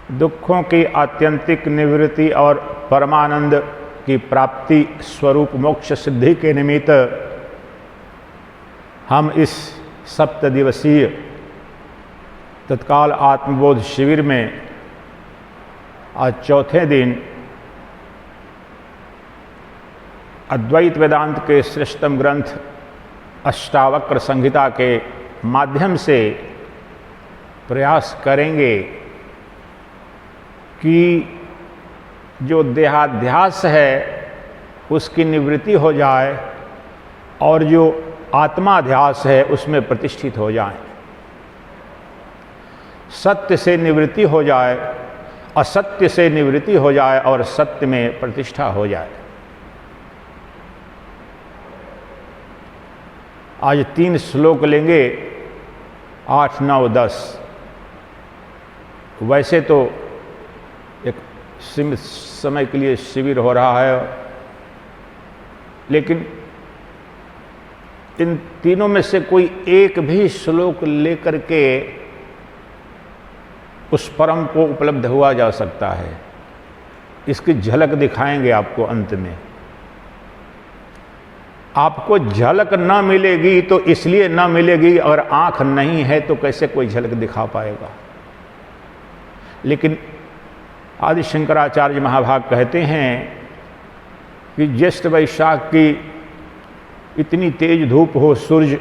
दुखों की आत्यंतिक निवृत्ति और परमानंद की प्राप्ति स्वरूप मोक्ष सिद्धि के निमित्त हम इस सप्तदिवसीय तत्काल आत्मबोध शिविर में आज चौथे दिन अद्वैत वेदांत के श्रेष्ठतम ग्रंथ अष्टावक्र संहिता के माध्यम से प्रयास करेंगे कि जो देहाध्यास है उसकी निवृत्ति हो जाए और जो आत्माध्यास है उसमें प्रतिष्ठित हो जाए, सत्य से निवृत्ति हो जाए, असत्य से निवृत्ति हो जाए और सत्य में प्रतिष्ठा हो जाए। आज 3 श्लोक लेंगे, 8, 9, 10। वैसे तो एक सीमित समय के लिए शिविर हो रहा है, लेकिन इन तीनों में से कोई एक भी श्लोक लेकर के उस परम को उपलब्ध हुआ जा सकता है। इसकी झलक दिखाएंगे आपको अंत में। आपको झलक न मिलेगी तो इसलिए न मिलेगी, अगर आंख नहीं है तो कैसे कोई झलक दिखा पाएगा। लेकिन आदि शंकराचार्य महाभाग कहते हैं कि ज्येष्ठ वैशाख की इतनी तेज धूप हो, सूरज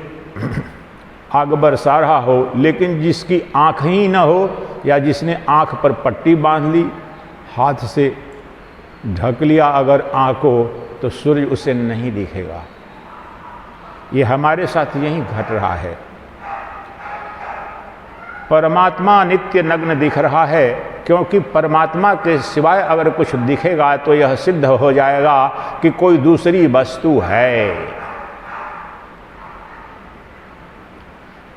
आग बरसा रहा हो, लेकिन जिसकी आँख ही न हो या जिसने आँख पर पट्टी बांध ली, हाथ से ढक लिया अगर आँख को, तो सूर्य उसे नहीं दिखेगा। ये हमारे साथ यही घट रहा है। परमात्मा नित्य नग्न दिख रहा है, क्योंकि परमात्मा के सिवाय अगर कुछ दिखेगा तो यह सिद्ध हो जाएगा कि कोई दूसरी वस्तु है।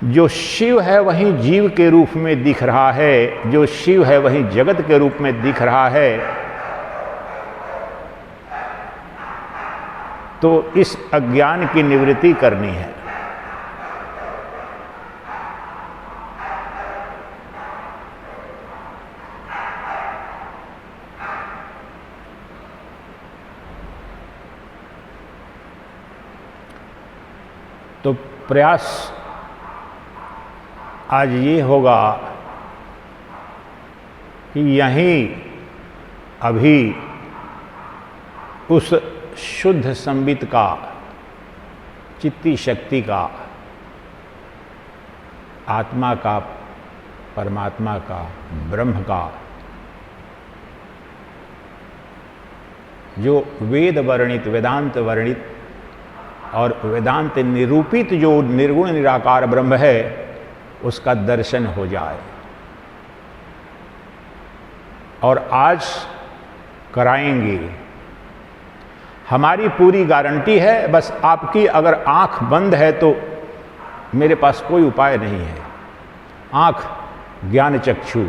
जो शिव है वही जीव के रूप में दिख रहा है, जो शिव है वही जगत के रूप में दिख रहा है। तो इस अज्ञान की निवृत्ति करनी है। तो प्रयास आज ये होगा कि यहीं अभी उस शुद्ध संबित का, चित्ती शक्ति का, आत्मा का, परमात्मा का, ब्रह्म का, जो वेद वर्णित, वेदांत वर्णित और वेदांत निरूपित जो निर्गुण निराकार ब्रह्म है, उसका दर्शन हो जाए। और आज कराएंगे। हमारी पूरी गारंटी है, बस आपकी अगर आंख बंद है तो मेरे पास कोई उपाय नहीं है। आंख ज्ञान चक्षु,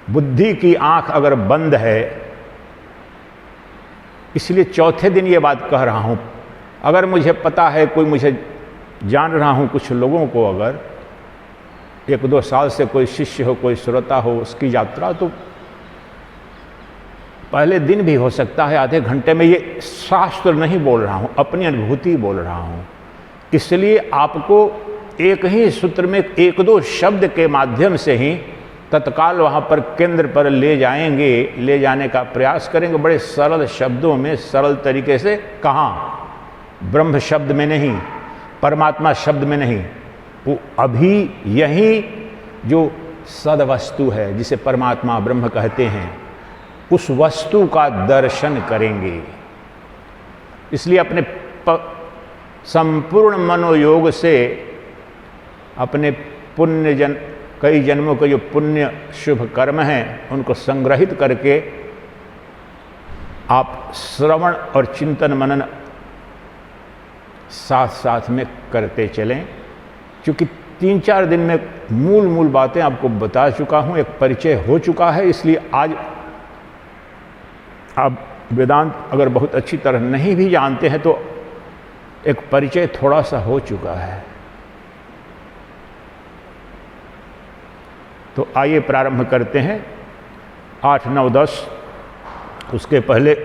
बुद्धि की आंख अगर बंद है, इसलिए चौथे दिन ये बात कह रहा हूं। अगर मुझे पता है, कोई मुझे जान रहा हूं, कुछ लोगों को अगर 1-2 साल से कोई शिष्य हो, कोई श्रोता हो, उसकी यात्रा तो पहले दिन भी हो सकता है, आधे घंटे में। ये शास्त्र नहीं बोल रहा हूं, अपनी अनुभूति बोल रहा हूं। इसलिए आपको एक ही सूत्र में 1-2 शब्द के माध्यम से ही तत्काल वहां पर केंद्र पर ले जाएंगे, ले जाने का प्रयास करेंगे, बड़े सरल शब्दों में, सरल तरीके से। कहाँ? ब्रह्म शब्द में नहीं, परमात्मा शब्द में नहीं, वो अभी यही जो सदवस्तु है, जिसे परमात्मा ब्रह्म कहते हैं, उस वस्तु का दर्शन करेंगे। इसलिए अपने संपूर्ण मनोयोग से अपने कई जन्मों के जो पुण्य शुभ कर्म हैं, उनको संग्रहित करके आप श्रवण और चिंतन मनन साथ साथ में करते चलें। क्योंकि 3-4 दिन में मूल बातें आपको बता चुका हूं, एक परिचय हो चुका है। इसलिए आज आप वेदांत अगर बहुत अच्छी तरह नहीं भी जानते हैं तो एक परिचय थोड़ा सा हो चुका है। तो आइए प्रारंभ करते हैं। 8, 9, 10, उसके पहले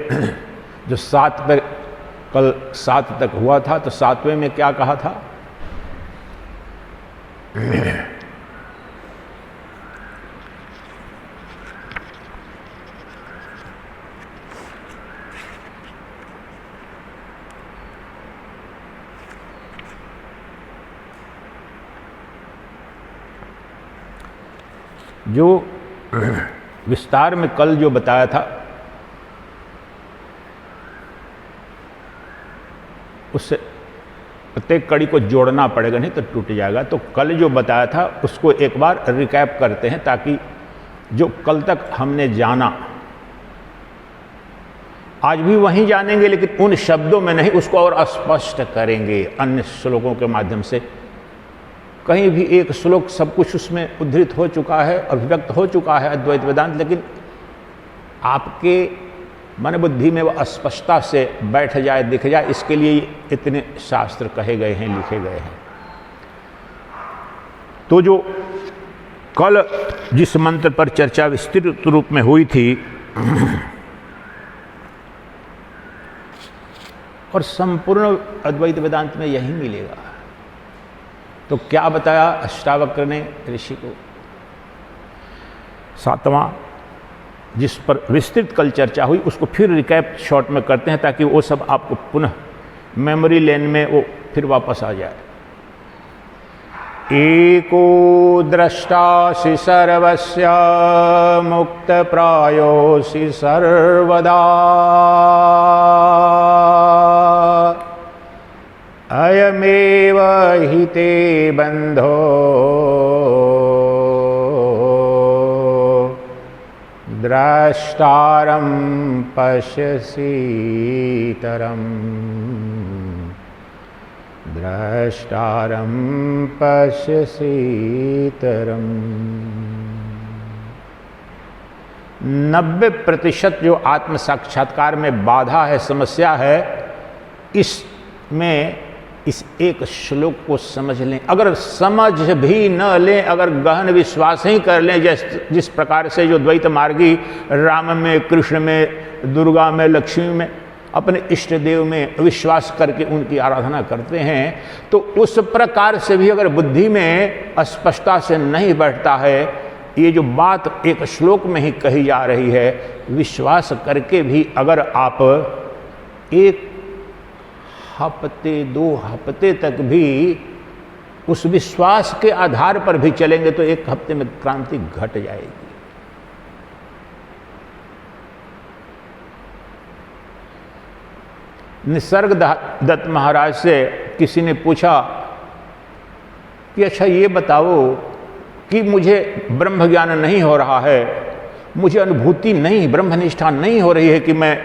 जो 7 तक, कल 7 तक हुआ था, तो 7वें में क्या कहा था? जो विस्तार में कल जो बताया था उससे प्रत्येक कड़ी को जोड़ना पड़ेगा, नहीं तो टूट जाएगा। तो कल जो बताया था उसको एक बार रिकैप करते हैं, ताकि जो कल तक हमने जाना आज भी वहीं जानेंगे, लेकिन उन शब्दों में नहीं, उसको और स्पष्ट करेंगे अन्य श्लोकों के माध्यम से। कहीं भी एक श्लोक सब कुछ उसमें उद्धृत हो चुका है, अभिव्यक्त हो चुका है अद्वैत वेदांत, लेकिन आपके मन बुद्धि में वह स्पष्टता से बैठ जाए, दिख जाए, इसके लिए इतने शास्त्र कहे गए हैं, लिखे गए हैं। तो जो कल जिस मंत्र पर चर्चा विस्तृत रूप में हुई थी और संपूर्ण अद्वैत वेदांत में यही मिलेगा, तो क्या बताया अष्टावक्र ने ऋषि को? 7वां जिस पर विस्तृत कल चर्चा हुई उसको फिर रिकैप शॉर्ट में करते हैं, ताकि वो सब आपको पुनः मेमोरी लेन में वो फिर वापस आ जाए। एको द्रष्टासि सर्वस्य मुक्त प्रायोसि सर्वदा अयमेव हि ते बंधो द्रष्टारं पश्यसीतरम् द्रष्टारं पश्यसीतरम्। 90% जो आत्म साक्षात्कार में बाधा है, समस्या है, इसमें इस एक श्लोक को समझ लें। अगर समझ भी न लें, अगर गहन विश्वास ही कर लें, जिस प्रकार से जो द्वैत मार्गी राम में, कृष्ण में, दुर्गा में, लक्ष्मी में, अपने इष्ट देव में विश्वास करके उनकी आराधना करते हैं, तो उस प्रकार से भी अगर बुद्धि में स्पष्टता से नहीं बैठता है, ये जो बात एक श्लोक में ही कही जा रही है, विश्वास करके भी अगर आप एक हफ्ते 2 हफ्ते तक भी उस विश्वास के आधार पर भी चलेंगे, तो 1 हफ्ते में क्रांति घट जाएगी। निसर्ग दत्त महाराज से किसी ने पूछा कि अच्छा ये बताओ कि मुझे ब्रह्म ज्ञान नहीं हो रहा है, मुझे अनुभूति नहीं, ब्रह्मनिष्ठा नहीं हो रही है कि मैं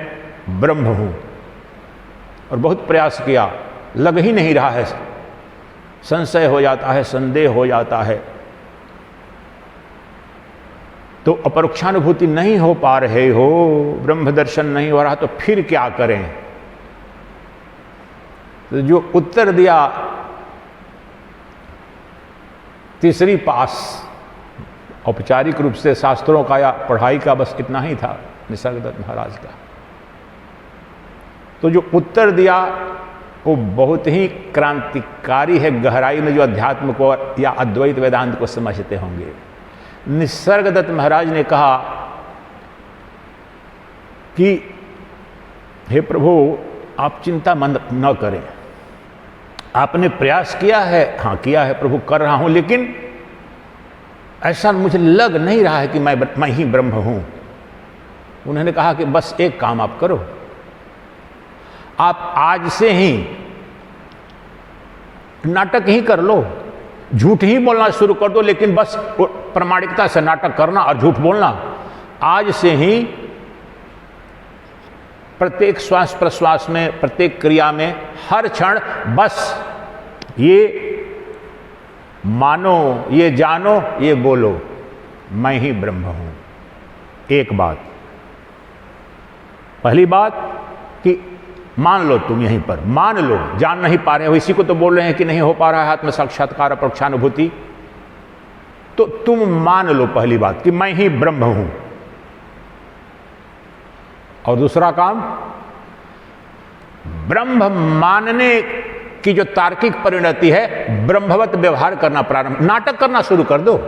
ब्रह्म हूं, और बहुत प्रयास किया, लग ही नहीं रहा है, संशय हो जाता है, संदेह हो जाता है, तो अपरोक्षानुभूति नहीं हो पा रहे हो, ब्रह्म दर्शन नहीं हो रहा, तो फिर क्या करें? तो जो उत्तर दिया तीसरी पास, औपचारिक रूप से शास्त्रों का या पढ़ाई का बस इतना ही था निसर्गदत्त महाराज का। तो जो उत्तर दिया वो बहुत ही क्रांतिकारी है, गहराई में जो अध्यात्म को या अद्वैत वेदांत को समझते होंगे। निसर्गदत्त महाराज ने कहा कि हे प्रभु, आप चिंता मंद न करें, आपने प्रयास किया है, हाँ किया है प्रभु, कर रहा हूं, लेकिन ऐसा मुझे लग नहीं रहा है कि मैं ही ब्रह्म हूं। उन्होंने कहा कि बस एक काम आप करो, आप आज से ही नाटक ही कर लो, झूठ ही बोलना शुरू कर दो, लेकिन बस प्रामाणिकता से नाटक करना और झूठ बोलना। आज से ही प्रत्येक श्वास प्रश्वास में, प्रत्येक क्रिया में, हर क्षण बस ये मानो, ये जानो, ये बोलो, मैं ही ब्रह्म हूं। एक बात, पहली बात कि मान लो, तुम यहीं पर मान लो, जान नहीं पा रहे हो, इसी को तो बोल रहे हैं कि नहीं हो पा रहा है आत्म साक्षात्कार, अपरोक्षानुभूति, तो तुम मान लो पहली बात कि मैं ही ब्रह्म हूं। और दूसरा काम, ब्रह्म मानने की जो तार्किक परिणति है, ब्रह्मवत व्यवहार करना प्रारंभ, नाटक करना शुरू कर दो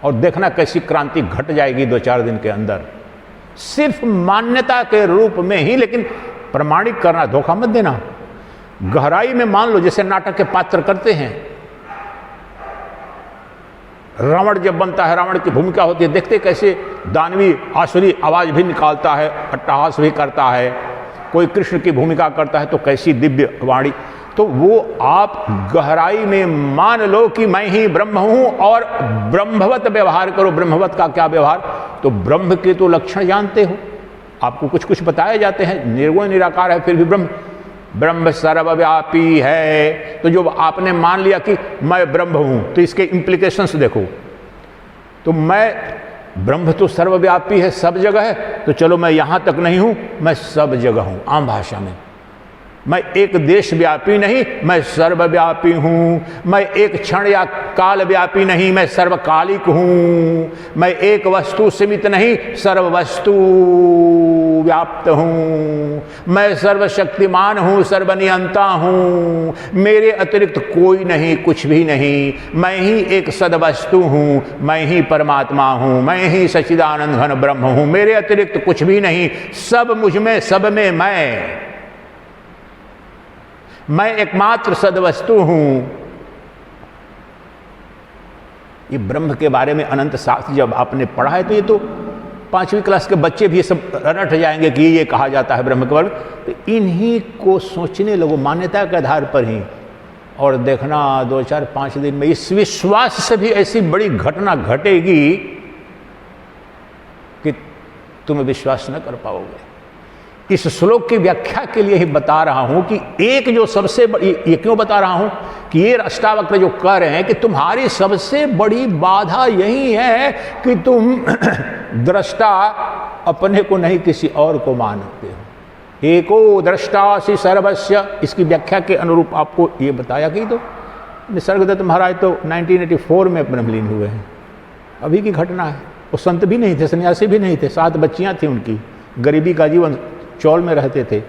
और देखना कैसी क्रांति घट जाएगी 2-4 दिन के अंदर। सिर्फ मान्यता के रूप में ही, लेकिन प्रमाणिक करना, धोखा मत देना। गहराई में मान लो, जैसे नाटक के पात्र करते हैं। रावण जब बनता है, रावण की भूमिका होती है, देखते कैसे दानवी आसुरी आवाज भी निकालता है, अट्टहास भी करता है। कोई कृष्ण की भूमिका करता है तो कैसी दिव्य वाणी। तो वो आप गहराई में मान लो कि मैं ही ब्रह्म हूं और ब्रह्मवत व्यवहार करो। ब्रह्मवत का क्या व्यवहार? तो ब्रह्म के तो लक्षण जानते हो, आपको कुछ कुछ बताए जाते हैं। निर्गुण निराकार है, फिर भी ब्रह्म सर्वव्यापी है। तो जो आपने मान लिया कि मैं ब्रह्म हूं, तो इसके इम्प्लीकेशंस देखो। तो मैं ब्रह्म तो सर्वव्यापी है, सब जगह है, तो चलो मैं यहां तक नहीं हूं, मैं सब जगह हूं। आम भाषा में मैं एक देश व्यापी नहीं, मैं सर्वव्यापी हूं। मैं एक क्षण या काल व्यापी नहीं, मैं सर्वकालिक हूं। मैं एक वस्तु सीमित नहीं, सर्व वस्तु व्याप्त हूं। मैं सर्वशक्तिमान हूं, सर्वनियंता हूं। मेरे अतिरिक्त कोई नहीं, कुछ भी नहीं। मैं ही एक सदवस्तु हूं, मैं ही परमात्मा हूं, मैं ही सच्चिदानंद घन ब्रह्म हूं। मेरे अतिरिक्त कुछ भी नहीं, सब मुझ में, सब में मैं एकमात्र सदवस्तु हूं। ये ब्रह्म के बारे में अनंत शास्त्र जब आपने पढ़ा है, तो ये तो 5वीं क्लास के बच्चे भी ये सब रट जाएंगे कि ये कहा जाता है ब्रह्म के बारे में। तो इन्हीं को सोचने लगो मान्यता के आधार पर ही, और देखना 2-4-5 दिन में इस विश्वास से भी ऐसी बड़ी घटना घटेगी कि तुम विश्वास न कर पाओगे। इस श्लोक की व्याख्या के लिए ही बता रहा हूं कि एक जो सबसे बड़ी, ये क्यों बता रहा हूं कि ये अष्टावक्र जो कह रहे हैं कि तुम्हारी सबसे बड़ी बाधा यही है कि तुम दृष्टा अपने को नहीं किसी और को मानते हो। एको दृष्टासि सर्वस्य, इसकी व्याख्या के अनुरूप आपको ये बताया कि तो निसर्गदत्त महाराज तो 1984 में ब्रह्मलीन हुए हैं, अभी की घटना है। वो संत भी नहीं थे, सन्यासी भी नहीं थे, 7 बच्चियां थी उनकी, गरीबी का जीवन, चौल में रहते थे।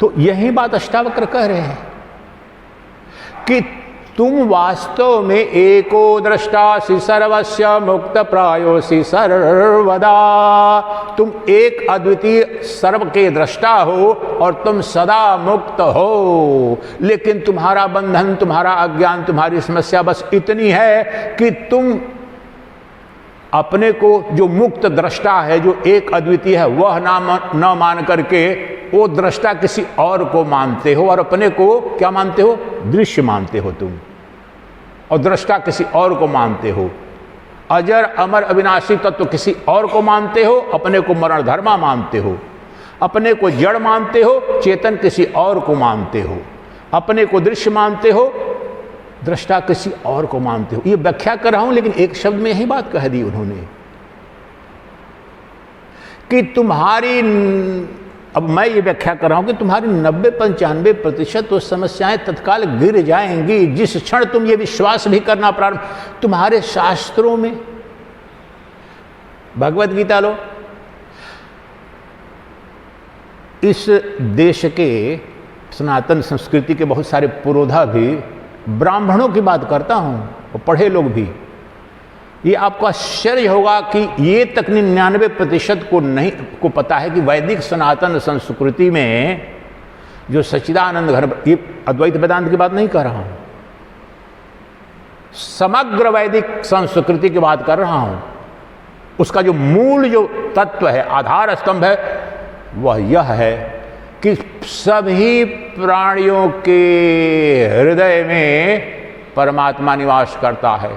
तो यही बात अष्टावक्र कह रहे हैं कि तुम वास्तव में एको दृष्टासि सर्वस्य मुक्त प्रायोसि सर्वदा। तुम एक अद्वितीय सर्व के दृष्टा हो और तुम सदा मुक्त हो। लेकिन तुम्हारा बंधन, तुम्हारा अज्ञान, तुम्हारी समस्या बस इतनी है कि तुम अपने को जो मुक्त दृष्टा है, जो एक अद्वितीय है, वह न मान करके वो दृष्टा किसी और को मानते हो, और अपने को क्या मानते हो? दृश्य मानते हो तुम, और दृष्टा किसी और को मानते हो। अजर अमर अविनाशी तत्व किसी और को मानते हो, अपने को मरण धर्मा मानते हो। अपने को जड़ मानते हो, चेतन किसी और को मानते हो। अपने को दृश्य मानते हो, दृष्टा किसी और को मानते हो। ये व्याख्या कर रहा हूं, लेकिन एक शब्द में यही बात कह दी उन्होंने कि तुम्हारी, अब मैं ये व्याख्या कर रहा हूं कि तुम्हारी 90-95% तो समस्याएं तत्काल गिर जाएंगी जिस क्षण तुम ये विश्वास भी करना प्रारंभ। तुम्हारे शास्त्रों में, भगवत गीता लो, इस देश के सनातन संस्कृति के बहुत सारे पुरोधा भी, ब्राह्मणों की बात करता हूं, और पढ़े लोग भी, ये आपको आश्चर्य होगा कि ये तक 99% को पता है कि वैदिक सनातन संस्कृति में जो सच्चिदानंद घन, ये अद्वैत वेदांत की बात नहीं कर रहा हूं, समग्र वैदिक संस्कृति की बात कर रहा हूं। उसका जो मूल जो तत्व है, आधार स्तंभ है, वह यह है कि सभी प्राणियों के हृदय में परमात्मा निवास करता है।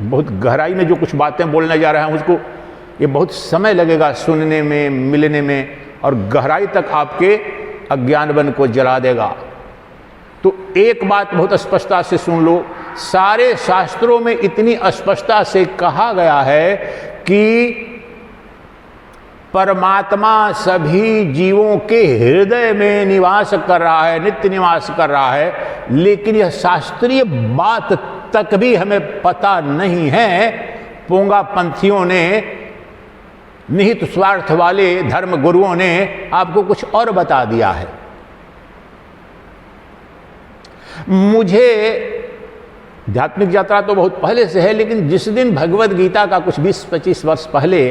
बहुत गहराई में जो कुछ बातें बोलने जा रहे हैं, उसको ये बहुत समय लगेगा सुनने में, मिलने में, और गहराई तक आपके अज्ञानवन को जला देगा। तो एक बात बहुत स्पष्टता से सुन लो, सारे शास्त्रों में इतनी स्पष्टता से कहा गया है कि परमात्मा सभी जीवों के हृदय में निवास कर रहा है, नित्य निवास कर रहा है। लेकिन यह शास्त्रीय बात तक भी हमें पता नहीं है। पोंगा पंथियों ने, निहित स्वार्थ वाले धर्म गुरुओं ने आपको कुछ और बता दिया है। मुझे आध्यात्मिक यात्रा तो बहुत पहले से है, लेकिन जिस दिन भगवद गीता का कुछ 20-25 वर्ष पहले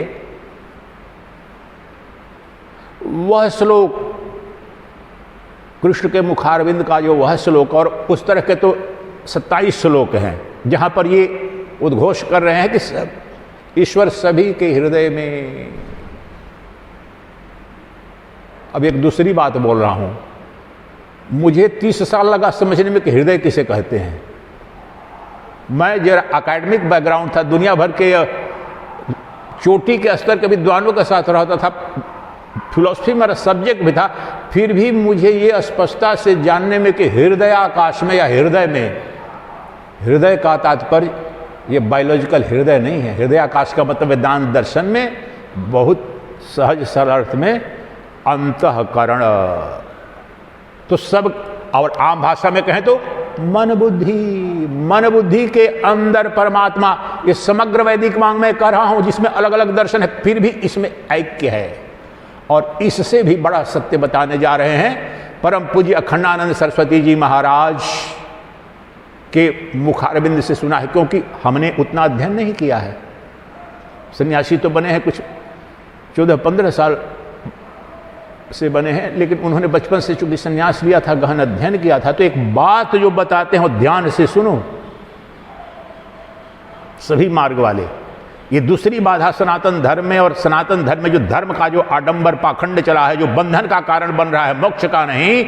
वह श्लोक, कृष्ण के मुखारविंद का जो वह श्लोक, और उस तरह के तो 27 श्लोक हैं जहां पर ये उद्घोष कर रहे हैं कि सब ईश्वर सभी के हृदय में। अब एक दूसरी बात बोल रहा हूं, मुझे 30 साल लगा समझने में कि हृदय किसे कहते हैं। मैं जरा एकेडमिक बैकग्राउंड था, दुनिया भर के चोटी के स्तर के विद्वानों के साथ रहता था, फिलॉसफी मेरा सब्जेक्ट भी था, फिर भी मुझे ये स्पष्टता से जानने में कि हृदय आकाश में या हृदय में, हृदय का तात्पर्य ये बायोलॉजिकल हृदय नहीं है। हृदय आकाश का मतलब वेदांत दर्शन में बहुत सहज सरल अर्थ में अंतःकरण। तो सब, और आम भाषा में कहें तो मन बुद्धि, मन बुद्धि के अंदर परमात्मा। ये समग्र वैदिक वांग में कह रहा हूं जिसमें अलग अलग दर्शन है, फिर भी इसमें ऐक्य है। और इससे भी बड़ा सत्य बताने जा रहे हैं परम पूज्य अखंडानंद सरस्वती जी महाराज के मुखारबिंद से सुना है, क्योंकि हमने उतना अध्ययन नहीं किया है। सन्यासी तो बने हैं, कुछ 14-15 साल से बने हैं, लेकिन उन्होंने बचपन से चूंकि संन्यास लिया था, गहन अध्ययन किया था। तो एक बात जो बताते हैं वो ध्यान से सुनो सभी मार्ग वाले। ये दूसरी बाधा सनातन धर्म में, और सनातन धर्म में जो धर्म का जो आडंबर पाखंड चला है, जो बंधन का कारण बन रहा है, मोक्ष का नहीं,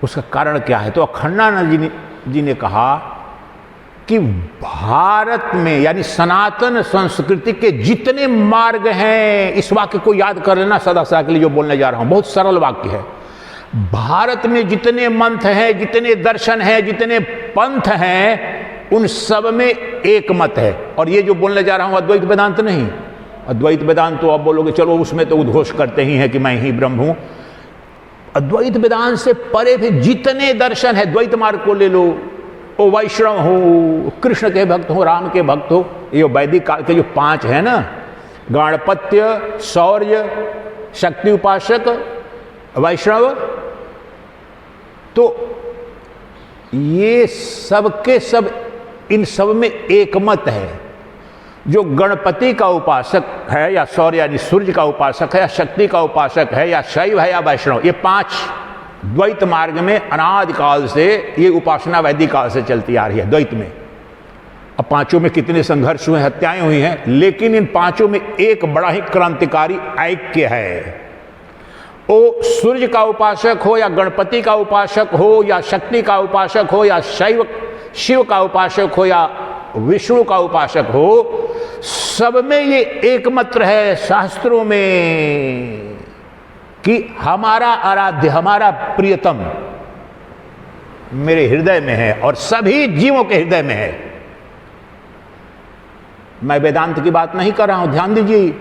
उसका कारण क्या है? तो अखंडानंद जी ने कहा कि भारत में यानी सनातन संस्कृति के जितने मार्ग हैं, इस वाक्य को याद कर लेना सदा सदा के लिए जो बोलने जा रहा हूं, बहुत सरल वाक्य है। भारत में जितने मंथ हैं, जितने दर्शन हैं, जितने पंथ हैं, उन सब में एक मत है। और ये जो बोलने जा रहा हूं अद्वैत वेदांत नहीं। अद्वैत वेदांत तो आप बोलोगे चलो उसमें तो उद्घोष करते ही हैं कि मैं ही ब्रह्म हूं। अद्वैत वेदांत से परे भी जितने दर्शन है, द्वैत मार्ग को ले लो, ओ वैष्णव हो, कृष्ण के भक्त हो, राम के भक्त हो, ये वैदिक काल के जो 5 है ना, गाणपत्य, शौर्य, शक्ति उपासक, वैष्णव, तो ये सबके सब, इन सब में एक मत है। जो गणपति का उपासक है, या शौर्य यानी सूर्य का उपासक है, या शक्ति का उपासक है, या शैव है, या वैष्णव, ये 5 द्वैत मार्ग में अनादिकाल से ये उपासना वैदिक काल से चलती आ रही है द्वैत में। अब 5 में कितने संघर्ष हुए, हत्याएं हुई हैं, लेकिन इन 5 में एक बड़ा ही क्रांतिकारी ऐक्य है। ओ सूर्य का उपासक हो, या गणपति का उपासक हो, या शक्ति का उपासक हो, या शैव शिव का उपासक हो, या विष्णु का उपासक हो, सब में ये एक मंत्र है शास्त्रों में कि हमारा आराध्य, हमारा प्रियतम मेरे हृदय में है और सभी जीवों के हृदय में है। मैं वेदांत की बात नहीं कर रहा हूं, ध्यान दीजिए।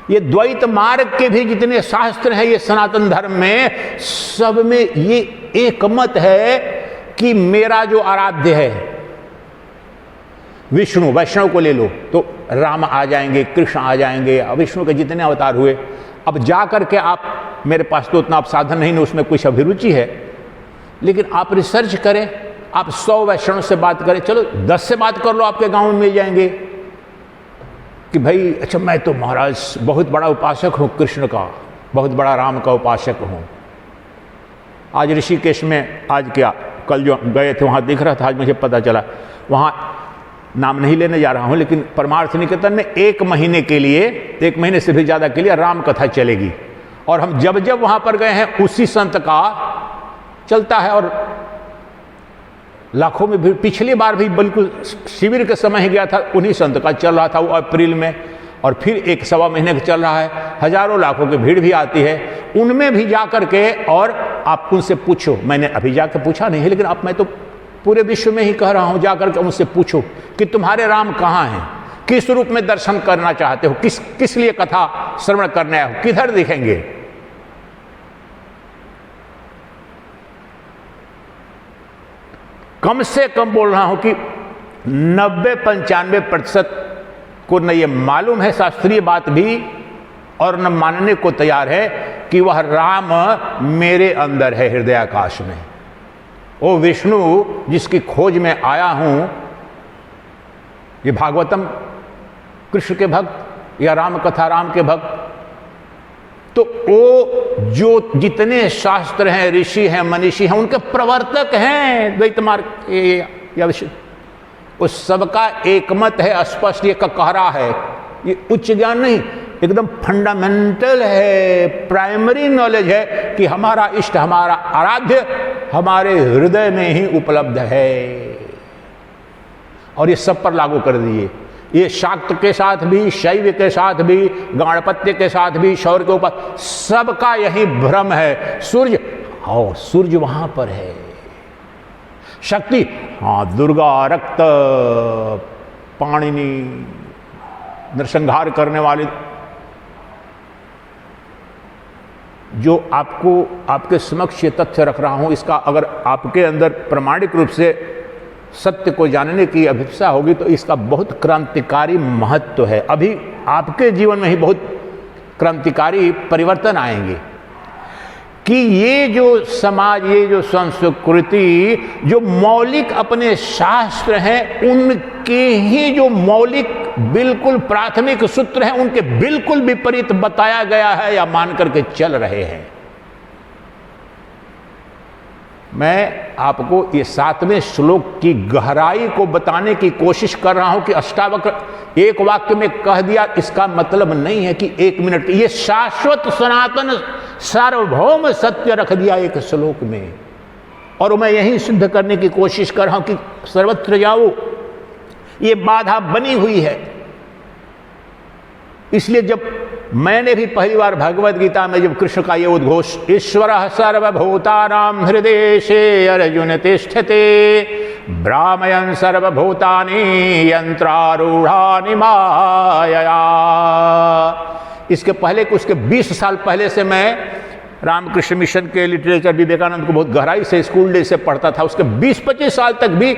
ये द्वैत मार्ग के भी जितने शास्त्र हैं ये सनातन धर्म में, सब में ये एक मत है कि मेरा जो आराध्य है विष्णु, वैष्णव को ले लो तो राम आ जाएंगे, कृष्ण आ जाएंगे, विष्णु के जितने अवतार हुए। अब जा करके आप, मेरे पास तो उतना आप साधन नहीं, उसमें कुछ अभिरुचि है, लेकिन आप रिसर्च करें, आप 100 वैष्णव से बात करें, चलो 10 से बात कर लो, आपके गांव में मिल जाएंगे कि भाई अच्छा मैं तो महाराज बहुत बड़ा उपासक हूँ कृष्ण का, बहुत बड़ा राम का उपासक हूँ। आज ऋषिकेश में, आज क्या कल जो गए थे वहाँ दिख रहा था, आज मुझे पता चला, वहाँ नाम नहीं लेने जा रहा हूँ, लेकिन परमार्थ निकेतन में 1 महीने के लिए, 1 महीने से भी ज़्यादा के लिए राम कथा चलेगी। और हम जब जब वहाँ पर गए हैं उसी संत का चलता है, और लाखों में भीड़। पिछली बार भी बिल्कुल शिविर के समय ही गया था, उन्हीं संत का चल रहा था वो अप्रैल में, और फिर 1-1.25 महीने का चल रहा है, हजारों लाखों की भीड़ भी आती है। उनमें भी जा करके, और आप उनसे पूछो, मैंने अभी जाकर पूछा नहीं है, लेकिन अब मैं तो पूरे विश्व में ही कह रहा हूं, जाकर के उनसे पूछो कि तुम्हारे राम कहाँ हैं, किस रूप में दर्शन करना चाहते हो, किस लिए कथा श्रवण करने आए हो, किधर दिखेंगे। कम से कम बोल रहा हूं कि 90-95% को न ये मालूम है शास्त्रीय बात भी और न मानने को तैयार है कि वह राम मेरे अंदर है हृदयाकाश में। वो विष्णु जिसकी खोज में आया हूं, ये भागवतम कृष्ण के भक्त या राम कथा राम के भक्त, तो वो जो जितने शास्त्र हैं, ऋषि हैं, मनीषी हैं, उनके प्रवर्तक हैं द्वैत मार्ग या विषय, उस सबका एकमत है, स्पष्ट ये कह रहा है। ये उच्च ज्ञान नहीं, एकदम फंडामेंटल है, प्राइमरी नॉलेज है कि हमारा इष्ट, हमारा आराध्य हमारे हृदय में ही उपलब्ध है। और ये सब पर लागू कर दिए। ये शाक्त के साथ भी, शैव के साथ भी, गाणपत्य के साथ भी, शौर के ऊपर, सबका यही भ्रम है। सूर्य, हाँ सूर्य वहां पर है। शक्ति, हाँ दुर्गा, रक्त, पाणिनि, नरसंहार करने वाले, जो आपको आपके समक्ष ये तथ्य रख रहा हूं, इसका अगर आपके अंदर प्रामाणिक रूप से सत्य को जानने की अभिप्सा होगी तो इसका बहुत क्रांतिकारी महत्व है। अभी आपके जीवन में ही बहुत क्रांतिकारी परिवर्तन आएंगे कि ये जो समाज, ये जो संस्कृति, जो मौलिक अपने शास्त्र हैं, उनके ही जो मौलिक बिल्कुल प्राथमिक सूत्र हैं, उनके बिल्कुल विपरीत बताया गया है या मान करके चल रहे हैं। मैं आपको ये 7वें श्लोक की गहराई को बताने की कोशिश कर रहा हूं कि अष्टावक्र एक वाक्य में कह दिया, इसका मतलब नहीं है कि 1 मिनट, ये शाश्वत सनातन सार्वभौम सत्य रख दिया एक श्लोक में। और मैं यही सिद्ध करने की कोशिश कर रहा हूं कि सर्वत्र जाओ, ये बाधा बनी हुई है। इसलिए जब मैंने भी पहली बार भगवद गीता में जब कृष्ण का ये उद्घोष, ईश्वरः सर्वभूतानां हृदेशे अर्जुन तिष्ठते भ्रामयन् सर्वभूतानि यंत्रारूढ़ानि मायया, इसके पहले उसके 20 साल पहले से मैं रामकृष्ण मिशन के लिटरेचर विवेकानंद को बहुत गहराई से स्कूल डे से पढ़ता था। उसके 20-25 साल तक भी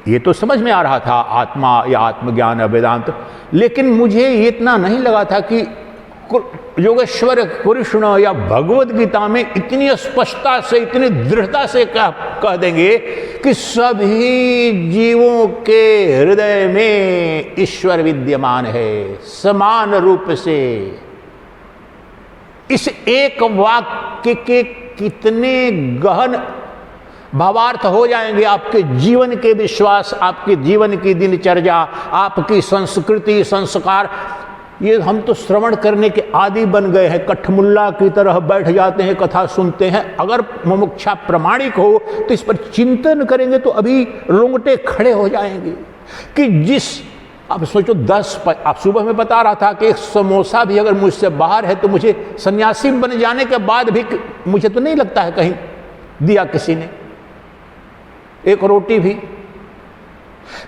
ये तो समझ में आ रहा था आत्मा या आत्मज्ञान या वेदांत, लेकिन मुझे इतना नहीं लगा था कि योगेश्वर कृष्ण या भगवद गीता में इतनी स्पष्टता से, इतनी दृढ़ता से कह देंगे कि सभी जीवों के हृदय में ईश्वर विद्यमान है समान रूप से। इस एक वाक्य के कितने गहन भावार्थ हो जाएंगे आपके जीवन के विश्वास, आपके जीवन की दिनचर्या, आपकी संस्कृति, संस्कार। ये हम तो श्रवण करने के आदी बन गए हैं, कठमुल्ला की तरह बैठ जाते हैं, कथा सुनते हैं। अगर मुमुक्षा प्रमाणिक हो तो इस पर चिंतन करेंगे तो अभी रोंगटे खड़े हो जाएंगे कि जिस, आप सोचो 10, आप सुबह में बता रहा था कि एक समोसा भी अगर मुझसे बाहर है तो मुझे सन्यासी बन जाने के बाद भी मुझे तो नहीं लगता है कहीं दिया किसी ने, एक रोटी भी।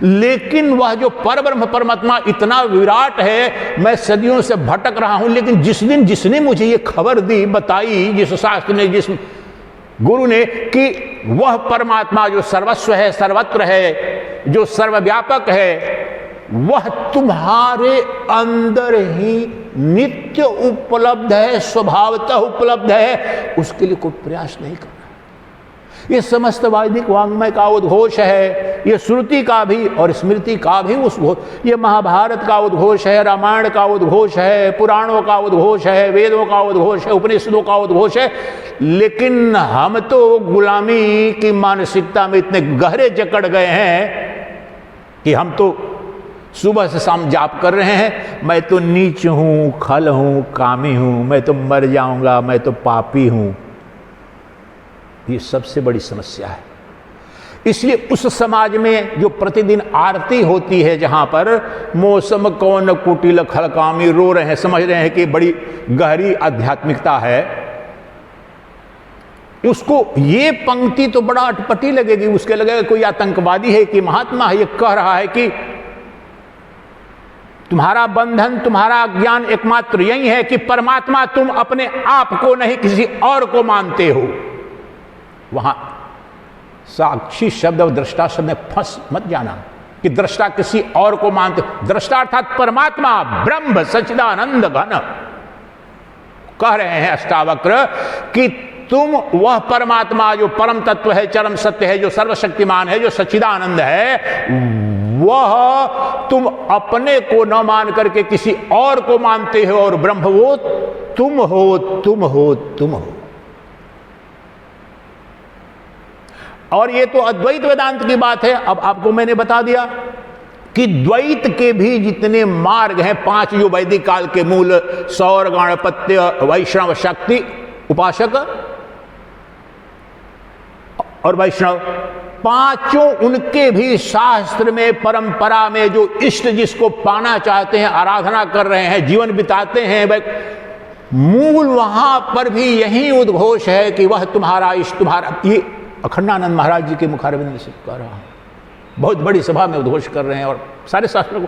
लेकिन वह जो परब्रह्म परमात्मा इतना विराट है, मैं सदियों से भटक रहा हूं, लेकिन जिस दिन जिसने मुझे ये खबर दी, बताई, जिस शास्त्र ने, जिस गुरु ने, कि वह परमात्मा जो सर्वस्व है, सर्वत्र है, जो सर्वव्यापक है, वह तुम्हारे अंदर ही नित्य उपलब्ध है, स्वभावतः उपलब्ध है, उसके लिए कोई प्रयास नहीं करना। ये समस्त वैदिक वाङ्मय का उद्घोष है, ये श्रुति का भी और स्मृति का भी उद्घोष, ये महाभारत का उद्घोष है, रामायण का उद्घोष है, पुराणों का उद्घोष है, वेदों का उद्घोष है, उपनिषदों का उद्घोष है। लेकिन हम तो गुलामी की मानसिकता में इतने गहरे जकड़ गए हैं कि हम तो सुबह से शाम जाप कर रहे हैं, मैं तो नीच हूं, खल हूं, कामी हूं, मैं तो मर जाऊंगा, मैं तो पापी हूं। ये सबसे बड़ी समस्या है। इसलिए उस समाज में जो प्रतिदिन आरती होती है, जहां पर मौसम कौन कुटिल खलकामी रो रहे हैं, समझ रहे हैं कि बड़ी गहरी आध्यात्मिकता है, उसको ये पंक्ति तो बड़ा अटपटी लगेगी, उसके लगेगा कोई आतंकवादी है कि महात्मा है, ये कह रहा है कि तुम्हारा बंधन, तुम्हारा ज्ञान एकमात्र यही है कि परमात्मा तुम अपने आप को नहीं किसी और को मानते हो। वहां साक्षी शब्द और दृष्टा शब्द में फंस मत जाना कि दृष्टा किसी और को मानते। दृष्टा अर्थात परमात्मा, ब्रह्म, सच्चिदानंद घन। कह रहे हैं अष्टावक्र कि तुम वह परमात्मा जो परम तत्व है, चरम सत्य है, जो सर्वशक्तिमान है, जो सच्चिदानंद है, वह तुम अपने को न मान करके किसी और को मानते हो, और ब्रह्म वो तुम हो, तुम हो, तुम हो। और ये तो अद्वैत वेदांत की बात है। अब आपको मैंने बता दिया कि द्वैत के भी जितने मार्ग हैं, 5 जो वैदिक काल के मूल, सौर, गणपत्य, वैष्णव, शक्ति उपासक और वैष्णव, 5 उनके भी शास्त्र में, परंपरा में जो इष्ट जिसको पाना चाहते हैं, आराधना कर रहे हैं, जीवन बिताते हैं, मूल वहां पर भी यही उद्घोष है कि वह तुम्हारा इष्ट, तुम्हारा। ये अखंडानंद महाराज जी के मुखारबिंद से कह रहा हूं, बहुत बड़ी सभा में उद्घोष कर रहे हैं और सारे शास्त्रों को,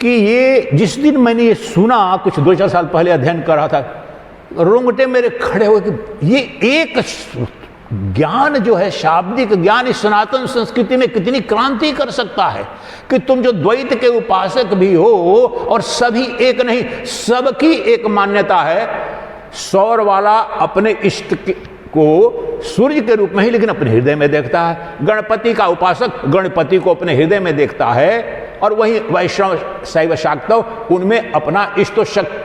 कि ये जिस दिन मैंने ये सुना, कुछ 2-4 साल पहले अध्ययन कर रहा था, रोंगटे मेरे खड़े हुए कि ये एक ज्ञान जो है, शाब्दिक ज्ञान, इस सनातन संस्कृति में कितनी क्रांति कर सकता है कि तुम जो द्वैत के उपासक भी हो और सभी एक नहीं, सबकी एक मान्यता है। सौर वाला अपने इष्ट को सूर्य के रूप में ही लेकिन अपने हृदय में देखता है, गणपति का उपासक गणपति को अपने हृदय में देखता है, और वही वैष्णव, शैव, शाक्तव, उनमें अपना इष्ट शक्ति,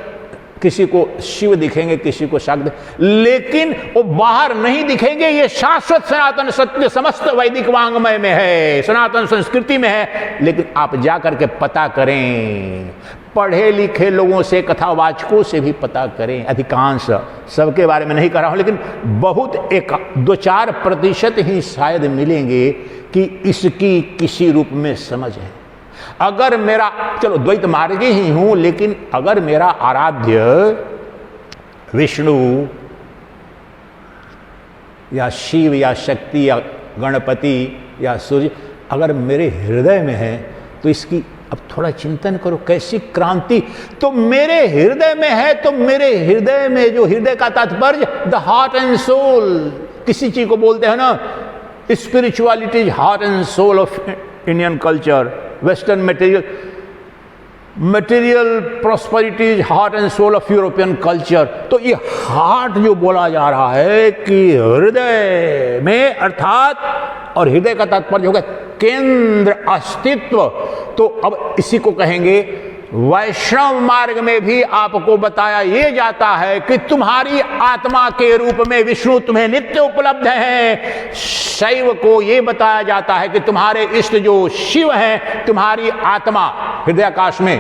किसी को शिव दिखेंगे, किसी को शाक्त, लेकिन वो बाहर नहीं दिखेंगे। ये शाश्वत सनातन सत्य समस्त वैदिक वांग्मय में है, सनातन संस्कृति में है। लेकिन आप जाकर के पता करें, पढ़े लिखे लोगों से, कथावाचकों से भी पता करें, अधिकांश, सबके बारे में नहीं कर रहा हूं, लेकिन बहुत 1-2-4% ही शायद मिलेंगे कि इसकी किसी रूप में समझ है। अगर मेरा, चलो द्वैत मार्गी ही हूं, लेकिन अगर मेरा आराध्य विष्णु या शिव या शक्ति या गणपति या सूर्य अगर मेरे हृदय में है, तो इसकी अब थोड़ा चिंतन करो, कैसी क्रांति। तो मेरे हृदय में है, तो मेरे हृदय में, जो हृदय का तात्पर्य द हार्ट एंड सोल, किसी चीज को बोलते हैं ना, spirituality is heart and soul of Indian culture, western material prosperity is heart and soul of European culture. तो ये हार्ट जो बोला जा रहा है कि हृदय में, अर्थात, और हृदय का तात्पर्य होगा केंद्र, अस्तित्व। तो अब इसी को कहेंगे, वैष्णव मार्ग में भी आपको बताया ये जाता है कि तुम्हारी आत्मा के रूप में विष्णु तुम्हें नित्य उपलब्ध है। शैव को ये बताया जाता है कि तुम्हारे इष्ट जो शिव हैं, तुम्हारी आत्मा हृदयाकाश में,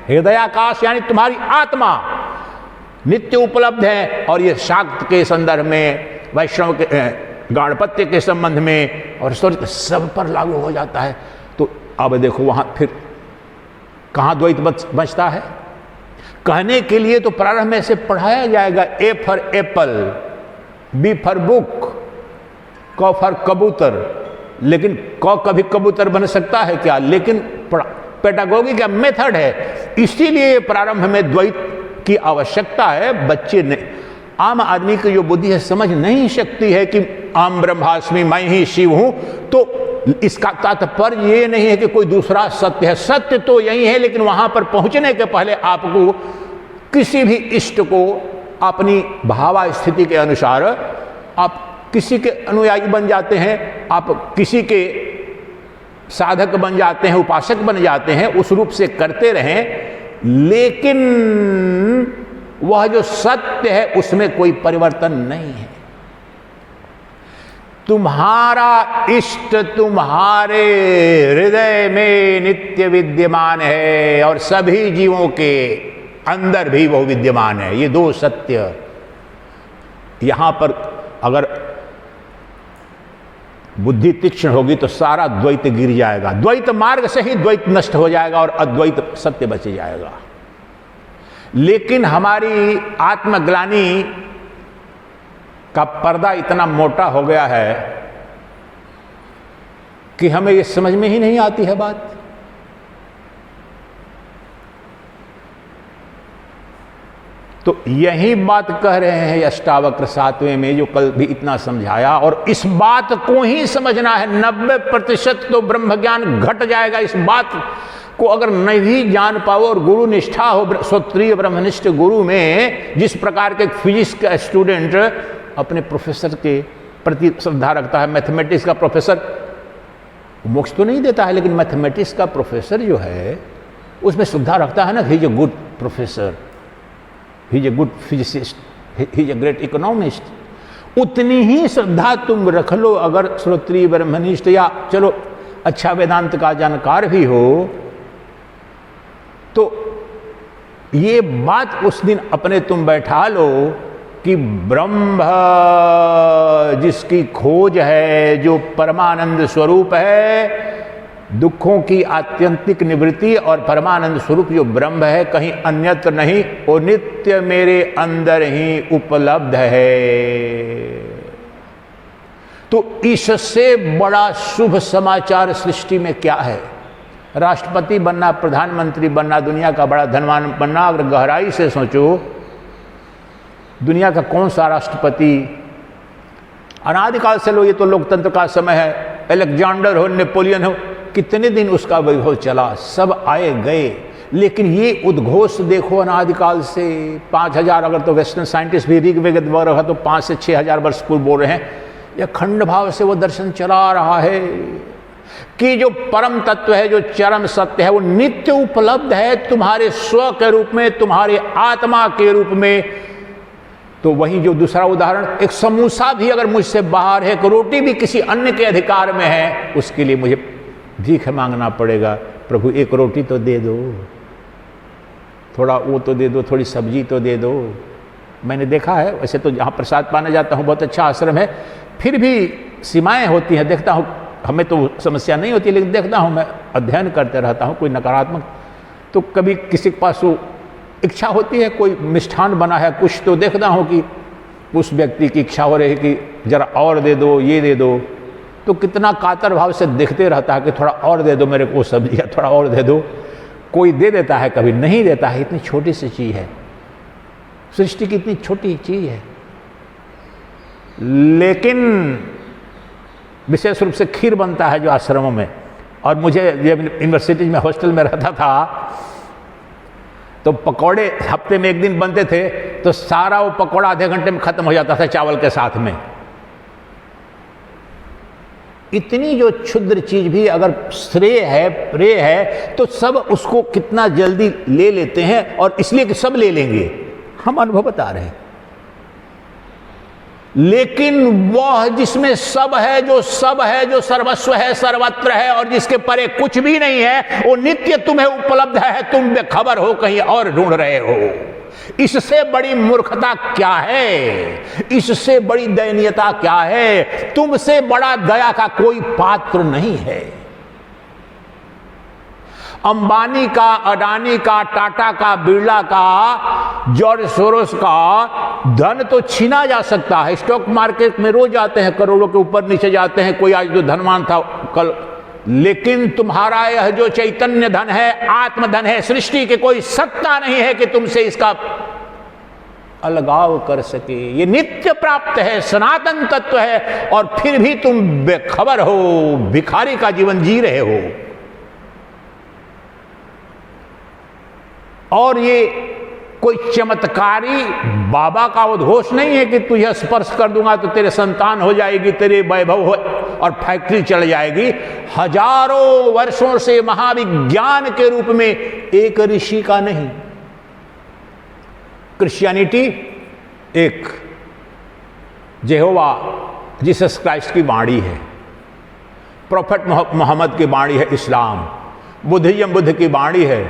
हृदयाकाश यानी तुम्हारी आत्मा नित्य उपलब्ध है। और ये शाक्त के संदर्भ में, वैष्णव के, गणपत्य के संबंध में, और सब पर लागू हो जाता है। तो अब देखो वहां फिर कहां द्वैत बचता है। कहने के लिए तो प्रारंभ में से पढ़ाया जाएगा, A for apple, B for book, क फॉर कबूतर, लेकिन क कभी कबूतर बन सकता है क्या? लेकिन पेडागोगी का मेथड है, इसीलिए प्रारंभ में द्वैत की आवश्यकता है। बच्चे ने, आम आदमी की जो बुद्धि है समझ नहीं सकती है कि आम ब्रह्मास्मि, मैं ही शिव हूं। तो इसका तात्पर्य ये नहीं है कि कोई दूसरा सत्य है, सत्य तो यही है, लेकिन वहां पर पहुंचने के पहले आपको किसी भी इष्ट को अपनी भावा स्थिति के अनुसार, आप किसी के अनुयायी बन जाते हैं, आप किसी के साधक बन जाते हैं, उपासक बन जाते हैं, उस रूप से करते रहें, लेकिन वह जो सत्य है उसमें कोई परिवर्तन नहीं है। तुम्हारा इष्ट तुम्हारे हृदय में नित्य विद्यमान है और सभी जीवों के अंदर भी वो विद्यमान है। ये दो सत्य यहां पर अगर बुद्धि तीक्ष्ण होगी तो सारा द्वैत गिर जाएगा। द्वैत मार्ग से ही द्वैत नष्ट हो जाएगा और अद्वैत सत्य बच जाएगा। लेकिन हमारी आत्मग्लानि का पर्दा इतना मोटा हो गया है कि हमें ये समझ में ही नहीं आती है बात। तो यही बात कह रहे हैं अष्टावक्र 7वें में, जो कल भी इतना समझाया। और इस बात को ही समझना है। 90% तो ब्रह्म ज्ञान घट जाएगा। इस बात को अगर नहीं जान पाओ और गुरु निष्ठा हो, श्रोत्रिय ब्रह्मनिष्ठ गुरु में, जिस प्रकार के फिजिक्स का स्टूडेंट अपने प्रोफेसर के प्रति श्रद्धा रखता है। मैथमेटिक्स का प्रोफेसर मोक्ष तो नहीं देता है, लेकिन मैथमेटिक्स का प्रोफेसर जो है उसमें श्रद्धा रखता है ना, he is a good professor, he is a good physicist, he is a great economist. उतनी ही श्रद्धा तुम रख लो अगर श्रोत्रिय ब्रह्मनिष्ठ या चलो अच्छा वेदांत का जानकार भी हो। तो ये बात उस दिन अपने तुम बैठा लो कि ब्रह्म जिसकी खोज है, जो परमानंद स्वरूप है, दुखों की आत्यंतिक निवृत्ति, और परमानंद स्वरूप जो ब्रह्म है कहीं अन्यत्र नहीं, वो नित्य मेरे अंदर ही उपलब्ध है। तो इससे बड़ा शुभ समाचार सृष्टि में क्या है? राष्ट्रपति बनना, प्रधानमंत्री बनना, दुनिया का बड़ा धनवान बनना, अगर गहराई से सोचो, दुनिया का कौन सा राष्ट्रपति अनादिकाल से लो, ये तो लोकतंत्र का समय है, अलेक्जेंडर हो, नेपोलियन हो, कितने दिन उसका वैभव चला, सब आए गए। लेकिन ये उद्घोष देखो अनादिकाल से 5000, अगर तो वेस्टर्न साइंटिस्ट भी ऋग्वेद बोल रहा तो 5 से 6000 वर्ष पूर्व बोल रहे हैं, यह खंड भाव से वो दर्शन चला रहा है कि जो परम तत्व है, जो चरम सत्य है, वो नित्य उपलब्ध है तुम्हारे स्व के रूप में, तुम्हारे आत्मा के रूप में। तो वही जो दूसरा उदाहरण, एक समोसा भी अगर मुझसे बाहर है, एक रोटी भी किसी अन्य के अधिकार में है, उसके लिए मुझे भीख मांगना पड़ेगा, प्रभु एक रोटी तो दे दो, थोड़ा वो तो दे दो, थोड़ी सब्जी तो दे दो। मैंने देखा है, वैसे तो जहाँ प्रसाद पाने जाता हूँ बहुत अच्छा आश्रम है, फिर भी सीमाएं होती हैं। देखता हूँ, हमें तो समस्या नहीं होती, लेकिन देखता हूँ, मैं अध्ययन करते रहता हूँ, कोई नकारात्मक, तो कभी किसी के पास वो इच्छा होती है, कोई मिष्ठान बना है कुछ, तो देखता हूँ कि उस व्यक्ति की इच्छा हो रही है कि जरा और दे दो, ये दे दो, तो कितना कातर भाव से देखते रहता है कि थोड़ा और दे दो मेरे को सब्जी, या थोड़ा और दे दो। कोई दे देता है, कभी नहीं देता है। इतनी छोटी सी चीज़ है, सृष्टि की इतनी छोटी चीज़ है, लेकिन विशेष रूप से खीर बनता है जो आश्रमों में। और मुझे जब यूनिवर्सिटी में हॉस्टल में रहता था तो पकौड़े हफ्ते में एक दिन बनते थे, तो सारा वो पकौड़ा आधे घंटे में खत्म हो जाता था चावल के साथ में। इतनी जो क्षुद्र चीज भी अगर श्रेय है, प्रेय है, तो सब उसको कितना जल्दी ले लेते हैं, और इसलिए कि सब ले लेंगे, हम अनुभव बता रहे हैं। लेकिन वह जिसमें सब है, जो सब है, जो सर्वस्व है, सर्वत्र है, और जिसके परे कुछ भी नहीं है, वो नित्य तुम्हें उपलब्ध है, तुम बेखबर हो, कहीं और ढूंढ रहे हो। इससे बड़ी मूर्खता क्या है? इससे बड़ी दयनीयता क्या है? तुमसे बड़ा दया का कोई पात्र नहीं है। अंबानी का, अडानी का, टाटा का, बिरला का, जॉर्ज सोरोस का धन तो छीना जा सकता है। स्टॉक मार्केट में रोज जाते हैं, करोड़ों के ऊपर नीचे जाते हैं, कोई आज जो धनवान था कल। लेकिन तुम्हारा यह जो चैतन्य धन है, आत्मधन है, सृष्टि की कोई सत्ता नहीं है कि तुमसे इसका अलगाव कर सके। ये नित्य प्राप्त है, सनातन तत्व है, और फिर भी तुम बेखबर हो, भिखारी का जीवन जी रहे हो। और ये कोई चमत्कारी बाबा का उद्घोष नहीं है कि तुझे स्पर्श कर दूंगा तो तेरे संतान हो जाएगी, तेरे वैभव हो और फैक्ट्री चल जाएगी। हजारों वर्षों से महाविज्ञान के रूप में एक ऋषि का नहीं। क्रिश्चियनिटी एक, यहोवा जीसस क्राइस्ट की वाणी है, प्रोफेट मोहम्मद की वाणी है इस्लाम, बुद्धिज्म बुद्ध की वाणी है,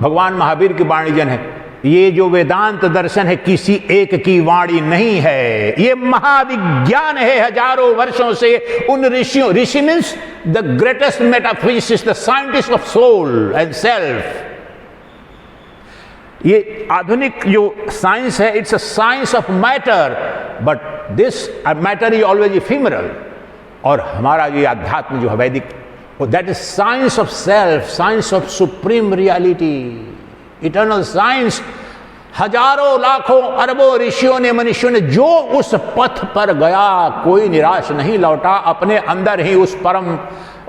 भगवान महावीर की वाणी जन है। ये जो वेदांत दर्शन है किसी एक की वाणी नहीं है, ये महाविज्ञान है हजारों वर्षों से उन ऋषियों। Rishi means the greatest metaphysicist, the scientist of soul and self. ये आधुनिक जो साइंस है, it's a science of matter, but this matter is always ephemeral. और हमारा ये अध्यात्म जो है वैदिक, that is science of self, science of supreme reality, eternal science. हजारों लाखों अरबों ऋषियों ने, मनुष्यों ने, जो उस पथ पर गया कोई निराश नहीं लौटा, अपने अंदर ही उस परम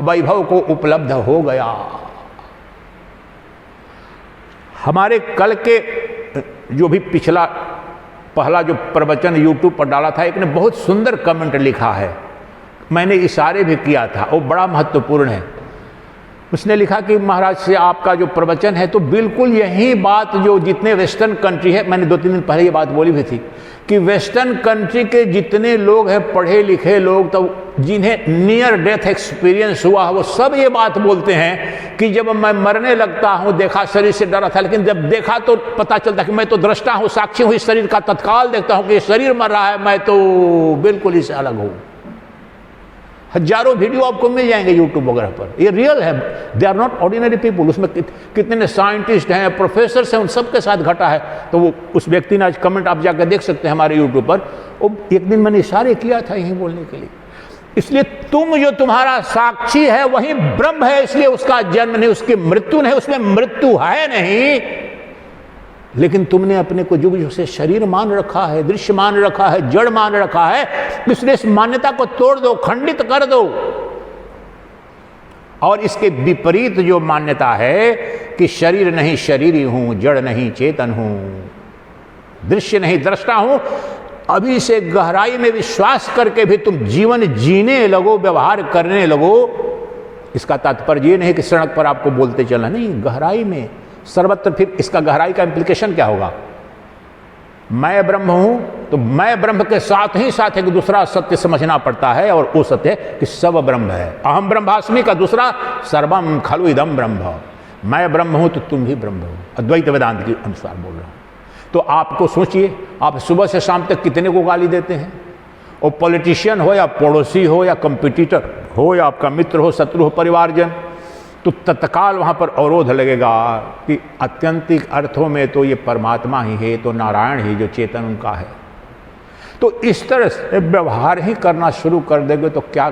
वैभव को उपलब्ध हो गया। हमारे कल के जो भी पहला जो प्रवचन यूट्यूब पर डाला था, एक ने बहुत सुंदर कमेंट लिखा है, मैंने इशारे भी किया था, वो बड़ा महत्वपूर्ण है। उसने लिखा कि महाराज से आपका जो प्रवचन है तो बिल्कुल यही बात जो जितने वेस्टर्न कंट्री है, मैंने 2-3 दिन पहले ये बात बोली भी थी कि वेस्टर्न कंट्री के जितने लोग हैं पढ़े लिखे लोग, तो जिन्हें नियर डेथ एक्सपीरियंस हुआ, वो सब ये बात बोलते हैं कि जब मैं मरने लगता हूँ, देखा शरीर से डरा था, लेकिन जब देखा तो पता चलता कि मैं तो दृष्टा हूँ, साक्षी हूँ इस शरीर का, तत्काल देखता हूँ कि ये शरीर मर रहा है, मैं तो बिल्कुल इससे अलग हूँ। हजारों वीडियो आपको मिल जाएंगे यूट्यूब वगैरह पर, ये रियल है, they are not ordinary people. उसमें कितने साइंटिस्ट हैं, प्रोफेसर्स हैं, उन सबके साथ घटा है। तो वो उस व्यक्ति ने आज कमेंट आप जाकर देख सकते हैं हमारे यूट्यूब पर, वो एक दिन मैंने इशारे किया था यही बोलने के लिए। इसलिए तुम जो तुम्हारा साक्षी है वही ब्रह्म है, इसलिए उसका जन्म नहीं, उसकी मृत्यु नहीं, उसमें मृत्यु है नहीं, लेकिन तुमने अपने को युग युग से शरीर मान रखा है, दृश्य मान रखा है, जड़ मान रखा है। इसलिए इस मान्यता को तोड़ दो, खंडित कर दो। और इसके विपरीत जो मान्यता है कि शरीर नहीं शरीरी हूं, जड़ नहीं चेतन हूं, दृश्य नहीं दृष्टा हूं, अभी से गहराई में विश्वास करके भी तुम जीवन जीने लगो, व्यवहार करने लगो। इसका तात्पर्य ये नहीं कि सड़क पर आपको बोलते चलना, नहीं, गहराई में सर्वत्र। फिर इसका गहराई का इंप्लीकेशन क्या होगा? मैं ब्रह्म हूं तो मैं ब्रह्म के साथ ही साथ एक दूसरा सत्य समझना पड़ता है, और वो सत्य कि सब ब्रह्म है। अहम ब्रह्मास्मि का दूसरा सर्वम खलु इदम ब्रह्म। मैं ब्रह्म हूं तो तुम भी ब्रह्म हो, अद्वैत वेदांत के अनुसार बोल रहा हूं। तो आपको सोचिए, आप सुबह से शाम तक कितने को गाली देते हैं, वो पॉलिटिशियन हो या पड़ोसी हो या कंपटीटर हो या आपका मित्र हो, शत्रु हो, परिवारजन, तो तत्काल वहाँ पर अवरोध लगेगा कि आत्यंतिक अर्थों में तो ये परमात्मा ही है, तो नारायण ही जो चेतन उनका है। तो इस तरह से व्यवहार ही करना शुरू कर देंगे तो क्या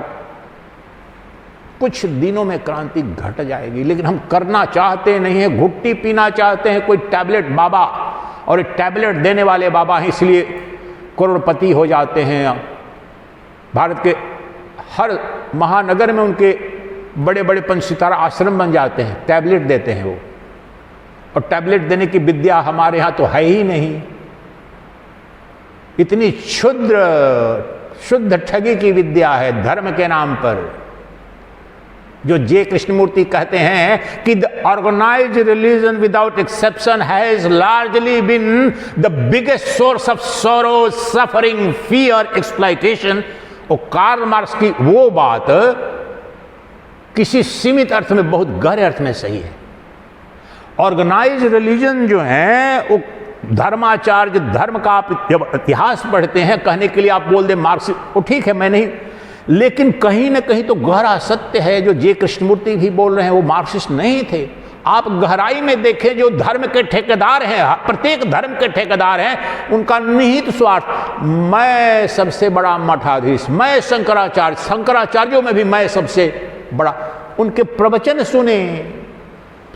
कुछ दिनों में क्रांति घट जाएगी। लेकिन हम करना चाहते नहीं है, घुट्टी पीना चाहते हैं, कोई टैबलेट बाबा, और टैबलेट देने वाले बाबा हैं, इसलिए करोड़पति हो जाते हैं। भारत के हर महानगर में उनके बड़े बड़े पंचसितारा आश्रम बन जाते हैं, टैबलेट देते हैं वो। और टैबलेट देने की विद्या हमारे यहाँ तो है ही नहीं। इतनी शुद्ध ठगी की विद्या है धर्म के नाम पर। जो जे कृष्णमूर्ति कहते हैं कि the organised religion without exception has largely been the biggest source of sorrow, suffering, fear, exploitation. और कार्ल मार्क्स की वो बात किसी सीमित अर्थ में बहुत गहरे अर्थ में सही है। ऑर्गेनाइज्ड रिलीजन जो है वो धर्माचार्य, धर्म का आप जब इतिहास पढ़ते हैं, कहने के लिए आप बोल दें मार्क्सिस्ट, वो ठीक है, मैं नहीं, लेकिन कहीं ना कहीं तो गहरा सत्य है जो जे कृष्णमूर्ति भी बोल रहे हैं, वो मार्क्सिस्ट नहीं थे। आप गहराई में देखें, जो धर्म के ठेकेदार हैं, प्रत्येक धर्म के ठेकेदार हैं, उनका निहित स्वार्थ, मैं सबसे बड़ा मठाधीश, मैं शंकराचार्य, शंकराचार्यों में भी मैं सबसे बड़ा। उनके प्रवचन सुने,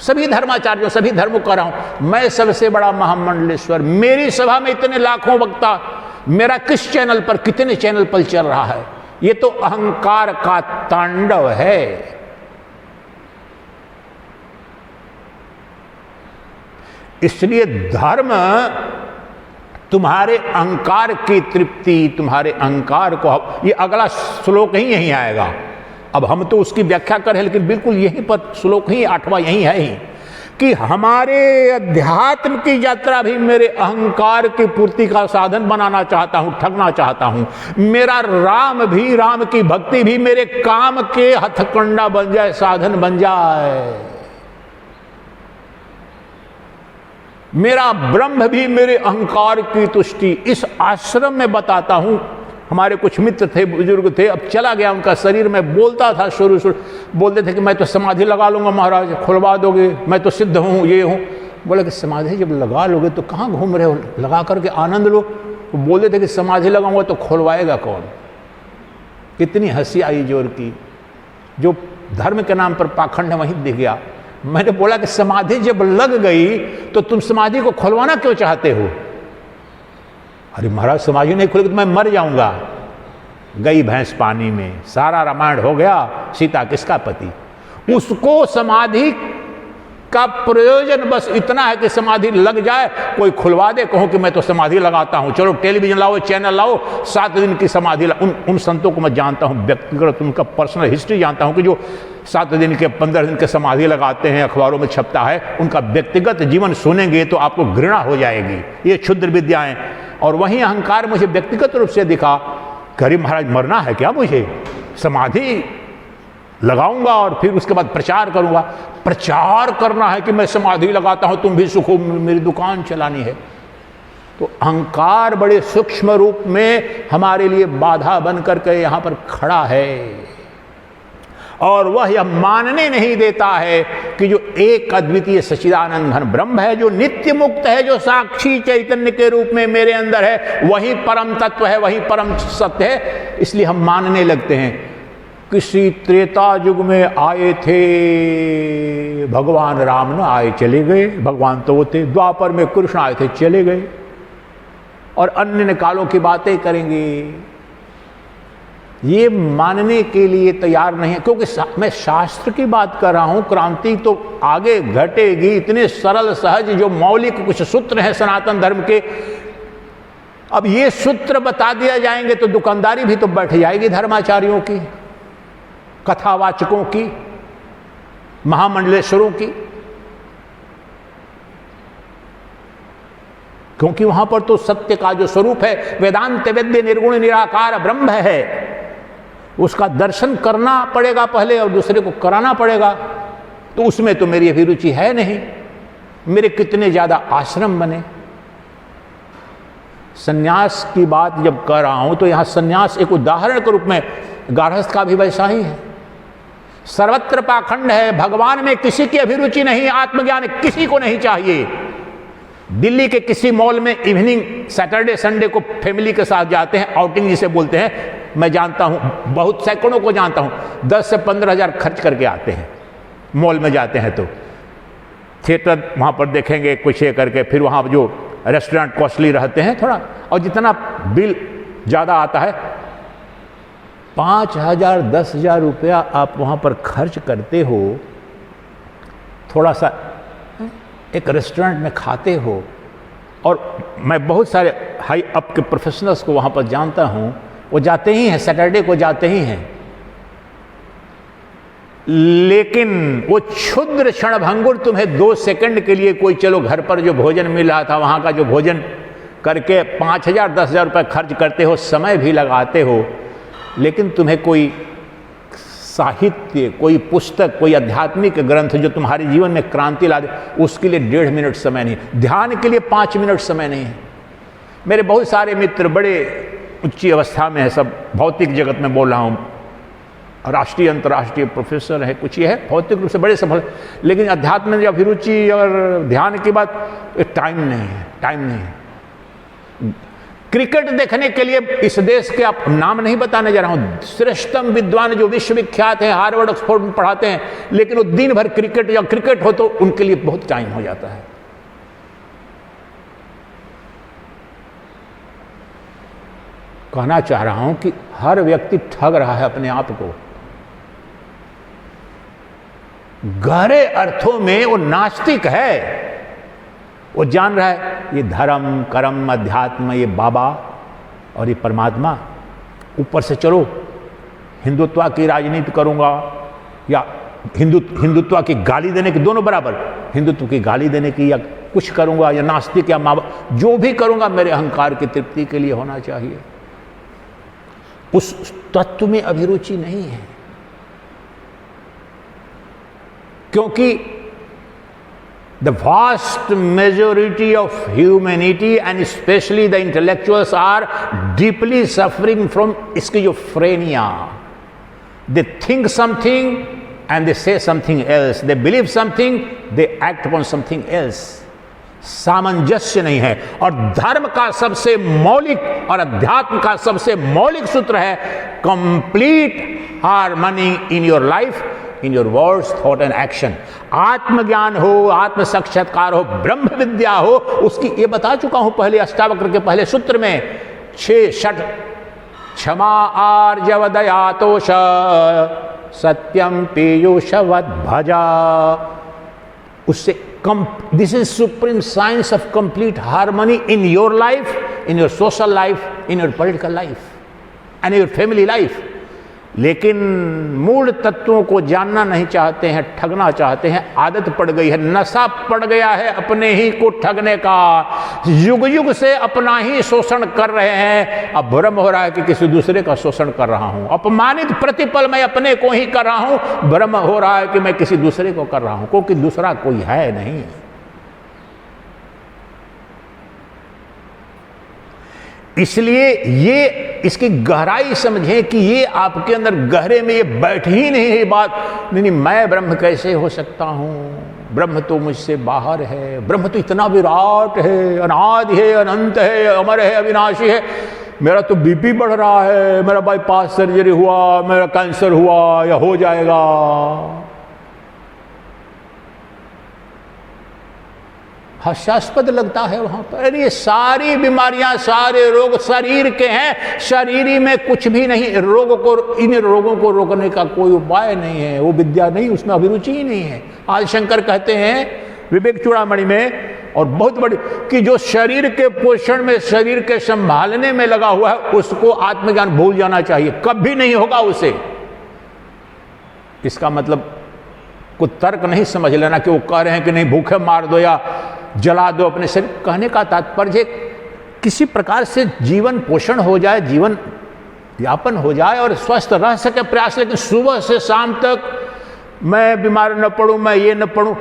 सभी धर्माचार्यों, सभी धर्मों का रहा हूं, मैं सबसे बड़ा महामंडलेश्वर। मेरी सभा में इतने लाखों वक्ता, मेरा किस चैनल पर, कितने चैनल पर चल रहा है? ये तो अहंकार का तांडव है। इसलिए धर्म तुम्हारे अहंकार की तृप्ति, तुम्हारे अहंकार को, ये अगला श्लोक ही यहीं आएगा। अब हम तो उसकी व्याख्या करें, लेकिन बिल्कुल यहीं पर श्लोक ही 8वां यहीं है ही कि हमारे अध्यात्म की यात्रा भी मेरे अहंकार की पूर्ति का साधन बनाना चाहता हूं, ठगना चाहता हूं। मेरा राम भी, राम की भक्ति भी मेरे काम के हथकंडा बन जाए, साधन बन जाए। मेरा ब्रह्म भी मेरे अहंकार की तुष्टि। इस आश्रम में बताता हूं, हमारे कुछ मित्र थे, बुजुर्ग थे, अब चला गया उनका शरीर में, बोलता था शुरू बोलते थे कि मैं तो समाधि लगा लूंगा महाराज, खुलवा दोगे, मैं तो सिद्ध हूँ, ये हूँ। बोले कि समाधि जब लगा लोगे तो कहाँ घूम रहे हो, लगा करके आनंद लो। वो बोलते थे कि समाधि लगाऊंगा तो खुलवाएगा कौन? कितनी हंसी आई जोर की। जो धर्म के नाम पर पाखंड है वहीं दिख गया। मैंने बोला कि समाधि जब लग गई तो तुम समाधि को खुलवाना क्यों चाहते हो? अरे महाराज समाधि नहीं खुलेगी तो मैं मर जाऊंगा। गई भैंस पानी में, सारा रामायण हो गया, सीता किसका पति। उसको समाधि का प्रयोजन बस इतना है कि समाधि लग जाए, कोई खुलवा दे, कहो कि मैं तो समाधि लगाता हूं, चलो टेलीविजन लाओ, चैनल लाओ, 7 दिन की समाधि। उन संतों को मैं जानता हूं व्यक्तिगत, उनका पर्सनल हिस्ट्री जानता हूं कि जो 7 दिन के 15 दिन के समाधि लगाते हैं, अखबारों में छपता है, उनका व्यक्तिगत जीवन सुनेंगे तो आपको घृणा हो जाएगी। ये क्षुद्र विद्याएं। और वहीं अहंकार मुझे व्यक्तिगत रूप से दिखा, अरे महाराज मरना है क्या मुझे? समाधि लगाऊंगा और फिर उसके बाद प्रचार करूंगा। प्रचार करना है कि मैं समाधि लगाता हूं, तुम भी सुखो, मेरी दुकान चलानी है। तो अहंकार बड़े सूक्ष्म रूप में हमारे लिए बाधा बन करके यहां पर खड़ा है, और वह यह मानने नहीं देता है कि जो एक अद्वितीय सच्चिदानंद घन ब्रह्म है, जो नित्य मुक्त है, जो साक्षी चैतन्य के रूप में मेरे अंदर है, वही परम तत्व है, वही परम सत्य है। इसलिए हम मानने लगते हैं। किसी त्रेता युग में आए थे भगवान राम, न आए चले गए, भगवान तो वो थे। द्वापर में कृष्ण आए थे, चले गए, और अन्य कालों की बातें करेंगे। ये मानने के लिए तैयार नहीं है, क्योंकि मैं शास्त्र की बात कर रहा हूं। क्रांति तो आगे घटेगी, इतने सरल सहज जो मौलिक कुछ सूत्र हैं सनातन धर्म के, अब ये सूत्र बता दिया जाएंगे तो दुकानदारी भी तो बैठ जाएगी धर्माचार्यों की, कथावाचकों की, महामंडलेश्वरों की, क्योंकि वहां पर तो सत्य का जो स्वरूप है, वेदांत वेद्य निर्गुण निराकार ब्रह्म है, उसका दर्शन करना पड़ेगा पहले और दूसरे को कराना पड़ेगा। तो उसमें तो मेरी अभिरुचि है नहीं। मेरे कितने ज्यादा आश्रम बने। सन्यास की बात जब कर रहा हूं तो यहां सन्यास एक उदाहरण के रूप में, गारहस्थ का भी वैसा ही है। सर्वत्र पाखंड है, भगवान में किसी की अभिरुचि नहीं, आत्मज्ञान किसी को नहीं चाहिए। दिल्ली के किसी मॉल में इवनिंग सैटरडे संडे को फैमिली के साथ जाते हैं, आउटिंग जिसे बोलते हैं, मैं जानता हूं, बहुत सैकड़ों को जानता हूं, 10 से 15 हजार खर्च करके आते हैं। मॉल में जाते हैं तो थिएटर वहां पर देखेंगे कुछ ये करके, फिर वहां जो रेस्टोरेंट कॉस्टली रहते हैं थोड़ा, और जितना बिल ज़्यादा आता है, 5,000 10,000 रुपया आप वहाँ पर खर्च करते हो, थोड़ा सा एक रेस्टोरेंट में खाते हो। और मैं बहुत सारे हाई अप के प्रोफेशनल्स को वहाँ पर जानता हूँ, वो जाते ही हैं, सैटरडे को जाते ही हैं, लेकिन वो क्षुद्र क्षणभंगुर तुम्हें 2 सेकंड के लिए कोई, चलो घर पर जो भोजन मिल रहा था वहाँ का जो भोजन करके 5,000 10,000 रुपये खर्च करते हो, समय भी लगाते हो, लेकिन तुम्हें कोई साहित्य, कोई पुस्तक, कोई आध्यात्मिक ग्रंथ जो तुम्हारे जीवन में क्रांति ला दे, उसके लिए 1.5 मिनट समय नहीं, ध्यान के लिए 5 मिनट समय नहीं है। मेरे बहुत सारे मित्र बड़े उच्च अवस्था में है, सब भौतिक जगत में बोल रहा हूँ, राष्ट्रीय अंतर्राष्ट्रीय प्रोफेसर है, कुछ ये है, भौतिक रूप से बड़े सफल, लेकिन अध्यात्म में अभिरुचि और ध्यान की बात, टाइम नहीं है, टाइम नहीं है। क्रिकेट देखने के लिए इस देश के, आप नाम नहीं बताने जा रहा हूं, श्रेष्ठतम विद्वान जो विश्वविख्यात हैं, हार्वर्ड ऑक्सफोर्ड में पढ़ाते हैं, लेकिन वो दिन भर क्रिकेट, या क्रिकेट हो तो उनके लिए बहुत टाइम हो जाता है। कहना चाह रहा हूं कि हर व्यक्ति ठग रहा है अपने आप को। गहरे अर्थों में वो नास्तिक है, वो जान रहा है ये धर्म कर्म अध्यात्म, ये बाबा और ये परमात्मा, ऊपर से चलो हिंदुत्व की राजनीति करूंगा, या हिंदुत्व की गाली देने की, दोनों बराबर, हिंदुत्व की गाली देने की, या कुछ करूंगा, या नास्तिक या माँ बाप, जो भी करूंगा मेरे अहंकार की तृप्ति के लिए होना चाहिए। उस तत्व में अभिरुचि नहीं है, क्योंकि the vast majority of humanity and especially the intellectuals are deeply suffering from schizophrenia. They think something and they say something else. They believe something, they act upon something else. सामंजस्य नहीं है। और धर्म का सबसे मौलिक और अध्यात्म का सबसे मौलिक सूत्र है complete harmony in your life. In your words, thought and action. आत्मज्ञान हो, आत्म साक्षात्कार हो, ब्रह्म विद्या हो, उसकी ये बता चुका हूं पहले अष्टावक्र के पहले सूत्र में 6 क्षमा आर्जव दया तोष सत्यम पीयूषवत भजा। उससे this is supreme science of complete harmony in your life, in your social life, in your political life and your family life. लेकिन मूल तत्वों को जानना नहीं चाहते हैं, ठगना चाहते हैं। आदत पड़ गई है, नशा पड़ गया है अपने ही को ठगने का। युग युग से अपना ही शोषण कर रहे हैं। अब भ्रम हो रहा है कि किसी दूसरे का शोषण कर रहा हूं। अपमानित प्रतिपल मैं अपने को ही कर रहा हूं। भ्रम हो रहा है कि मैं किसी दूसरे को कर रहा हूं, क्योंकि दूसरा कोई है नहीं। इसलिए ये इसकी गहराई समझें कि ये आपके अंदर गहरे में ये बैठ ही नहीं है बात। नहीं, मैं ब्रह्म कैसे हो सकता हूं? ब्रह्म तो मुझसे बाहर है। ब्रह्म तो इतना विराट है, अनादि है, अनंत है, अमर है, अविनाशी है। मेरा तो बीपी बढ़ रहा है, मेरा बाईपास सर्जरी हुआ, मेरा कैंसर हुआ या हो जाएगा। हास्यास्पद लगता है वहां पर। ये सारी बीमारियां, सारे रोग शरीर के हैं। शरीर में कुछ भी नहीं। इन रोगों को रोकने का कोई उपाय नहीं है। वो विद्या नहीं, उसमें अभिरुचि ही नहीं है। आज शंकर कहते हैं विवेक चूड़ामणि में, और बहुत बड़ी, कि जो शरीर के पोषण में, शरीर के संभालने में लगा हुआ है, उसको आत्मज्ञान भूल जाना चाहिए। कभी नहीं होगा उसे। इसका मतलब कुछ तर्क नहीं समझ लेना कि वो कह रहे हैं कि नहीं भूखे मार दो या जला दो अपने शरीर। कहने का तात्पर्य किसी प्रकार से जीवन पोषण हो जाए, जीवन यापन हो जाए और स्वस्थ रह सके प्रयास। लेकिन सुबह से शाम तक मैं बीमार न पड़ूं, मैं ये न पड़ूं,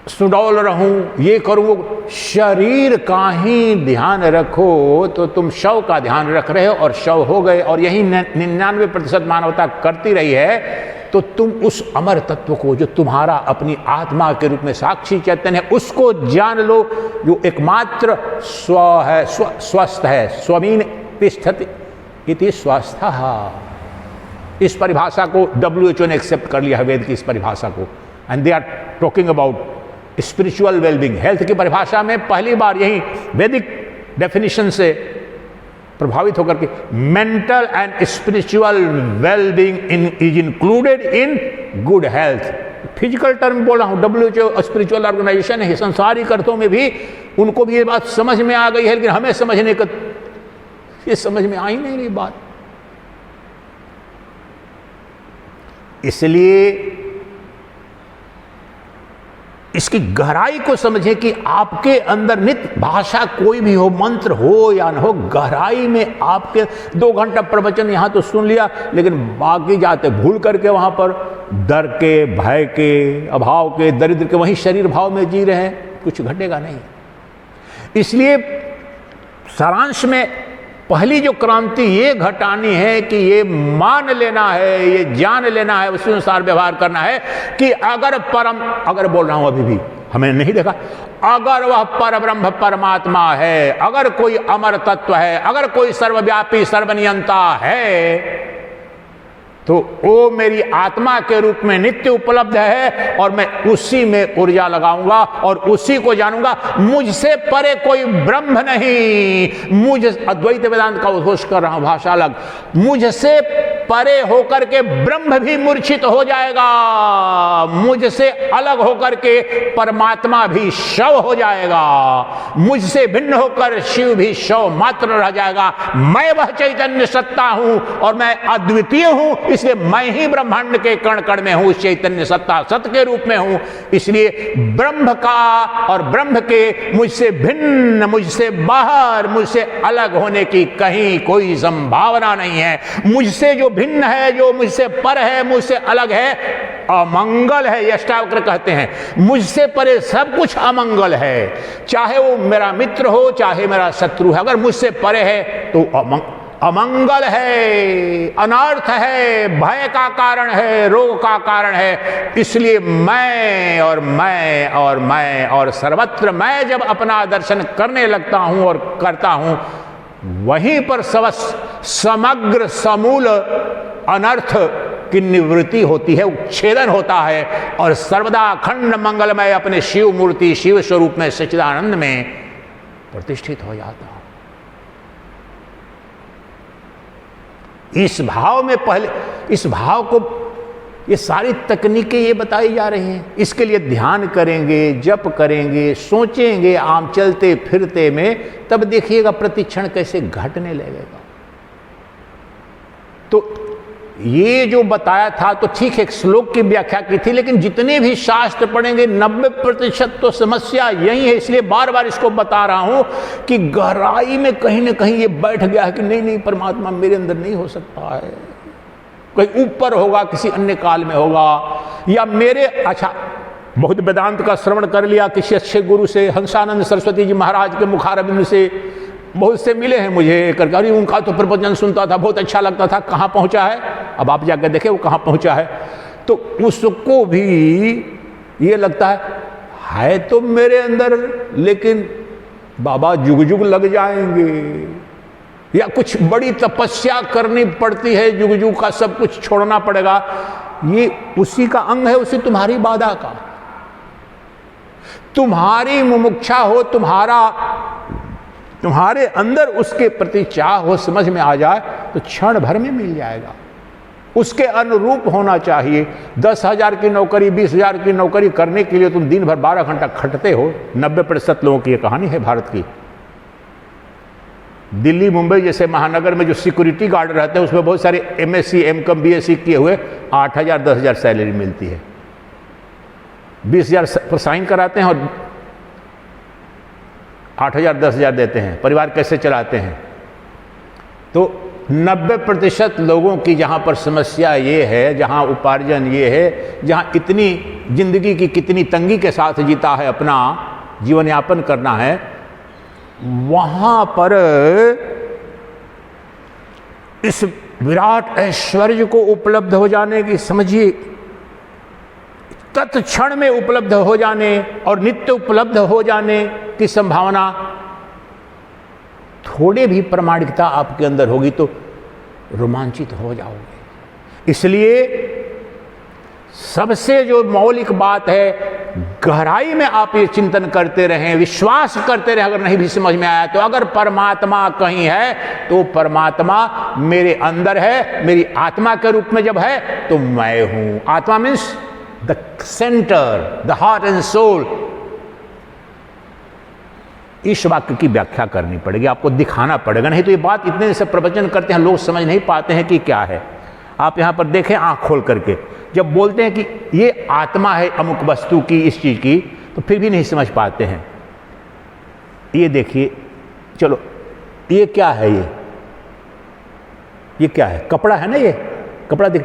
सुडौल रहूं, ये करूं। शरीर का ही ध्यान रखो तो तुम शव का ध्यान रख रहे हो और शव हो गए। और यही 99% मानवता करती रही है। तो तुम उस अमर तत्व को, जो तुम्हारा अपनी आत्मा के रूप में साक्षी चैतन्य है, उसको जान लो, जो एकमात्र स्व है, स्वस्थ है। स्वमीन तिष्ठति इति स्वस्थः। इस परिभाषा को WHO ने एक्सेप्ट कर लिया है, वेद की इस परिभाषा को। And they are talking about spiritual wellbeing. Health की परिभाषा में पहली बार यही वैदिक डेफिनेशन से प्रभावित होकर के mental and spiritual wellbeing is included in good health. Physical term बोल रहा हूं, WHO स्पिरिचुअल ऑर्गेनाइजेशन है। संसारिक अर्थों में भी उनको भी ये बात समझ में आ गई है, लेकिन हमें समझने का ये समझ में आई नहीं बात। इसलिए इसकी गहराई को समझें कि आपके अंदर नित्य भाषा कोई भी हो, मंत्र हो या न हो, गहराई में आपके 2 घंटा प्रवचन यहां तो सुन लिया, लेकिन बाकी जाते भूल करके वहां पर डर के, भय के, अभाव के, दरिद्र के, वहीं शरीर भाव में जी रहे हैं, कुछ घटेगा नहीं। इसलिए सारांश में पहली जो क्रांति ये घटानी है कि ये मान लेना है, ये जान लेना है, उसी अनुसार व्यवहार करना है कि अगर बोल रहा हूं अभी भी हमें नहीं देखा, अगर वह परब्रह्म परमात्मा है, अगर कोई अमर तत्व है, अगर कोई सर्वव्यापी सर्वनियंता है, तो वो मेरी आत्मा के रूप में नित्य उपलब्ध है और मैं उसी में ऊर्जा लगाऊंगा और उसी को जानूंगा। मुझसे परे कोई ब्रह्म नहीं। मुझ अद्वैत वेदांत का उद्घोष कर रहा हूं, भाषा अलग। मुझसे परे होकर के ब्रह्म भी मूर्छित हो जाएगा, मुझसे अलग होकर के परमात्मा भी शव हो जाएगा, मुझसे भिन्न होकर शिव भी शव मात्र रह जाएगा। मैं वह चैतन्य सत्ता हूं और मैं अद्वितीय हूं, इसलिए मैं ही ब्रह्मांड के कण कण में हूं, चैतन्य सत्ता सत्य के रूप में हूं। इसलिए ब्रह्म का और ब्रह्म के मुझसे भिन्न, मुझसे बाहर, मुझसे अलग होने की कहीं कोई संभावना नहीं है। मुझसे जो भिन्न है, जो मुझसे पर है, मुझसे अलग है, अमंगल है। ये अष्टावक्र कहते हैं मुझसे परे सब कुछ अमंगल है। चाहे वो मेरा मित्र हो, चाहे मेरा शत्रु है, अगर मुझसे परे है तो अमंगल है, अनर्थ है, भय का कारण है, रोग का कारण है। इसलिए मैं और मैं और मैं और सर्वत्र मैं जब अपना दर्शन करने लगता हूं और करता हूं, वहीं पर समग्र समूल अनर्थ की निवृत्ति होती है, उच्छेदन होता है और सर्वदा अखंड मंगलमय अपने शिव मूर्ति, शिव स्वरूप में, सच्चिदानंद में प्रतिष्ठित हो जाता हूं। इस भाव में पहले, इस भाव को, ये सारी तकनीकें ये बताई जा रही हैं। इसके लिए ध्यान करेंगे, जप करेंगे, सोचेंगे आम चलते फिरते में, तब देखिएगा प्रतिक्षण कैसे घटने लगेगा। तो ये जो बताया था तो ठीक है, एक श्लोक की व्याख्या की थी, लेकिन जितने भी शास्त्र पढ़ेंगे 90% तो समस्या यही है। इसलिए बार बार इसको बता रहा हूं कि गहराई में कहीं ना कहीं ये बैठ गया है कि नहीं नहीं, परमात्मा मेरे अंदर नहीं हो सकता है, कहीं ऊपर होगा, किसी अन्य काल में होगा, या मेरे, अच्छा बहुत वेदांत का श्रवण कर लिया किसी अच्छे गुरु से, हंसानंद सरस्वती जी महाराज के मुखारबिंद से बहुत से मिले हैं मुझे करके, अरे उनका तो प्रवचन सुनता था, बहुत अच्छा लगता था, कहाँ पहुँचा है, अब आप जाकर देखें वो कहाँ पहुँचा है। तो उसको भी ये लगता है तो मेरे अंदर, लेकिन बाबा जुग जुग लग जाएंगे, या कुछ बड़ी तपस्या करनी पड़ती है, जुग जुग का सब कुछ छोड़ना पड़ेगा, ये उसी का अंग है, उसी तुम्हारी बाधा का। तुम्हारी मुमुक्षा हो, तुम्हारे अंदर उसके प्रति चाह हो, समझ में आ जाए तो क्षण भर में मिल जाएगा। उसके अनुरूप होना चाहिए। 10,000 की नौकरी, 20,000 की नौकरी करने के लिए तुम दिन भर 12 घंटा खटते हो। 90% लोगों की ये कहानी है भारत की। दिल्ली मुंबई जैसे महानगर में जो सिक्योरिटी गार्ड रहते हैं उसमें बहुत सारे MSc M.Com BSc किए हुए 8,000 10,000 सैलरी मिलती है। 20,000 पर साइन कराते हैं और 8,000 10,000 देते हैं, परिवार कैसे चलाते हैं। तो 90% लोगों की जहाँ पर समस्या ये है, जहाँ उपार्जन ये है, जहाँ इतनी जिंदगी की कितनी तंगी के साथ जीता है, अपना जीवन यापन करना है, वहाँ पर इस विराट ऐश्वर्य को उपलब्ध हो जाने की, समझिए तत्क्षण में उपलब्ध हो जाने और नित्य उपलब्ध हो जाने की संभावना, थोड़े भी प्रामाणिकता आपके अंदर होगी तो रोमांचित हो जाओगे। इसलिए सबसे जो मौलिक बात है, गहराई में आप ये चिंतन करते रहें, विश्वास करते रहें। अगर नहीं भी समझ में आया तो अगर परमात्मा कहीं है तो परमात्मा मेरे अंदर है, मेरी आत्मा के रूप में जब है तो मैं हूं। आत्मा means the centre, the heart and soul. इस वाक्य की व्याख्या करनी पड़ेगी, आपको दिखाना पड़ेगा, नहीं तो ये बात इतने से प्रवचन करते हैं लोग समझ नहीं पाते हैं कि क्या है। आप यहां पर देखें आंख खोल करके, जब बोलते हैं कि ये आत्मा है अमुक वस्तु की, इस चीज की, तो फिर भी नहीं समझ पाते हैं। ये देखिए, चलो ये क्या है, ये क्या है? कपड़ा है ना, ये कपड़ा देख,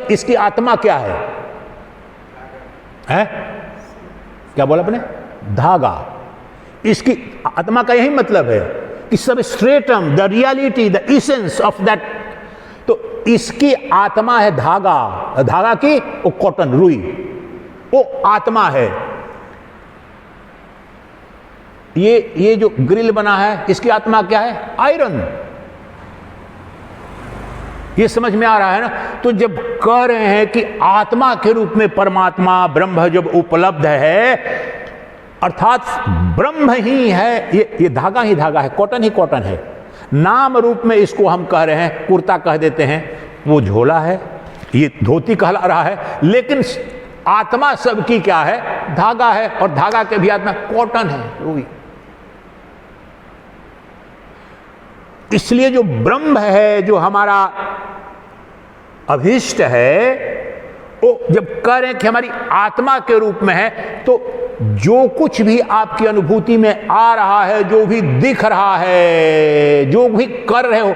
इसकी आत्मा क्या है? क्या बोला आपने? धागा। इसकी आत्मा का यही मतलब है कि सब stratum, the reality, the essence of that. तो इसकी आत्मा है धागा। धागा की वो कॉटन, रुई, वो आत्मा है। ये जो ग्रिल बना है, इसकी आत्मा क्या है? आयरन। ये समझ में आ रहा है ना? तो जब कह रहे हैं कि आत्मा के रूप में परमात्मा ब्रह्म जब उपलब्ध है, अर्थात ब्रह्म ही है, ये धागा ही धागा है, कॉटन ही कॉटन है। नाम रूप में इसको हम कह रहे हैं, कुर्ता कह देते हैं, वो झोला है, ये धोती कहला रहा है, लेकिन आत्मा सबकी क्या है? धागा है। और धागा के भी आत्मा कॉटन है, रुई। इसलिए जो ब्रह्म है, जो हमारा अभिष्ट है, वो जब कह रहे हैं कि हमारी आत्मा के रूप में है, तो जो कुछ भी आपकी अनुभूति में आ रहा है, जो भी दिख रहा है, जो भी कर रहे हो,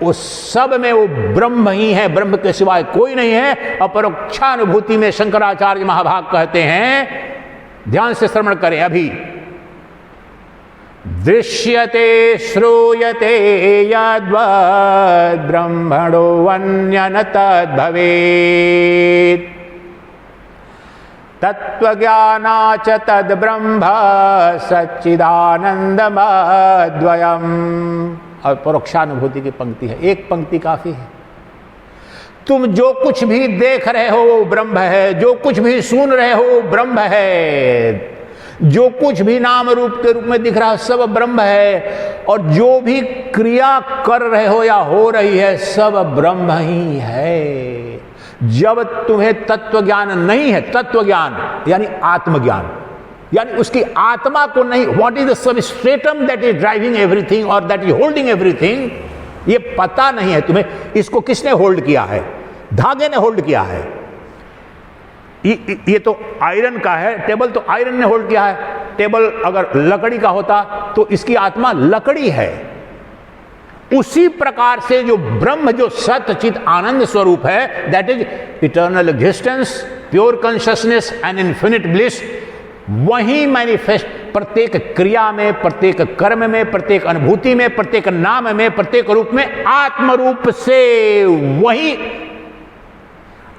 वो सब में वो ब्रह्म ही है, ब्रह्म के सिवाय कोई नहीं है। अपरोक्षानुभूति में शंकराचार्य महाभाग कहते हैं, ध्यान से श्रवण करें अभी, दृश्यते श्रूयते यद्वद् ब्रह्मणो अन्य न तद्भवेत् तत्त्वज्ञानाच्च तद् ब्रह्म सच्चिदानंदमद्वयम्। और परोक्षानुभूति की पंक्ति है, एक पंक्ति काफी है। तुम जो कुछ भी देख रहे हो वो ब्रह्म है, जो कुछ भी सुन रहे हो वो ब्रह्म है, जो कुछ भी नाम रूप के रूप में दिख रहा है सब ब्रह्म है, और जो भी क्रिया कर रहे हो या हो रही है सब ब्रह्म ही है। जब तुम्हें तत्व ज्ञान नहीं है, तत्व ज्ञान यानी आत्मज्ञान, यानी उसकी आत्मा को नहीं, what is the substratum that is driving everything और दैट इज होल्डिंग एवरीथिंग, ये पता नहीं है तुम्हें। इसको किसने होल्ड किया है? धागे ने होल्ड किया है। ये तो आयरन का है, टेबल तो आयरन ने होल्ड किया है। टेबल अगर लकड़ी का होता तो इसकी आत्मा लकड़ी है। उसी प्रकार से जो ब्रह्म, जो सत्य चित आनंद स्वरूप है, that is eternal existence, pure consciousness and infinite bliss, वही मैनिफेस्ट प्रत्येक क्रिया में, प्रत्येक कर्म में, प्रत्येक अनुभूति में, प्रत्येक नाम में, प्रत्येक रूप में, आत्म रूप से वही।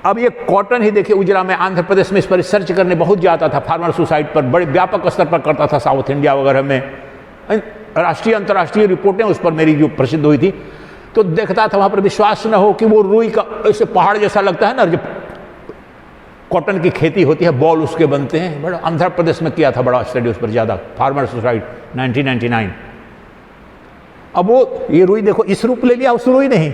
अब ये कॉटन ही देखिए, उजरा में आंध्र प्रदेश में इस पर रिसर्च करने बहुत जाता था, फार्मर सुसाइड पर बड़े व्यापक स्तर पर करता था, साउथ इंडिया वगैरह में राष्ट्रीय अंतर्राष्ट्रीय रिपोर्टें उस पर मेरी जो प्रसिद्ध हुई थी, तो देखता था वहां पर विश्वास न हो कि वो रुई का ऐसे पहाड़ जैसा लगता है ना, जब कॉटन की खेती होती है बॉल उसके बनते हैं। बड़ा आंध्र प्रदेश में किया था बड़ा स्टडी उस पर ज़्यादा, फार्मर सुसाइड 1999। अब वो ये रुई देखो इस रूप ले लिया, उस रुई नहीं।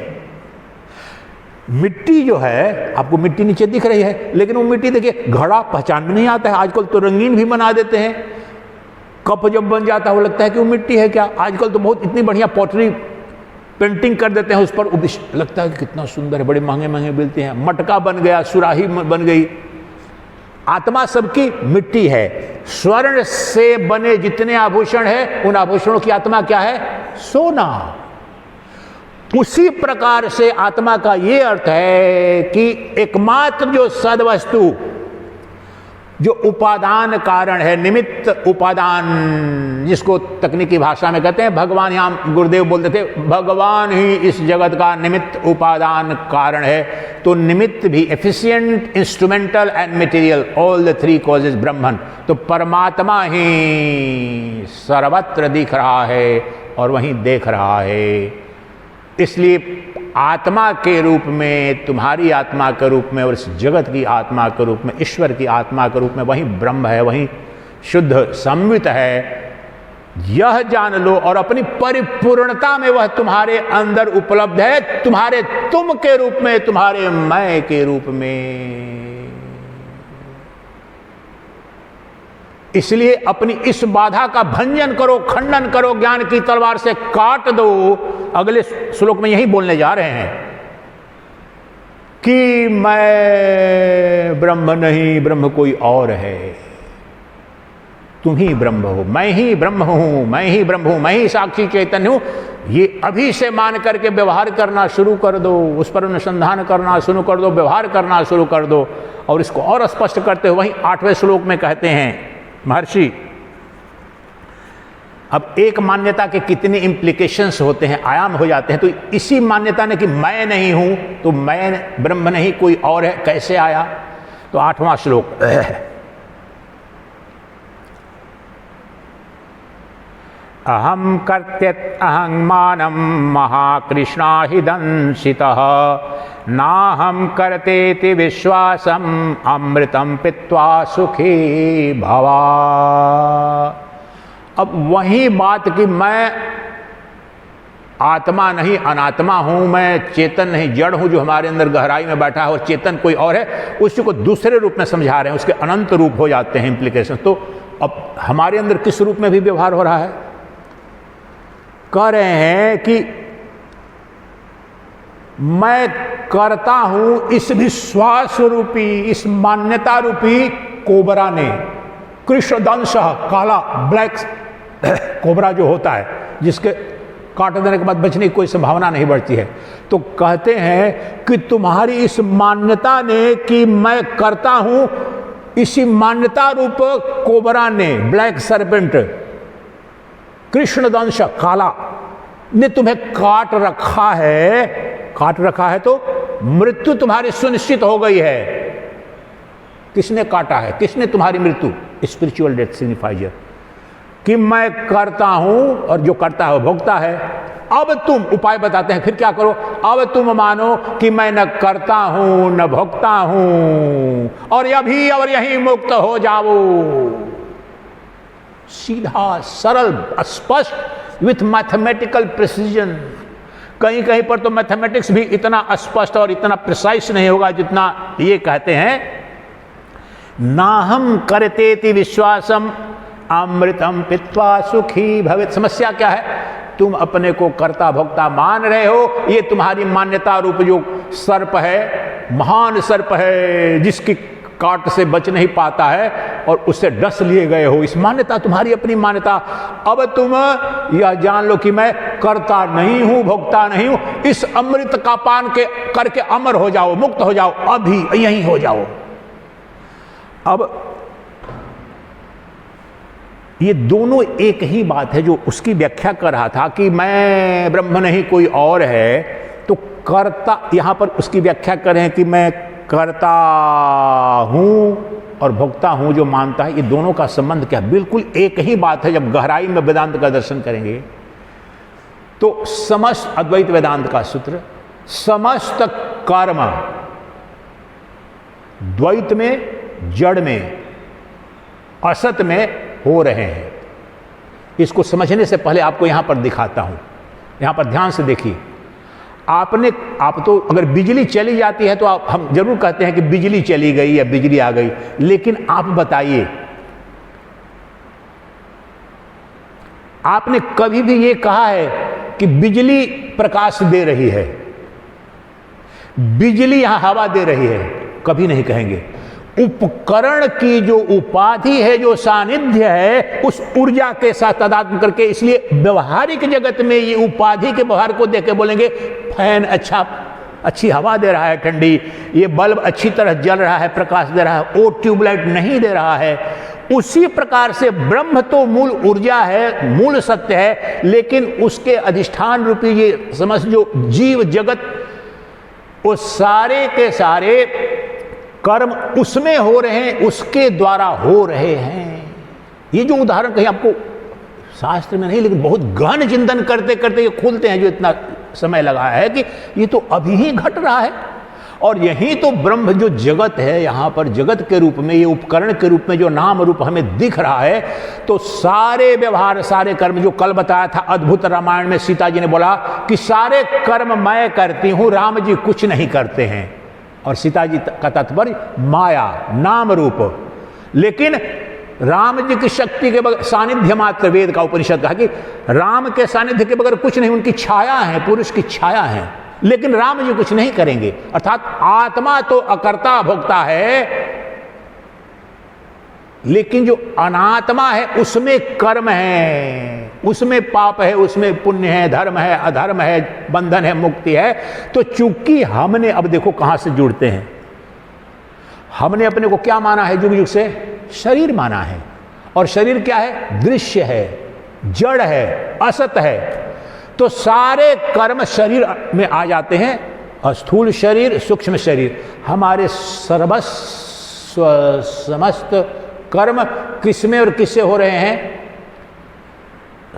मिट्टी जो है, आपको मिट्टी नीचे दिख रही है, लेकिन वो मिट्टी देखिए घड़ा पहचान में नहीं आता है। आजकल तो रंगीन भी बना देते हैं, कप जब बन जाता है वो लगता है कि वो मिट्टी है क्या। आजकल तो बहुत इतनी बढ़िया पॉटरी पेंटिंग कर देते हैं उस पर, लगता है कि कितना सुंदर है, बड़े महंगे महंगे मिलते हैं। मटका बन गया, सुराही बन गई। आत्मा सबकी मिट्टी है। स्वर्ण से बने जितने आभूषण है, उन आभूषणों की आत्मा क्या है? सोना। उसी प्रकार से आत्मा का यह अर्थ है कि एकमात्र जो सद्वस्तु, जो उपादान कारण है, निमित्त उपादान, जिसको तकनीकी भाषा में कहते हैं भगवान, यहां गुरुदेव बोलते थे भगवान ही इस जगत का निमित्त उपादान कारण है। तो निमित्त भी efficient, instrumental and material, all the three causes Brahman. तो परमात्मा ही सर्वत्र दिख रहा है और वहीं देख रहा है। इसलिए आत्मा के रूप में, तुम्हारी आत्मा के रूप में और इस जगत की आत्मा के रूप में, ईश्वर की आत्मा के रूप में वही ब्रह्म है, वही शुद्ध संवित है। यह जान लो और अपनी परिपूर्णता में वह तुम्हारे अंदर उपलब्ध है, तुम्हारे तुम के रूप में, तुम्हारे मैं के रूप में। इसलिए अपनी इस बाधा का भंजन करो, खंडन करो, ज्ञान की तलवार से काट दो। अगले श्लोक में यही बोलने जा रहे हैं कि मैं ब्रह्म नहीं, ब्रह्म कोई और है। तुम ही ब्रह्म हो, मैं ही ब्रह्म हूं, मैं ही ब्रह्म हूं, मैं ही साक्षी चैतन्य हूं। ये अभी से मान करके व्यवहार करना शुरू कर दो, उस पर अनुसंधान करना शुरू कर दो, व्यवहार करना शुरू कर दो। और इसको और स्पष्ट करते हुए वही 8वें श्लोक में कहते हैं महर्षि, अब एक मान्यता के कितने इंप्लीकेशंस होते हैं, आयाम हो जाते हैं। तो इसी मान्यता ने कि मैं नहीं हूं, तो मैं ब्रह्म नहीं कोई और है, कैसे आया? तो 8वां श्लोक, अहम कर्त्यत अहं मानम महाकृष्णा हि दंसितः नाहम करतेति विश्वासम अमृतम पित्वा सुखी भवा। अब वही बात कि मैं आत्मा नहीं अनात्मा हूं, मैं चेतन नहीं जड़ हूं जो हमारे अंदर गहराई में बैठा है, और चेतन कोई और है, उसी को दूसरे रूप में समझा रहे हैं। उसके अनंत रूप हो जाते हैं इंप्लीकेशन। तो अब हमारे अंदर किस रूप में भी व्यवहार हो रहा है? कह रहे हैं कि मैं करता हूं, इस विश्वास रूपी, इस मान्यता रूपी कोबरा ने, कृष्णदंश, काला ब्लैक कोबरा जो होता है, जिसके काट देने के बाद बचने की कोई संभावना नहीं बढ़ती है, तो कहते हैं कि तुम्हारी इस मान्यता ने कि मैं करता हूं, इसी मान्यता रूप कोबरा ने, ब्लैक सरपेंट, कृष्णदंश काला ने तुम्हें काट रखा है। काट रखा है तो मृत्यु तुम्हारी सुनिश्चित हो गई है। किसने काटा है? किसने तुम्हारी मृत्यु? Spiritual death signifies. कि मैं करता हूं और जो करता है वो भोगता है। अब तुम उपाय बताते हैं, फिर क्या करो, अब तुम मानो कि मैं न करता हूं न भोगता हूं और अभी और यहीं मुक्त हो जाओ। सीधा सरल स्पष्ट विथ मैथमेटिकल प्रिसीजन। कहीं कहीं पर तो मैथमेटिक्स भी इतना स्पष्ट और इतना प्रिसाइज नहीं होगा जितना ये कहते हैं, नाहम करतेति विश्वासम अमृतम पित्वा सुखी भवेत्। समस्या क्या है, तुम अपने को कर्ता भोक्ता मान रहे हो। ये तुम्हारी मान्यता रूप जो सर्प है, महान सर्प है जिसकी काट से बच नहीं पाता है और उससे डस लिए गए हो, इस मान्यता तुम्हारी अपनी मान्यता। अब तुम यह जान लो कि मैं करता नहीं हूं, भोक्ता नहीं हूं। इस अमृत का पान के करके अमर हो जाओ, मुक्त हो जाओ, अभी यहीं हो जाओ। अब ये दोनों एक ही बात है जो उसकी व्याख्या कर रहा था कि मैं ब्रह्म नहीं कोई और है। तो कर्ता, यहां पर उसकी व्याख्या कर रहे हैं कि मैं करता हूं और भोक्ता हूं जो मानता है, ये दोनों का संबंध क्या, बिल्कुल एक ही बात है। जब गहराई में वेदांत का दर्शन करेंगे तो समस्त अद्वैत वेदांत का सूत्र, समस्त कर्म द्वैत में, जड़ में, असत में हो रहे हैं। इसको समझने से पहले आपको यहां पर दिखाता हूं, यहां पर ध्यान से देखिए। आप तो अगर बिजली चली जाती है तो हम जरूर कहते हैं कि बिजली चली गई या बिजली आ गई, लेकिन आप बताइए, आपने कभी भी ये कहा है कि बिजली प्रकाश दे रही है, बिजली यहां हवा दे रही है? कभी नहीं कहेंगे। उपकरण की जो उपाधि है, जो सानिध्य है, उस ऊर्जा के साथ तादात्म्य करके, इसलिए व्यवहारिक जगत में ये उपाधि के व्यवहार को देख के बोलेंगे फैन अच्छी हवा दे रहा है ठंडी, ये बल्ब अच्छी तरह जल रहा है, प्रकाश दे रहा है, वो ट्यूबलाइट नहीं दे रहा है। उसी प्रकार से ब्रह्म तो मूल ऊर्जा है, मूल सत्य है, लेकिन उसके अधिष्ठान रूपी ये समझ जो जीव जगत, वो सारे के सारे कर्म उसमें हो रहे हैं, उसके द्वारा हो रहे हैं। ये जो उदाहरण कहीं आपको शास्त्र में नहीं, लेकिन बहुत गहन चिंतन करते करते ये खोलते हैं, जो इतना समय लगा है कि ये तो अभी ही घट रहा है। और यही तो ब्रह्म जो जगत है, यहां पर जगत के रूप में, ये उपकरण के रूप में जो नाम रूप हमें दिख रहा है, तो सारे व्यवहार, सारे कर्म, जो कल बताया था अद्भुत रामायण में सीता जी ने बोला कि सारे कर्म मैं करती हूं, राम जी कुछ नहीं करते हैं। और सीता जी का तात्पर्य माया, नाम रूप। लेकिन राम जी की शक्ति के बगैर, सानिध्य मात्र, वेद का उपनिषद कहा कि राम के सानिध्य के बगैर कुछ नहीं, उनकी छाया है, पुरुष की छाया है, लेकिन राम जी कुछ नहीं करेंगे। अर्थात आत्मा तो अकर्ता भोक्ता है, लेकिन जो अनात्मा है उसमें कर्म है, उसमें पाप है, उसमें पुण्य है, धर्म है, अधर्म है, बंधन है, मुक्ति है। तो चूंकि हमने, अब देखो कहां से जुड़ते हैं, हमने अपने को क्या माना है, युग युग से शरीर माना है। और शरीर क्या है, दृश्य है, जड़ है, असत है। तो सारे कर्म शरीर में आ जाते हैं, स्थूल शरीर, सूक्ष्म शरीर। हमारे समस्त कर्म किसमें और किससे हो रहे हैं,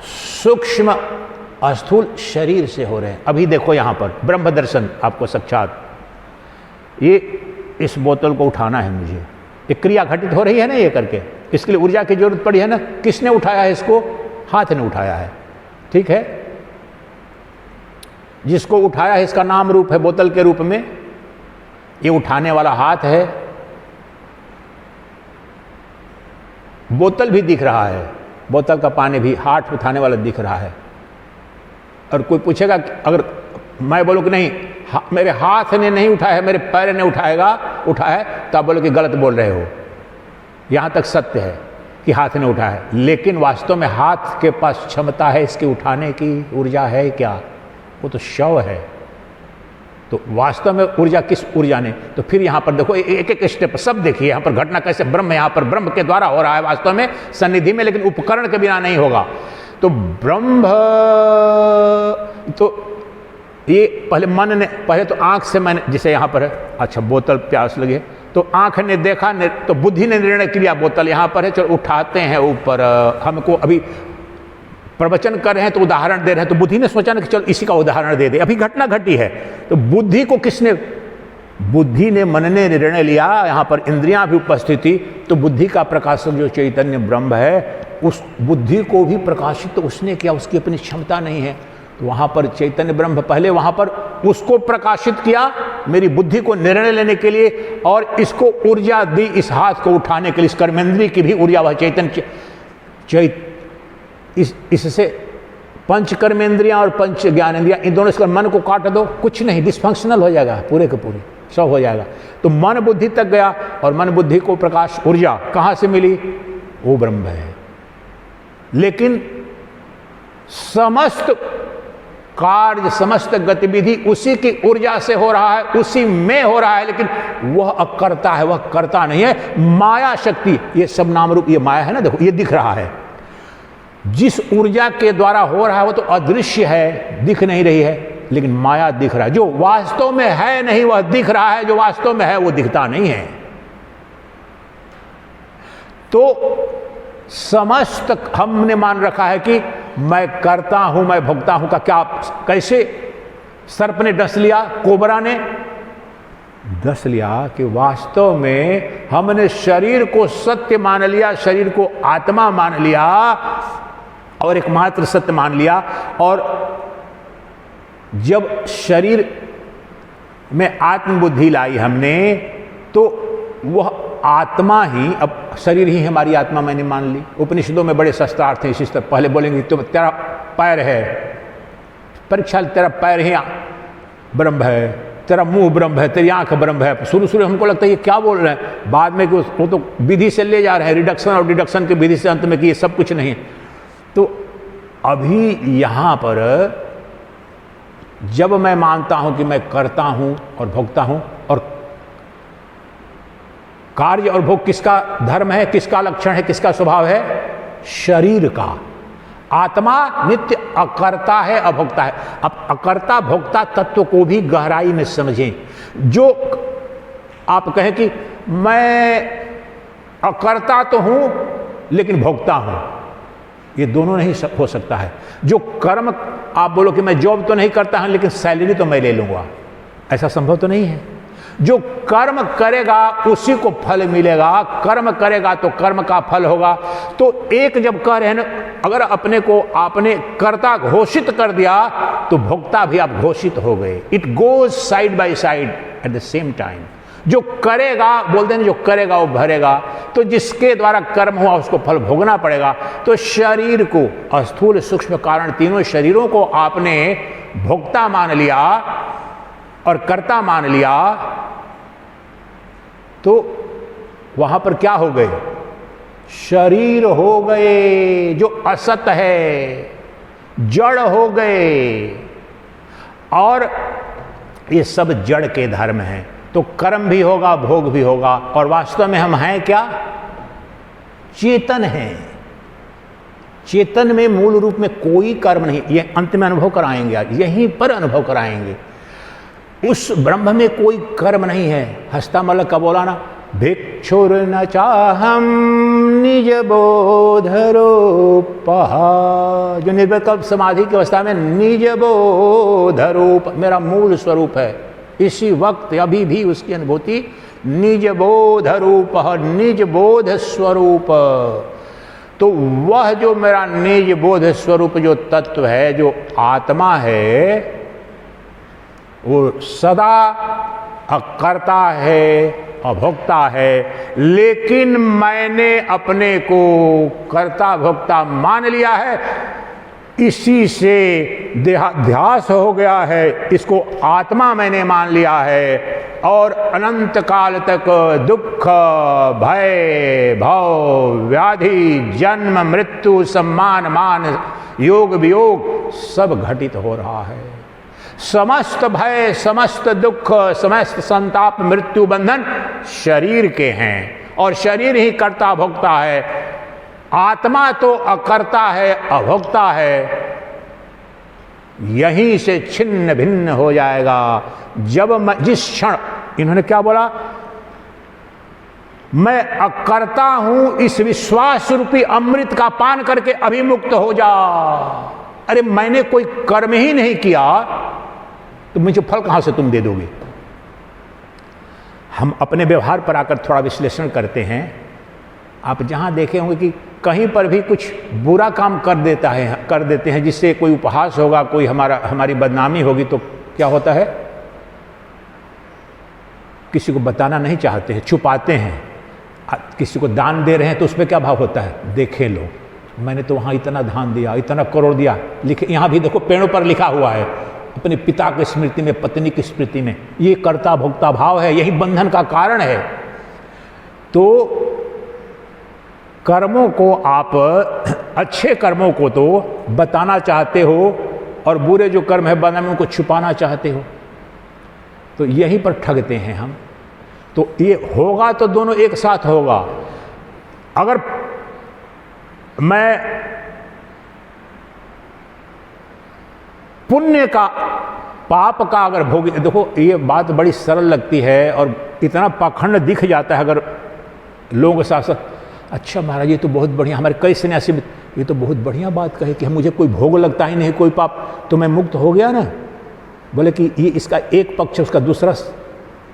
सूक्ष्म स्थूल शरीर से हो रहे हैं। अभी देखो यहां पर ब्रह्म दर्शन आपको साक्षात, ये इस बोतल को उठाना है मुझे, एक क्रिया घटित हो रही है ना ये करके, इसके लिए ऊर्जा की जरूरत पड़ी है ना। किसने उठाया है इसको, हाथ ने उठाया है, ठीक है। जिसको उठाया है इसका नाम रूप है बोतल के रूप में, ये उठाने वाला हाथ है। बोतल भी दिख रहा है, बोतल का पानी भी, हाथ उठाने वाला दिख रहा है। और कोई पूछेगा, अगर मैं बोलूं कि नहीं मेरे हाथ ने नहीं उठाया है, मेरे पैर ने उठाया है, तो आप बोलो कि गलत बोल रहे हो। यहां तक सत्य है कि हाथ ने उठाया है, लेकिन वास्तव में हाथ के पास क्षमता है इसके उठाने की, ऊर्जा है क्या? वो तो शव है। तो वास्तव में ऊर्जा किस ऊर्जा ने? तो फिर यहां पर देखो एक एक स्टेप सब देखिए, यहां पर घटना कैसे ब्रह्म, यहां पर ब्रह्म के द्वारा हो रहा है वास्तव में सन्निधि में, लेकिन उपकरण के बिना नहीं होगा। तो ब्रह्म, तो ये पहले मन ने, पहले तो आंख से मैंने, जिसे यहां पर है, अच्छा बोतल प्यास लगे, तो आंख ने देखा तो बुद्धि ने निर्णय किया बोतल यहाँ पर है, चलो उठाते हैं ऊपर। हमको अभी प्रवचन कर रहे हैं तो उदाहरण दे रहे हैं, तो बुद्धि ने सोचा ना कि चलो इसी का उदाहरण दे दे, अभी घटना घटी है। तो बुद्धि को किसने, बुद्धि ने, मन ने निर्णय लिया, यहाँ पर इंद्रियां भी उपस्थित थी, तो बुद्धि का प्रकाशक जो चैतन्य ब्रह्म है उस बुद्धि को भी प्रकाशित तो उसने किया, उसकी अपनी क्षमता नहीं है। तो वहाँ पर चैतन्य ब्रह्म पहले वहाँ पर उसको प्रकाशित किया, मेरी बुद्धि को निर्णय लेने के लिए, और इसको ऊर्जा दी इस हाथ को उठाने के लिए, इस कर्मेंद्रिय की भी ऊर्जा वह चैतन्य इससे पंच कर्मेंद्रियां और पंच ज्ञानेंद्रियां, इन दोनों से मन को काट दो, कुछ नहीं, डिस्फंक्शनल हो जाएगा, पूरे के पूरे सब हो जाएगा। तो मन बुद्धि तक गया, और मन बुद्धि को प्रकाश ऊर्जा कहाँ से मिली, वो ब्रह्म है। लेकिन समस्त कार्य, समस्त गतिविधि उसी की ऊर्जा से हो रहा है, उसी में हो रहा है, लेकिन वह अकर्ता है, वह कर्ता नहीं है। माया शक्ति, ये सब नाम रूप, ये माया है ना, देखो ये दिख रहा है, जिस ऊर्जा के द्वारा हो रहा है वो तो अदृश्य है, दिख नहीं रही है, लेकिन माया दिख रहा है। जो वास्तव में है नहीं वह दिख रहा है, जो वास्तव में है वो दिखता नहीं है। तो समस्त हमने मान रखा है कि मैं करता हूं, मैं भोगता हूं का क्या, कैसे सर्प ने डस लिया, कोबरा ने डस लिया कि वास्तव में हमने शरीर को सत्य मान लिया, शरीर को आत्मा मान लिया और एकमात्र सत्य मान लिया। और जब शरीर में आत्मबुद्धि लाई हमने, तो वह आत्मा ही, अब शरीर ही हमारी आत्मा मैंने मान ली। उपनिषदों में बड़े शस्त्रार्थ हैं इसी तरह, पहले बोलेंगे तो तेरा पैर है, परीक्षा तेरा पैर ही ब्रह्म है, तेरा मुंह ब्रह्म है, तेरी आंख ब्रह्म है। शुरू हमको लगता है ये क्या बोल रहे हैं, बाद में कि वो तो विधि से ले जा रहे हैं, रिडक्शन और डिडक्शन की विधि से अंत में कि ये सब कुछ नहीं है। तो अभी यहाँ पर जब मैं मानता हूं कि मैं करता हूं और भोगता हूं, और कार्य और भोग किसका धर्म है, किसका लक्षण है, किसका स्वभाव है, शरीर का। आत्मा नित्य अकर्ता है, अभोक्ता है। अब अकर्ता भोक्ता तत्व को भी गहराई में समझें। जो आप कहें कि मैं अकर्ता तो हूं लेकिन भोक्ता हूं, ये दोनों नहीं हो सकता है। जो कर्म, आप बोलो कि मैं जॉब तो नहीं करता हूं लेकिन सैलरी तो मैं ले लूंगा, ऐसा संभव तो नहीं है। जो कर्म करेगा उसी को फल मिलेगा, कर्म करेगा तो कर्म का फल होगा। तो एक जब कह रहे हैं ना, अगर अपने को आपने कर्ता घोषित कर दिया तो भोक्ता भी आप घोषित हो गए। It goes side by side at the same time. जो करेगा, बोलते हैं जो करेगा वो भरेगा, तो जिसके द्वारा कर्म हुआ उसको फल भोगना पड़ेगा। तो शरीर को, स्थूल सूक्ष्म कारण तीनों शरीरों को आपने भोक्ता मान लिया और कर्ता मान लिया, तो वहां पर क्या हो गए, शरीर हो गए जो असत है, जड़ हो गए। और ये सब जड़ के धर्म हैं, तो कर्म भी होगा, भोग भी होगा। और वास्तव में हम हैं क्या, चेतन हैं। चेतन में मूल रूप में कोई कर्म नहीं, ये अंत में अनुभव कराएंगे, आज यहीं पर अनुभव कराएंगे। उस ब्रह्म में कोई कर्म नहीं है। हस्तामलक का बोला ना, भिक्षुर न चाहम निज बोध रूपः, जो निर्विकल्प समाधि की अवस्था में निज बोध रूप मेरा मूल स्वरूप है, इसी वक्त अभी भी उसकी अनुभूति निज बोध रूप, निज बोध स्वरूप। तो वह जो मेरा निज बोध स्वरूप जो तत्व है, जो आत्मा है, वो सदा अकर्ता है, अभोक्ता है। लेकिन मैंने अपने को कर्ता भोक्ता मान लिया है, इसी से देहाध्यास हो गया है, इसको आत्मा मैंने मान लिया है। और अनंत काल तक दुख, भय, भव, व्याधि, जन्म, मृत्यु, सम्मान, मान, योग, वियोग सब घटित हो रहा है। समस्त भय, समस्त दुख, समस्त संताप, मृत्यु, बंधन शरीर के हैं, और शरीर ही कर्ता भोक्ता है। आत्मा तो अकर्ता है, अभोक्ता है। यहीं से छिन्न भिन्न हो जाएगा। जब जिस क्षण, इन्होंने क्या बोला, मैं अकर्ता हूं इस विश्वास रूपी अमृत का पान करके अभिमुक्त हो जा। अरे मैंने कोई कर्म ही नहीं किया तो मुझे फल कहां से तुम दे दोगे। हम अपने व्यवहार पर आकर थोड़ा विश्लेषण करते हैं। आप जहां देखे होंगे कि कहीं पर भी कुछ बुरा काम कर देते हैं जिससे कोई उपहास होगा, कोई हमारी बदनामी होगी, तो क्या होता है, किसी को बताना नहीं चाहते हैं, छुपाते हैं। किसी को दान दे रहे हैं तो उसमें क्या भाव होता है, देखे लो मैंने तो वहां इतना दान दिया, इतना करोड़ दिया। लिखे यहां भी देखो पेड़ों पर लिखा हुआ है, अपने पिता की स्मृति में, पत्नी की स्मृति में। ये कर्ता भोक्ता भाव है, यही बंधन का कारण है। तो कर्मों को आप, अच्छे कर्मों को तो बताना चाहते हो और बुरे जो कर्म है बदनामी उनको छुपाना चाहते हो, तो यहीं पर ठगते हैं हम। तो ये होगा तो दोनों एक साथ होगा। अगर मैं पुण्य का पाप का अगर भोग, देखो ये बात बड़ी सरल लगती है और इतना पाखंड दिख जाता है अगर लोगों के साथ साथ। अच्छा महाराज ये तो बहुत बढ़िया, हमारे कई सन्यासी ये तो बहुत बढ़िया बात कहे कि मुझे कोई भोग लगता ही नहीं, कोई पाप, तो मैं मुक्त हो गया ना। बोले कि ये इसका एक पक्ष, उसका दूसरा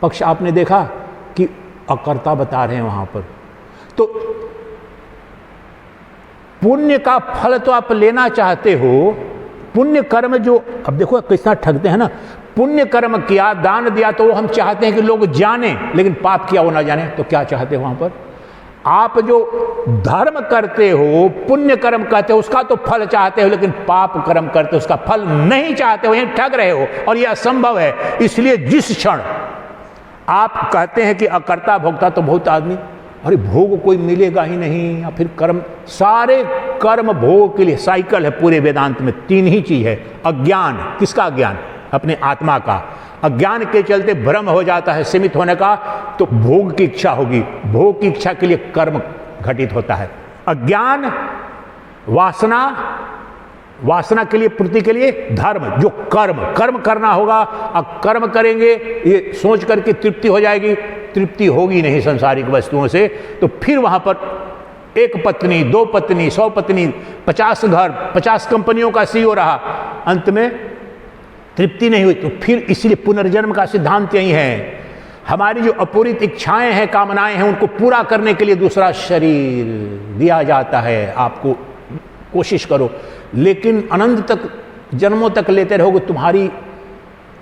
पक्ष आपने देखा कि अकर्ता बता रहे हैं वहां पर। तो पुण्य का फल तो आप लेना चाहते हो, पुण्य कर्म जो, अब देखो कितना ठगते हैं ना, पुण्य कर्म किया, दान दिया, तो वो हम चाहते हैं कि लोग जाने, लेकिन पाप किया वो ना जाने। तो क्या चाहते हो वहां पर, आप जो धर्म करते हो, पुण्य कर्म करते हो, उसका तो फल चाहते हो, लेकिन पाप कर्म करते हो उसका फल नहीं चाहते हो, यही ठग रहे हो और यह असंभव है। इसलिए जिस क्षण आप कहते हैं कि अकर्ता भोक्ता, तो बहुत आदमी अरे भोग कोई मिलेगा ही नहीं, या फिर कर्म, सारे कर्म भोग के लिए साइकिल है पूरे वेदांत में। तीन ही चीज है, अज्ञान, किसका अज्ञान, अपने आत्मा का। अज्ञान के चलते भ्रम हो जाता है सीमित होने का, तो भोग की इच्छा होगी, भोग की इच्छा के लिए कर्म घटित होता है। अज्ञान, वासना, वासना के लिए, पूर्ति के लिए धर्म, जो कर्म करना होगा। अब कर्म करेंगे ये सोच करके तृप्ति हो जाएगी, तृप्ति होगी नहीं संसारिक वस्तुओं से, तो फिर वहां पर एक पत्नी, दो पत्नी, 100 पत्नी, 50 घर, 50 कंपनियों का CEO रहा, अंत में तृप्ति नहीं हुई। तो फिर इसलिए पुनर्जन्म का सिद्धांत यही है, हमारी जो अपूरित इच्छाएं हैं, कामनाएं हैं, उनको पूरा करने के लिए दूसरा शरीर दिया जाता है। आपको कोशिश करो, लेकिन अनंत तक, जन्मों तक लेते रहोगे, तुम्हारी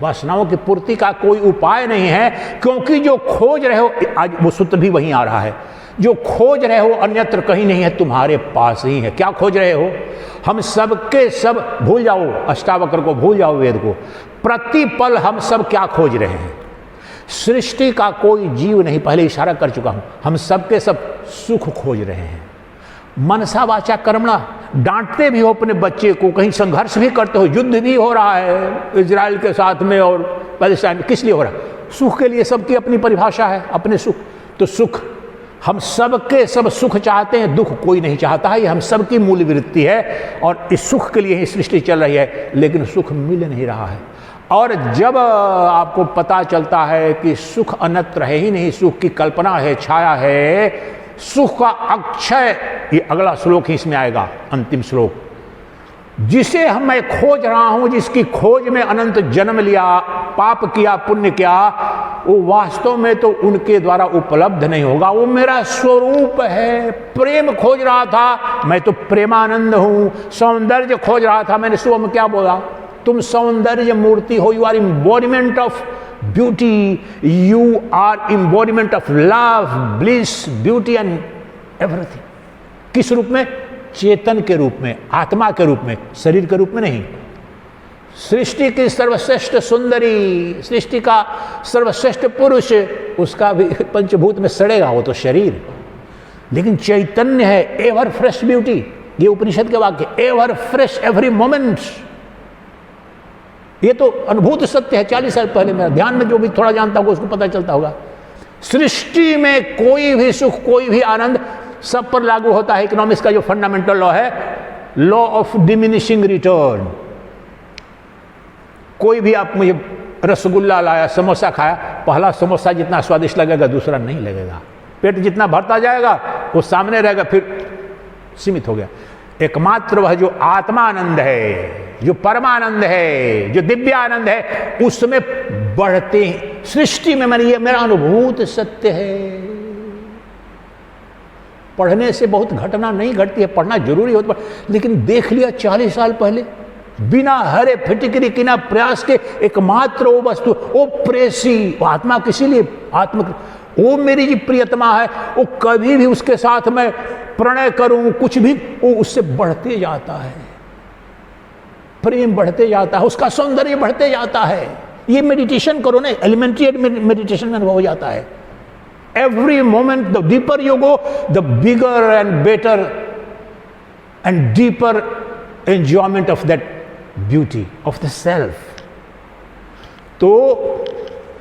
वासनाओं की पूर्ति का कोई उपाय नहीं है। क्योंकि जो खोज रहे हो, आज वो सूत्र भी वहीं आ रहा है, जो खोज रहे हो अन्यत्र कहीं नहीं है, तुम्हारे पास ही है। क्या खोज रहे हो, हम सबके सब भूल जाओ, अष्टावक्र को भूल जाओ, वेद को, प्रतिपल हम सब क्या खोज रहे हैं, सृष्टि का कोई जीव नहीं, पहले इशारा कर चुका हूं, हम सबके सब सुख खोज रहे हैं। मनसा वाचा कर्मणा, डांटते भी हो अपने बच्चे को, कहीं संघर्ष भी करते हो, युद्ध भी हो रहा है इजराइल के साथ में और पैलेस्टाइन, किस लिए हो रहा है, सुख के लिए। सबकी अपनी परिभाषा है, अपने सुख। तो सुख, हम सबके सब सुख चाहते हैं, दुख कोई नहीं चाहता है, ये हम सबकी मूल वृत्ति है और इस सुख के लिए ही सृष्टि चल रही है, लेकिन सुख मिल नहीं रहा है। और जब आपको पता चलता है कि सुख अन्यत्र है ही नहीं, सुख की कल्पना है, छाया है, सुख का अक्षय, ये अगला श्लोक ही इसमें आएगा, अंतिम श्लोक, जिसे मैं खोज रहा हूं, जिसकी खोज में अनंत जन्म लिया, पाप किया, पुण्य किया, वो वास्तव में तो उनके द्वारा उपलब्ध नहीं होगा। वो मेरा स्वरूप है। प्रेम खोज रहा था, मैं तो प्रेमानंद हूं। सौंदर्य खोज रहा था, मैंने सुबह में क्या बोला, तुम सौंदर्य मूर्ति हो, you are embodiment of beauty, you are embodiment of love, bliss, beauty and everything. किस रूप में, चेतन के रूप में, आत्मा के रूप में, शरीर के रूप में नहीं। सृष्टि की सर्वश्रेष्ठ सुंदरी, सृष्टि का सर्वश्रेष्ठ पुरुष, उसका भी पंचभूत में सड़ेगा वो तो शरीर, लेकिन चैतन्य है, एवर फ्रेश ब्यूटी। ये उपनिषद के वाक्य, एवर फ्रेश एवरी मोमेंट। ये तो अनुभूत सत्य है। 40 साल पहले मेरा ध्यान में जो भी थोड़ा जानता होगा उसको पता चलता होगा। सृष्टि में कोई भी सुख, कोई भी आनंद सब पर लागू होता है। इकोनॉमिक्स का जो फंडामेंटल लॉ है, लॉ ऑफ डिमिनिशिंग रिटर्न। कोई भी, आप मुझे रसगुल्ला लाया, समोसा खाया, पहला समोसा जितना स्वादिष्ट लगेगा दूसरा नहीं लगेगा। पेट जितना भरता जाएगा वो सामने रहेगा, फिर सीमित हो गया। एकमात्र वह जो आत्मानंद है, जो परमानंद है, जो दिव्य आनंद है, उसमें बढ़ते हैं। सृष्टि में मैंने ये मेरा अनुभूत सत्य है। पढ़ने से बहुत घटना नहीं घटती है, पढ़ना जरूरी होता है, लेकिन देख लिया 40 साल पहले, बिना हरे फिटकरी बिना प्रयास के एकमात्र वो वस्तु, वो प्रेसी, वो आत्मा, किसी लिए आत्मा, वो मेरी जी प्रियतमा है, वो कभी भी उसके साथ मैं प्रणय करूं कुछ भी, वो उससे बढ़ते जाता है, प्रेम बढ़ते जाता है, उसका सौंदर्य बढ़ते जाता है। ये मेडिटेशन करो ना, एलिमेंट्री मेडिटेशन में हो जाता है। Every moment the deeper you go, the bigger and better and deeper enjoyment of that beauty of the self. तो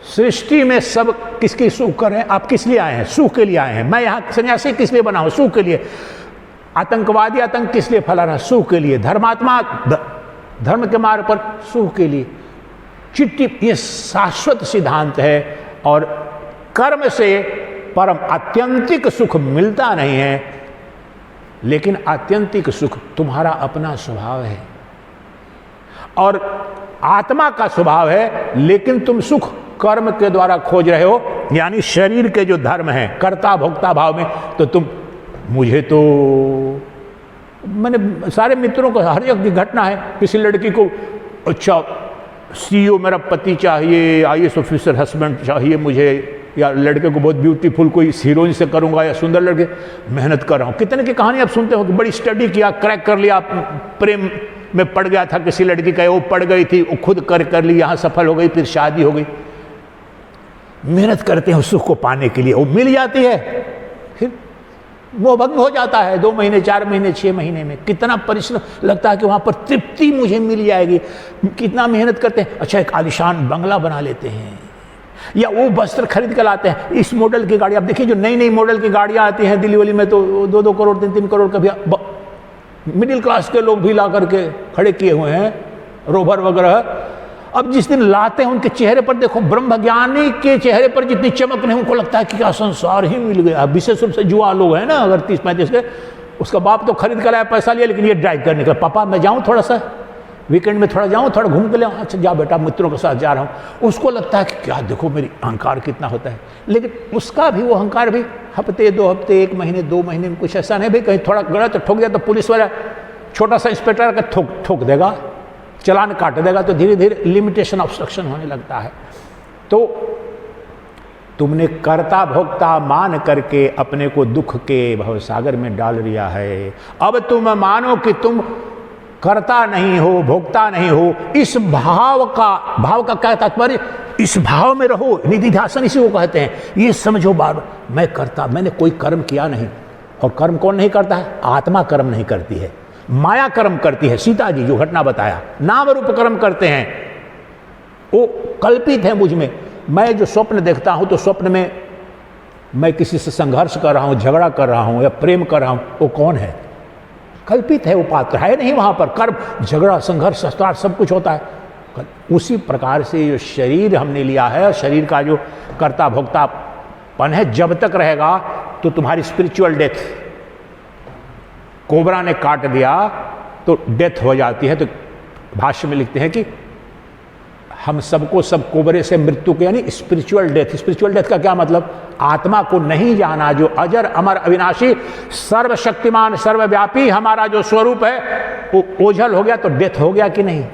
सृष्टि में सब किसकी सुख कर रहे हैं? आप किस लिए आए हैं? सुख के लिए आए हैं। मैं यहां सन्यासी किस लिए बना हूं? सुख के लिए। आतंकवादी आतंक किस लिए फैला रहा? सुख के लिए। धर्मात्मा धर्म के मार्ग पर सुख के लिए। चिट्ठी, ये शाश्वत सिद्धांत है, और कर्म से परम आत्यंतिक सुख मिलता नहीं है, लेकिन आत्यंतिक सुख तुम्हारा अपना स्वभाव है और आत्मा का स्वभाव है, लेकिन तुम सुख कर्म के द्वारा खोज रहे हो, यानी शरीर के जो धर्म है, कर्ता भोक्ता भाव में। तो तुम, मुझे तो, मैंने सारे मित्रों को, हर एक की घटना है, किसी लड़की को अच्छा सीईओ मेरा पति चाहिए, आईएएस ऑफिसर हस्बैंड चाहिए मुझे, या लड़के को बहुत ब्यूटीफुल कोई हीरोइन से करूंगा, या सुंदर लड़के, मेहनत कर रहा हूँ। कितने की कहानी आप सुनते हो कि बड़ी स्टडी किया, क्रैक कर लिया, प्रेम में पड़ गया था किसी लड़की का, वो पड़ गई थी, वो खुद कर ली, यहाँ सफल हो गई, फिर शादी हो गई। मेहनत करते हैं उस सुख को पाने के लिए, वो मिल जाती है, फिर वो भंग हो जाता है 2 महीने 4 महीने 6 महीने में। कितना परिश्रम लगता है कि वहाँ पर तृप्ति मुझे मिल जाएगी, कितना मेहनत करते हैं। अच्छा, एक आलिशान बंगला बना लेते हैं, या वो वस्त्र खरीद कर लाते हैं, इस मॉडल की गाड़ी। आप देखिए जो नई नई मॉडल की गाड़ियाँ आती हैं दिल्ली वाली में, तो 2-2 करोड़ 3-3 करोड़ का भी मिडिल क्लास के लोग भी ला करके खड़े किए हुए हैं, रोवर वगैरह। अब जिस दिन लाते हैं उनके चेहरे पर देखो, ब्रह्मज्ञानी के चेहरे पर जितनी चमक नहीं, उनको लगता है कि क्या संसार ही मिल गया। विशेष रूप से जुआ लोग हैं ना, अगर 30-35 के, उसका बाप तो खरीद कर आया, पैसा लिया, लेकिन ये ड्राइव करने का, पापा मैं जाऊं थोड़ा सा वीकेंड में, थोड़ा जाऊं, थोड़ा घूम के ले। अच्छा जा बेटा, मित्रों के साथ जा रहा हूं। उसको लगता है कि क्या देखो मेरी अहंकार कितना होता है, लेकिन उसका भी वो अहंकार भी हफ्ते 2 हफ्ते 1 महीने 2 महीने में, कुछ ऐसा नहीं भाई, कहीं थोड़ा गलत तो ठोक दिया तो पुलिस वाला छोटा सा इंस्पेक्टर का ठोक देगा, चलान काट देगा, तो धीरे धीरे लिमिटेशन ऑब्स्ट्रक्शन होने लगता है। तो तुमने कर्ता भोक्ता मान करके अपने को दुख के भवसागर में डाल दिया है। अब तुम मानो कि तुम कर्ता नहीं हो, भोक्ता नहीं हो। इस भाव का क्या तात्पर्य? इस भाव में रहो, निधिध्यासन इसी को कहते हैं। ये समझो बार, मैं कर्ता, मैंने कोई कर्म किया नहीं। और कर्म कौन नहीं करता है? आत्मा कर्म नहीं करती है, माया कर्म करती है। सीता जी जो घटना बताया, नाम रूप कर्म करते हैं, वो कल्पित है मुझ में। मैं जो स्वप्न देखता हूं, तो स्वप्न में मैं किसी से संघर्ष कर रहा हूं, झगड़ा कर रहा हूं, या प्रेम कर रहा हूं, वो कौन है? कल्पित है, वो पात्र है नहीं वहां पर। कर्म, झगड़ा, संघर्ष, शस्त्रार सब कुछ होता है। उसी प्रकार से जो शरीर हमने लिया है, शरीर का जो कर्ता भोक्तापन है, जब तक रहेगा तो तुम्हारी स्पिरिचुअल डेथ, कोबरा ने काट दिया तो डेथ हो जाती है। तो भाष्य में लिखते हैं कि हम सबको सब कोबरे से मृत्यु के, यानी स्पिरिचुअल डेथ। स्पिरिचुअल डेथ का क्या मतलब? आत्मा को नहीं जाना, जो अजर अमर अविनाशी सर्वशक्तिमान सर्वव्यापी हमारा जो स्वरूप है, वो ओझल हो गया तो डेथ हो गया कि नहीं?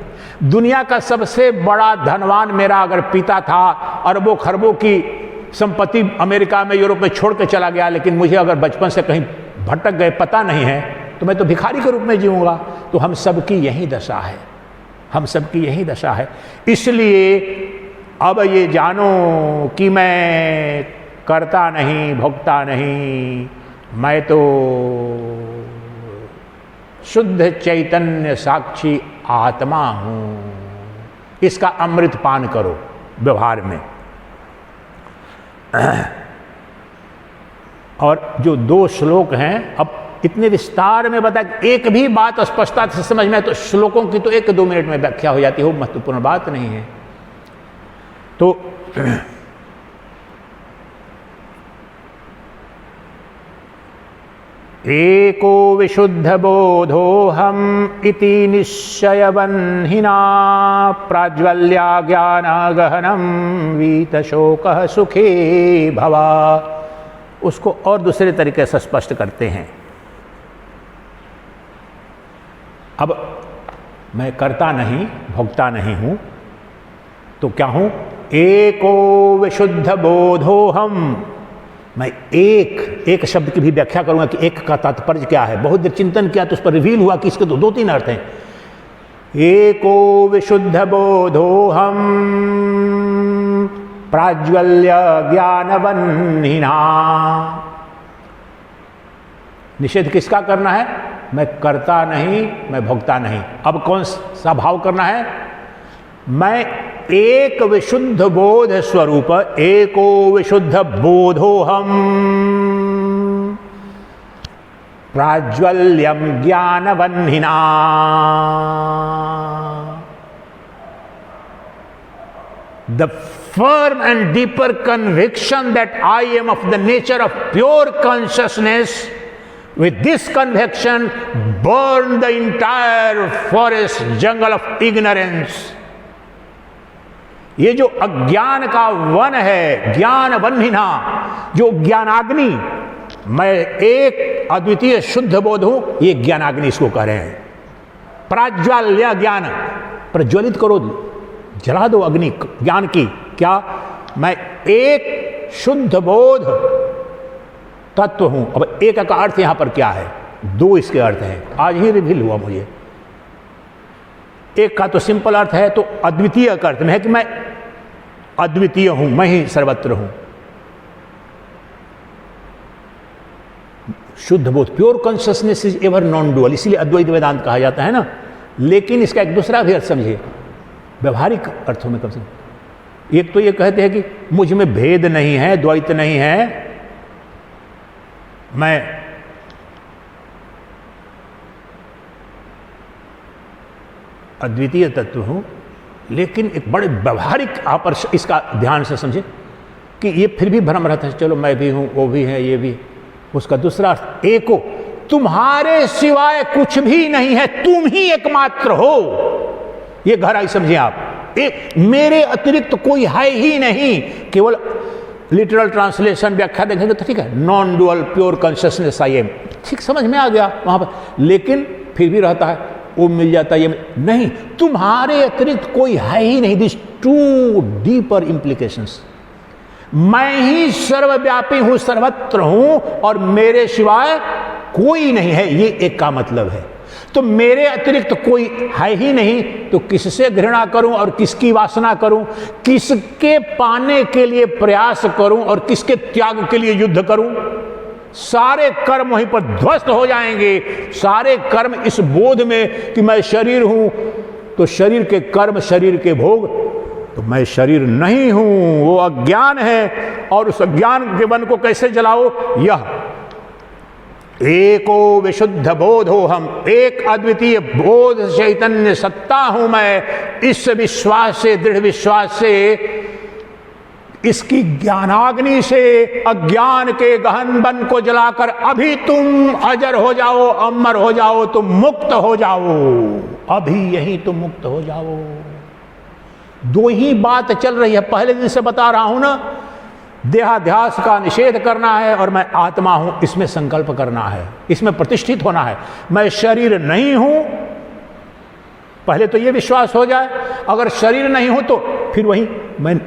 दुनिया का सबसे बड़ा धनवान मेरा अगर पिता था, अरबों खरबों की संपत्ति अमेरिका में, यूरोप में छोड़ के चला गया, लेकिन मुझे अगर बचपन से कहीं भटक गए पता नहीं है, तो मैं तो भिखारी के रूप में जीऊंगा। तो हम सबकी यही दशा है, हम सबकी यही दशा है। इसलिए अब ये जानो कि मैं करता नहीं, भोगता नहीं, मैं तो शुद्ध चैतन्य साक्षी आत्मा हूं। इसका अमृत पान करो व्यवहार में। और जो 2 श्लोक हैं, अब इतने विस्तार में बता, एक भी बात स्पष्टता से समझ में, तो श्लोकों की तो 1-2 मिनट में व्याख्या हो जाती है, वो महत्वपूर्ण बात नहीं है। तो एको विशुद्ध बोधोहम इति निश्चयबन्हिना प्राज्वल्या ज्ञान गहनम वीत शोक सुखी भवा। उसको और दूसरे तरीके से स्पष्ट करते हैं। अब मैं करता नहीं, भोगता नहीं हूं, तो क्या हूं? एको विशुद्ध बोधोहम। मैं एक शब्द की भी व्याख्या करूंगा कि एक का तात्पर्य क्या है। बहुत देर चिंतन किया तो उस पर रिवील हुआ कि इसके तो 2-3 अर्थ हैं। एको विशुद्ध बोधोहम प्राज्वल्य ज्ञानवन्हिना। निषेध किसका करना है? मैं करता नहीं, मैं भोगता नहीं। अब कौन सा भाव करना है? मैं एक विशुद्ध बोध स्वरूप, एको विशुद्ध बोधोहम प्राज्वल्यम ज्ञानवन्हिना। The firm and deeper conviction that I am of the nature of pure consciousness, with this conviction burn the entire forest jungle of ignorance। ये जो अज्ञान का वन है, ज्ञान वन्हिना, जो ज्ञानाग्नि, मैं एक अद्वितीय शुद्ध बोध हूं, ये ज्ञानाग्नि इसको कह रहे हैं। प्राज्वल्य ज्ञान, प्रज्वलित करो, जला दो अग्नि ज्ञान की। क्या? मैं एक शुद्ध बोध तत्व हूं। अब एक का अर्थ यहां पर क्या है? 2 इसके अर्थ हैं, आज ही रिवील हुआ मुझे। एक का तो सिंपल अर्थ है, तो अद्वितीय का अर्थ में है कि मैं अद्वितीय हूं, मैं ही सर्वत्र हूं। शुद्ध बोध, pure consciousness is ever non dual, इसीलिए अद्वैत वेदांत कहा जाता है ना। लेकिन इसका एक दूसरा भी अर्थ समझिए, व्यवहारिक अर्थों में कम से कम। एक तो ये कहते हैं कि मुझ में भेद नहीं है, द्वैत नहीं है, मैं अद्वितीय तत्व हूं। लेकिन एक बड़े व्यवहारिक आप इसका ध्यान से समझे कि ये फिर भी भ्रम रहता है, चलो मैं भी हूं, वो भी है, ये भी। उसका दूसरा अर्थ, एको, तुम्हारे सिवाय कुछ भी नहीं है, तुम ही एकमात्र हो। ये गहराई समझिए आप। मेरे अतिरिक्त कोई है ही नहीं। केवल लिटरल ट्रांसलेशन व्याख्या देखेंगे तो ठीक है, non dual pure consciousness I am, ठीक समझ में आ गया वहां पर। लेकिन फिर भी रहता है, वो मिल जाता है, ये नहीं, तुम्हारे अतिरिक्त कोई है ही नहीं। This too deeper implications. मैं ही सर्वव्यापी हूं, सर्वत्र हूं, और मेरे सिवाय कोई नहीं है, ये एक का मतलब है। तो मेरे अतिरिक्त कोई है ही नहीं, तो किससे घृणा करूं और किसकी वासना करूं? किसके पाने के लिए प्रयास करूं और किसके त्याग के लिए युद्ध करूं? सारे कर्म वहीं पर ध्वस्त हो जाएंगे। सारे कर्म इस बोध में कि मैं शरीर हूं, तो शरीर के कर्म, शरीर के भोग, तो मैं शरीर नहीं हूं, वो अज्ञान है। और उस अज्ञान के वन को कैसे जलाओ? यह एको विशुद्ध बोधो हम, एक अद्वितीय बोध चैतन्य सत्ता हूं मैं। इस विश्वास से, दृढ़ विश्वास से, इसकी ज्ञानाग्नि से अज्ञान के गहन वन को जलाकर अभी तुम अजर हो जाओ, अमर हो जाओ, तुम मुक्त हो जाओ। अभी यही तुम मुक्त हो जाओ। 2 ही बात चल रही है, पहले दिन से बता रहा हूं ना। देहाध्यास का निषेध करना है और मैं आत्मा हूं, इसमें संकल्प करना है, इसमें प्रतिष्ठित होना है। मैं शरीर नहीं हूं, पहले तो यह विश्वास हो जाए। अगर शरीर नहीं हूं तो फिर वही, मैं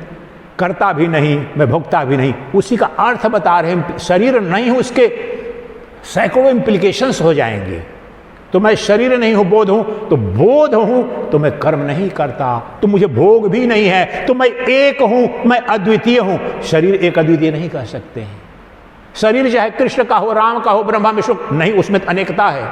करता भी नहीं, मैं भोगता भी नहीं, उसी का अर्थ बता रहे हैं। शरीर नहीं हूं, उसके सैकड़ों इंप्लीकेशंस हो जाएंगे। तो मैं शरीर नहीं हूं, बोध हूं, तो बोध हूं तो मैं कर्म नहीं करता, तो मुझे भोग भी नहीं है, तो मैं एक हूं, मैं अद्वितीय हूं। शरीर एक अद्वितीय नहीं कह सकते हैं। शरीर चाहे कृष्ण का हो, राम का हो, ब्रह्मा विष्णु, नहीं, उसमें अनेकता है।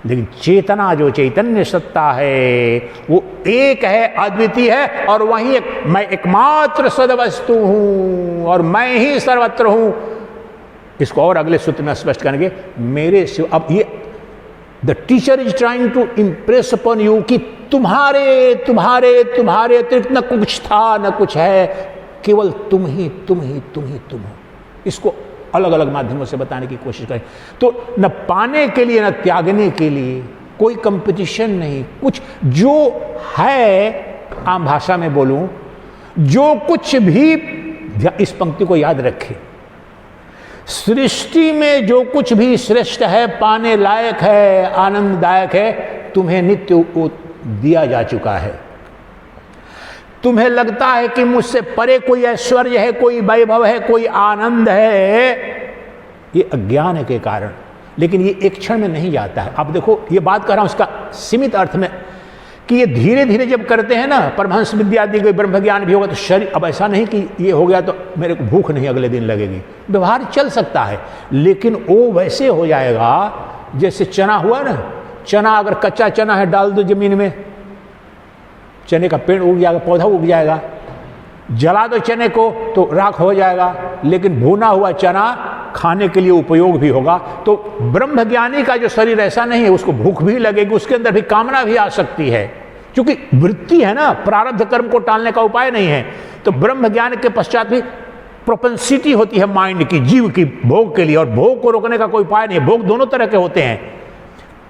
लेकिन चेतना, जो चैतन्य सत्ता है, वो एक है, अद्वितीय है। और वहीं मैं एकमात्र सदवस्तु हूं और मैं ही सर्वत्र हूं। इसको और अगले सूत्र में स्पष्ट करेंगे। मेरे सिवा, अब ये the teacher is trying to impress upon you कि तुम्हारे तुम्हारे तुम्हारे अतिरिक्त न कुछ था न कुछ है, केवल तुम ही तुम ही तुम ही तुम हो। इसको अलग अलग माध्यमों से बताने की कोशिश करें। तो न पाने के लिए न त्यागने के लिए कोई कंपटीशन नहीं, कुछ जो है, आम भाषा में बोलूं, जो कुछ भी, इस पंक्ति को याद रखें, सृष्टि में जो कुछ भी श्रेष्ठ है, पाने लायक है, आनंददायक है, तुम्हें नित्य दिया जा चुका है। तुम्हें लगता है कि मुझसे परे कोई ऐश्वर्य है, कोई वैभव है, कोई आनंद है, ये अज्ञान के कारण, लेकिन ये एक क्षण में नहीं जाता है। अब देखो, ये बात कर रहा हूं उसका सीमित अर्थ में कि ये धीरे धीरे जब करते हैं ना, परमहंस विद्या दी गई, ब्रह्म ज्ञान भी होगा तो शरीर, अब ऐसा नहीं कि ये हो गया तो मेरे को भूख नहीं अगले दिन लगेगी, व्यवहार चल सकता है, लेकिन वो वैसे हो जाएगा जैसे चना हुआ ना, चना अगर कच्चा चना है डाल दो जमीन में, चने का पेड़ उग जाएगा, पौधा उग जाएगा, जला दो चने को तो राख हो जाएगा, लेकिन भुना हुआ चना खाने के लिए उपयोग भी होगा। तो ब्रह्मज्ञानी का जो शरीर ऐसा नहीं है, उसको भूख भी लगेगी, उसके अंदर भी कामना भी आ सकती है, क्योंकि वृत्ति है ना, प्रारब्ध कर्म को टालने का उपाय नहीं है। तो ब्रह्मज्ञान के पश्चात भी प्रोपेंसिटी होती है माइंड की, जीव की, भोग के लिए, और भोग को रोकने का कोई उपाय नहीं है। भोग दोनों तरह के होते हैं,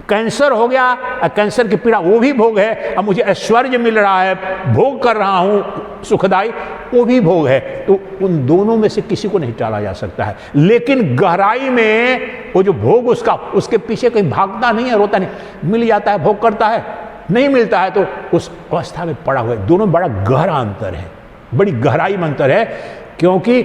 कैंसर हो गया, कैंसर की पीड़ा वो भी भोग है, अब मुझे ऐश्वर्य मिल रहा है, भोग कर रहा हूं सुखदाई, वो भी भोग है। तो उन दोनों में से किसी को नहीं टाला जा सकता है, लेकिन गहराई में वो जो भोग उसका, उसके पीछे कहीं भागता नहीं है, रोता नहीं, मिल जाता है भोग करता है, नहीं मिलता है तो उस अवस्था में पड़ा हुआ है। दोनों बड़ा गहरा अंतर है, बड़ी गहराई में अंतर है, क्योंकि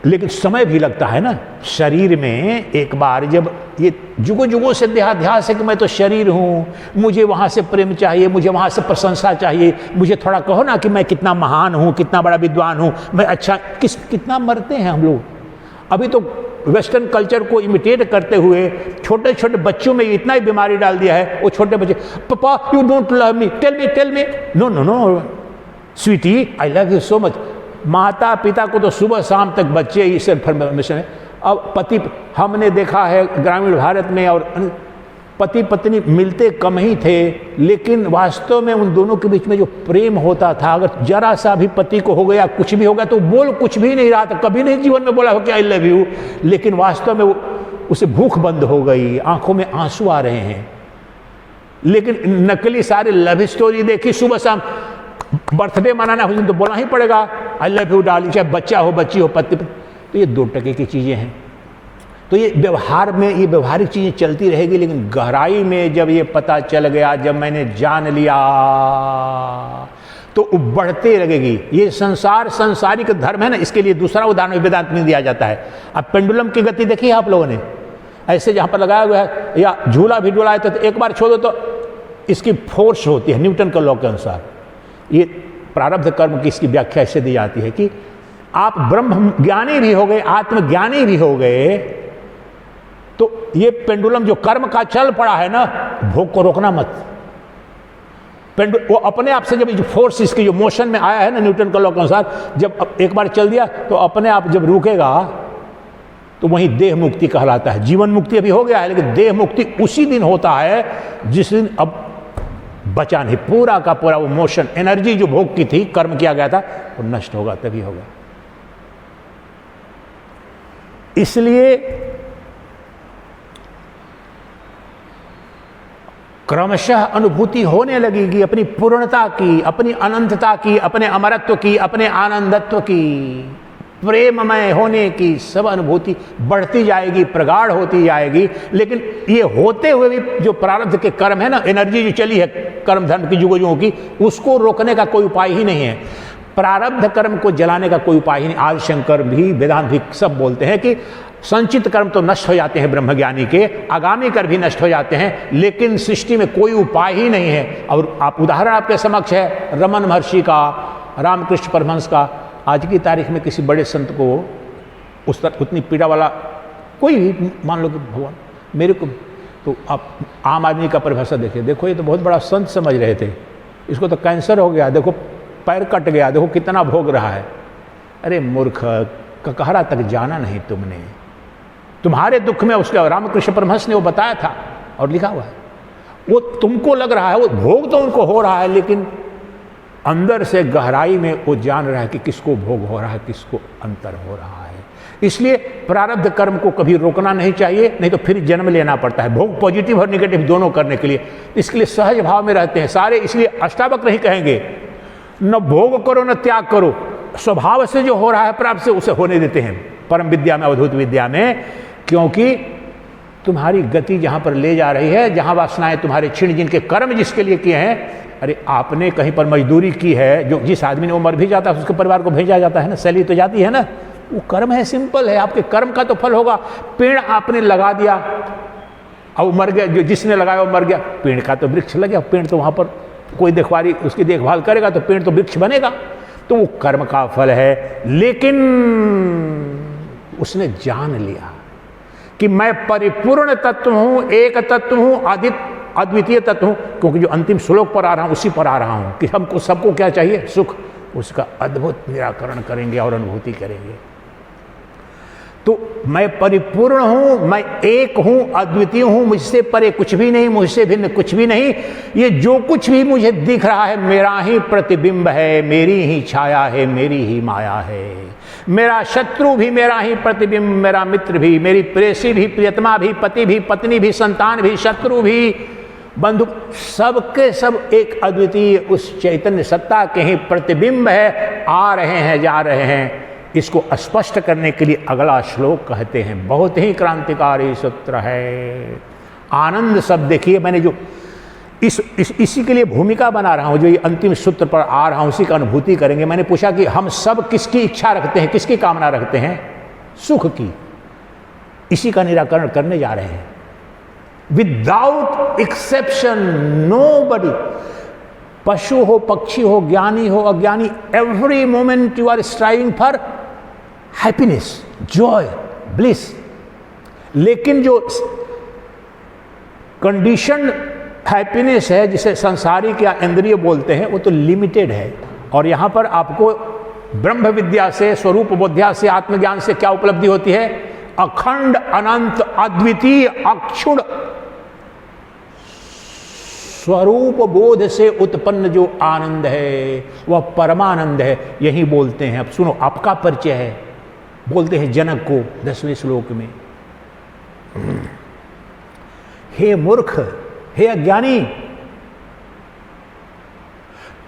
लेकिन समय भी लगता है ना। शरीर में एक बार जब ये जुगों जुगों से देहाध्यास है कि मैं तो शरीर हूँ, मुझे वहाँ से प्रेम चाहिए, मुझे वहाँ से प्रशंसा चाहिए, मुझे थोड़ा कहो ना कि मैं कितना महान हूँ, कितना बड़ा विद्वान हूँ, मैं अच्छा, कितना मरते हैं हम लोग। अभी तो वेस्टर्न कल्चर को इमिटेट करते हुए छोटे छोटे बच्चों में इतना ही बीमारी डाल दिया है। वो छोटे बच्चे, पापा you don't love me, tell me, no no no sweetie I love you so much. माता पिता को तो सुबह शाम तक बच्चे इस इन्फॉर्मेशन है। अब पति, हमने देखा है ग्रामीण भारत में, और पति पत्नी मिलते कम ही थे, लेकिन वास्तव में उन दोनों के बीच में जो प्रेम होता था, अगर जरा सा भी पति को हो गया, कुछ भी हो गया, तो बोल कुछ भी नहीं रहा था, कभी नहीं जीवन में बोला हो कि आई लव यू, लेकिन वास्तव में उसे भूख बंद हो गई, आंखों में आंसू आ रहे हैं। लेकिन नकली सारे लव स्टोरी देखी, सुबह शाम बर्थडे मनाना हो तो बोलना ही पड़ेगा आई लव यू डार्लिंग, चाहे बच्चा हो, बच्ची हो, पति। तो ये 2 टके की चीज़ें हैं। तो ये व्यवहार में, ये व्यवहारिक चीज़ें चलती रहेगी, लेकिन गहराई में जब ये पता चल गया, जब मैंने जान लिया, तो बढ़ते लगेगी। ये संसार, संसारिक धर्म है ना, इसके लिए दूसरा उदाहरण वेदांत में दिया जाता है। अब पेंडुलम की गति देखी है आप लोगों ने, ऐसे जहाँ पर लगाया हुआ है, या झूला भी डुलाए तो एक बार छोड़ो तो इसकी फोर्स होती है न्यूटन के लॉ के अनुसार। ये प्रारब्ध कर्म की इसकी व्याख्या ऐसे दी जाती है कि आप ब्रह्म ज्ञानी भी हो गए, आत्मज्ञानी भी हो गए, तो ये पेंडुलम जो कर्म का चल पड़ा है ना, भोग को रोकना मत। वो अपने आप से जब जो फोर्स इसकी जो मोशन में आया है ना न्यूटन के लॉ के अनुसार, जब एक बार चल दिया तो अपने आप जब रुकेगा तो वही देह मुक्ति कहलाता है। जीवन मुक्ति अभी हो गया है, लेकिन देह मुक्ति उसी दिन होता है जिस दिन अब बचा नहीं, पूरा का पूरा वो मोशन, एनर्जी जो भोग की थी, कर्म किया गया था, वो नष्ट होगा, तभी होगा। इसलिए क्रमशः अनुभूति होने लगेगी अपनी पूर्णता की, अपनी अनंतता की, अपने अमरत्व की, अपने आनंदत्व की, प्रेममय होने की सब अनुभूति बढ़ती जाएगी, प्रगाढ़ होती जाएगी। लेकिन ये होते हुए भी जो प्रारब्ध के कर्म है ना, एनर्जी जो चली है कर्म धर्म की जुगों की, उसको रोकने का कोई उपाय ही नहीं है। प्रारब्ध कर्म को जलाने का कोई उपाय ही नहीं। आदि शंकर भी, वेदांत भी सब बोलते हैं कि संचित कर्म तो नष्ट हो जाते हैं ब्रह्मज्ञानी के, आगामी कर्म भी नष्ट हो जाते हैं, लेकिन सृष्टि में कोई उपाय ही नहीं है। और आप उदाहरण आपके समक्ष है रमन महर्षि का, रामकृष्ण परमहंस का। आज की तारीख में किसी बड़े संत को उस तरह उतनी पीड़ा वाला कोई भी, मान लो कि भगवान मेरे को, तो आप आम आदमी का परिभाषा देखिए, देखो ये तो बहुत बड़ा संत समझ रहे थे, इसको तो कैंसर हो गया, देखो पैर कट गया, देखो कितना भोग रहा है। अरे मूर्ख, ककहरा तक जाना नहीं तुमने, तुम्हारे दुख में उसके रामकृष्ण परमहंस ने वो बताया था और लिखा हुआ है। वो तुमको लग रहा है वो भोग तो उनको हो रहा है, लेकिन अंदर से गहराई में वो जान रहा है कि किसको भोग हो रहा है, किसको अंतर हो रहा है। इसलिए प्रारब्ध कर्म को कभी रोकना नहीं चाहिए, नहीं तो फिर जन्म लेना पड़ता है, भोग पॉजिटिव और निगेटिव दोनों करने के लिए। इसके लिए सहज भाव में रहते हैं सारे। इसलिए अष्टावक्र नहीं कहेंगे न भोग करो न त्याग करो, स्वभाव से जो हो रहा है प्राप्त से उसे होने देते हैं परम विद्या में, अवधूत विद्या में। क्योंकि तुम्हारी गति जहां पर ले जा रही है, जहां वासनाएं तुम्हारे छिड़, जिनके कर्म जिसके लिए किए हैं, अरे आपने कहीं पर मजदूरी की है, जो जिस आदमी ने वो मर भी जाता है उसके परिवार को भेजा जाता है ना, सैलरी तो जाती है ना, वो कर्म है, सिंपल है। आपके कर्म का तो फल होगा। पेड़ आपने लगा दिया और मर गया, जो जिसने लगाया वो मर गया, पेड़ का तो वृक्ष लग गया, पेड़ तो वहां पर कोई देखभाली उसकी देखभाल करेगा तो पेड़ तो वृक्ष बनेगा, तो वो कर्म का फल है। लेकिन उसने जान लिया कि मैं परिपूर्ण तत्व हूं, एक तत्व हूं, अद्वितीय तत्व हूं। क्योंकि जो अंतिम श्लोक पर आ रहा हूं उसी पर आ रहा हूं कि हमको सबको क्या चाहिए, सुख। उसका अद्भुत निराकरण करेंगे और अनुभूति करेंगे। तो मैं परिपूर्ण हूं, मैं एक हूं, अद्वितीय हूं, मुझसे परे कुछ भी नहीं, मुझसे भिन्न कुछ भी नहीं। ये जो कुछ भी मुझे दिख रहा है मेरा ही प्रतिबिंब है, मेरी ही छाया है, मेरी ही माया है। मेरा शत्रु भी मेरा ही प्रतिबिंब, मेरा मित्र भी, मेरी प्रेसी भी, प्रियतमा भी, पति भी, पत्नी भी, संतान भी, शत्रु भी, बंधु, सबके सब एक अद्वितीय उस चैतन्य सत्ता के ही प्रतिबिंब है, आ रहे हैं, जा रहे हैं। इसको स्पष्ट करने के लिए अगला श्लोक कहते हैं, बहुत ही क्रांतिकारी सूत्र है। आनंद शब्द देखिए, मैंने जो इसी के लिए भूमिका बना रहा हूं, जो ये अंतिम सूत्र पर आ रहा हूं, उसी का अनुभूति करेंगे। मैंने पूछा कि हम सब किसकी इच्छा रखते हैं, किसकी कामना रखते हैं? सुख की। इसी का निराकरण करने जा रहे हैं। विदाउट एक्सेप्शन, नोबडी, पशु हो, पक्षी हो, ज्ञानी हो, अज्ञानी, every moment you are striving for happiness, joy, bliss. लेकिन जो कंडीशन हैप्पीनेस है, जिसे संसारिक या इंद्रिय बोलते हैं, वो तो लिमिटेड है। और यहां पर आपको ब्रह्म विद्या से, स्वरूप बोध्या से, आत्मज्ञान से क्या उपलब्धि होती है? अखंड, अनंत, अद्वितीय, अक्षुण स्वरूप बोध से उत्पन्न जो आनंद है वह परमानंद है। यही बोलते हैं। अब सुनो, आपका परिचय है, बोलते हैं जनक को 10वें श्लोक में, हे मूर्ख, हे अज्ञानी,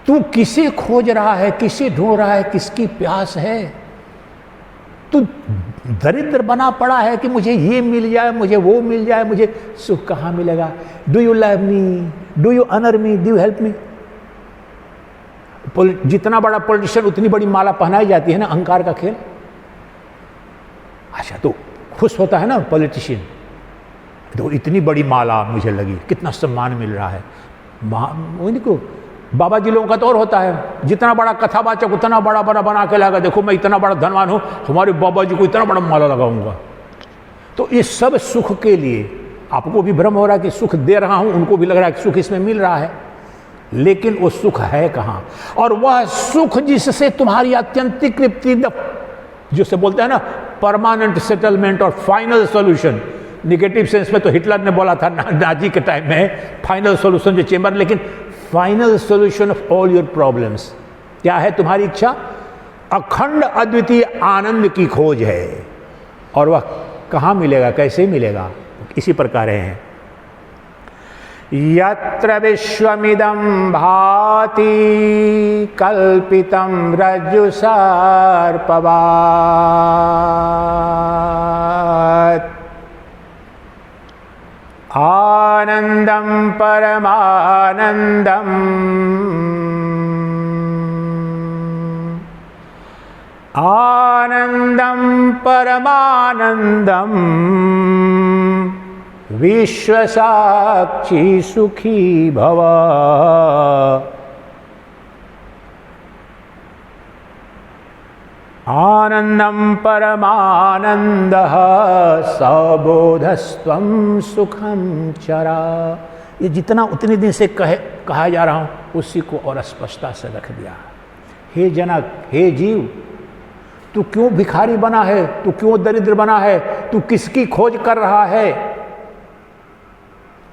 तू किसे खोज रहा है, किसे ढूंढ रहा है, किसकी प्यास है? तू दरिद्र बना पड़ा है कि मुझे ये मिल जाए, मुझे वो मिल जाए, मुझे सुख कहाँ मिलेगा? Do you love me, do you honour me, do you help me? जितना बड़ा पॉलिटिशियन उतनी बड़ी माला पहनाई जाती है ना, अहंकार का खेल। अच्छा, तो खुश होता है ना पॉलिटिशियन, तो इतनी बड़ी माला मुझे लगी, कितना सम्मान मिल रहा है। उनको बाबा जी लोगों का तो और होता है, जितना बड़ा कथावाचक उतना बड़ा बड़ा बना के लाएगा, देखो मैं इतना बड़ा धनवान हूं, हमारे बाबा जी को इतना बड़ा माला लगाऊंगा। तो ये सब सुख के लिए, आपको भी भ्रम हो रहा है कि सुख दे रहा हूं, उनको भी लग रहा है कि सुख इसमें मिल रहा है, लेकिन वो सुख है कहां? और वह सुख जिससे तुम्हारी आत्यंतिक तृप्ति, जिसे बोलते हैं ना परमानेंट सेटलमेंट और फाइनल सॉल्यूशन। निगेटिव सेंस में तो हिटलर ने बोला था नाजी के टाइम में, फाइनल सॉल्यूशन जो चेंबर, लेकिन final solution of all your problems क्या है? तुम्हारी इच्छा अखंड अद्वितीय आनंद की खोज है। और वह कहाँ मिलेगा, कैसे मिलेगा? इसी प्रकार है, यत्र विश्वमिदं भाति कल्पितं रज्जु सर्पवत् आनंदं परमानंदम, आनंदं परमानंदम, विश्वसाक्षी सुखी भव। आनंदं परमानंदः सबोधस्त्वं सुखं चरा। ये जितना उतने दिन से कहा जा रहा हूं, उसी को और स्पष्टता से रख दिया। हे जनक, हे जीव, तू क्यों भिखारी बना है? तू क्यों दरिद्र बना है? तू किसकी खोज कर रहा है?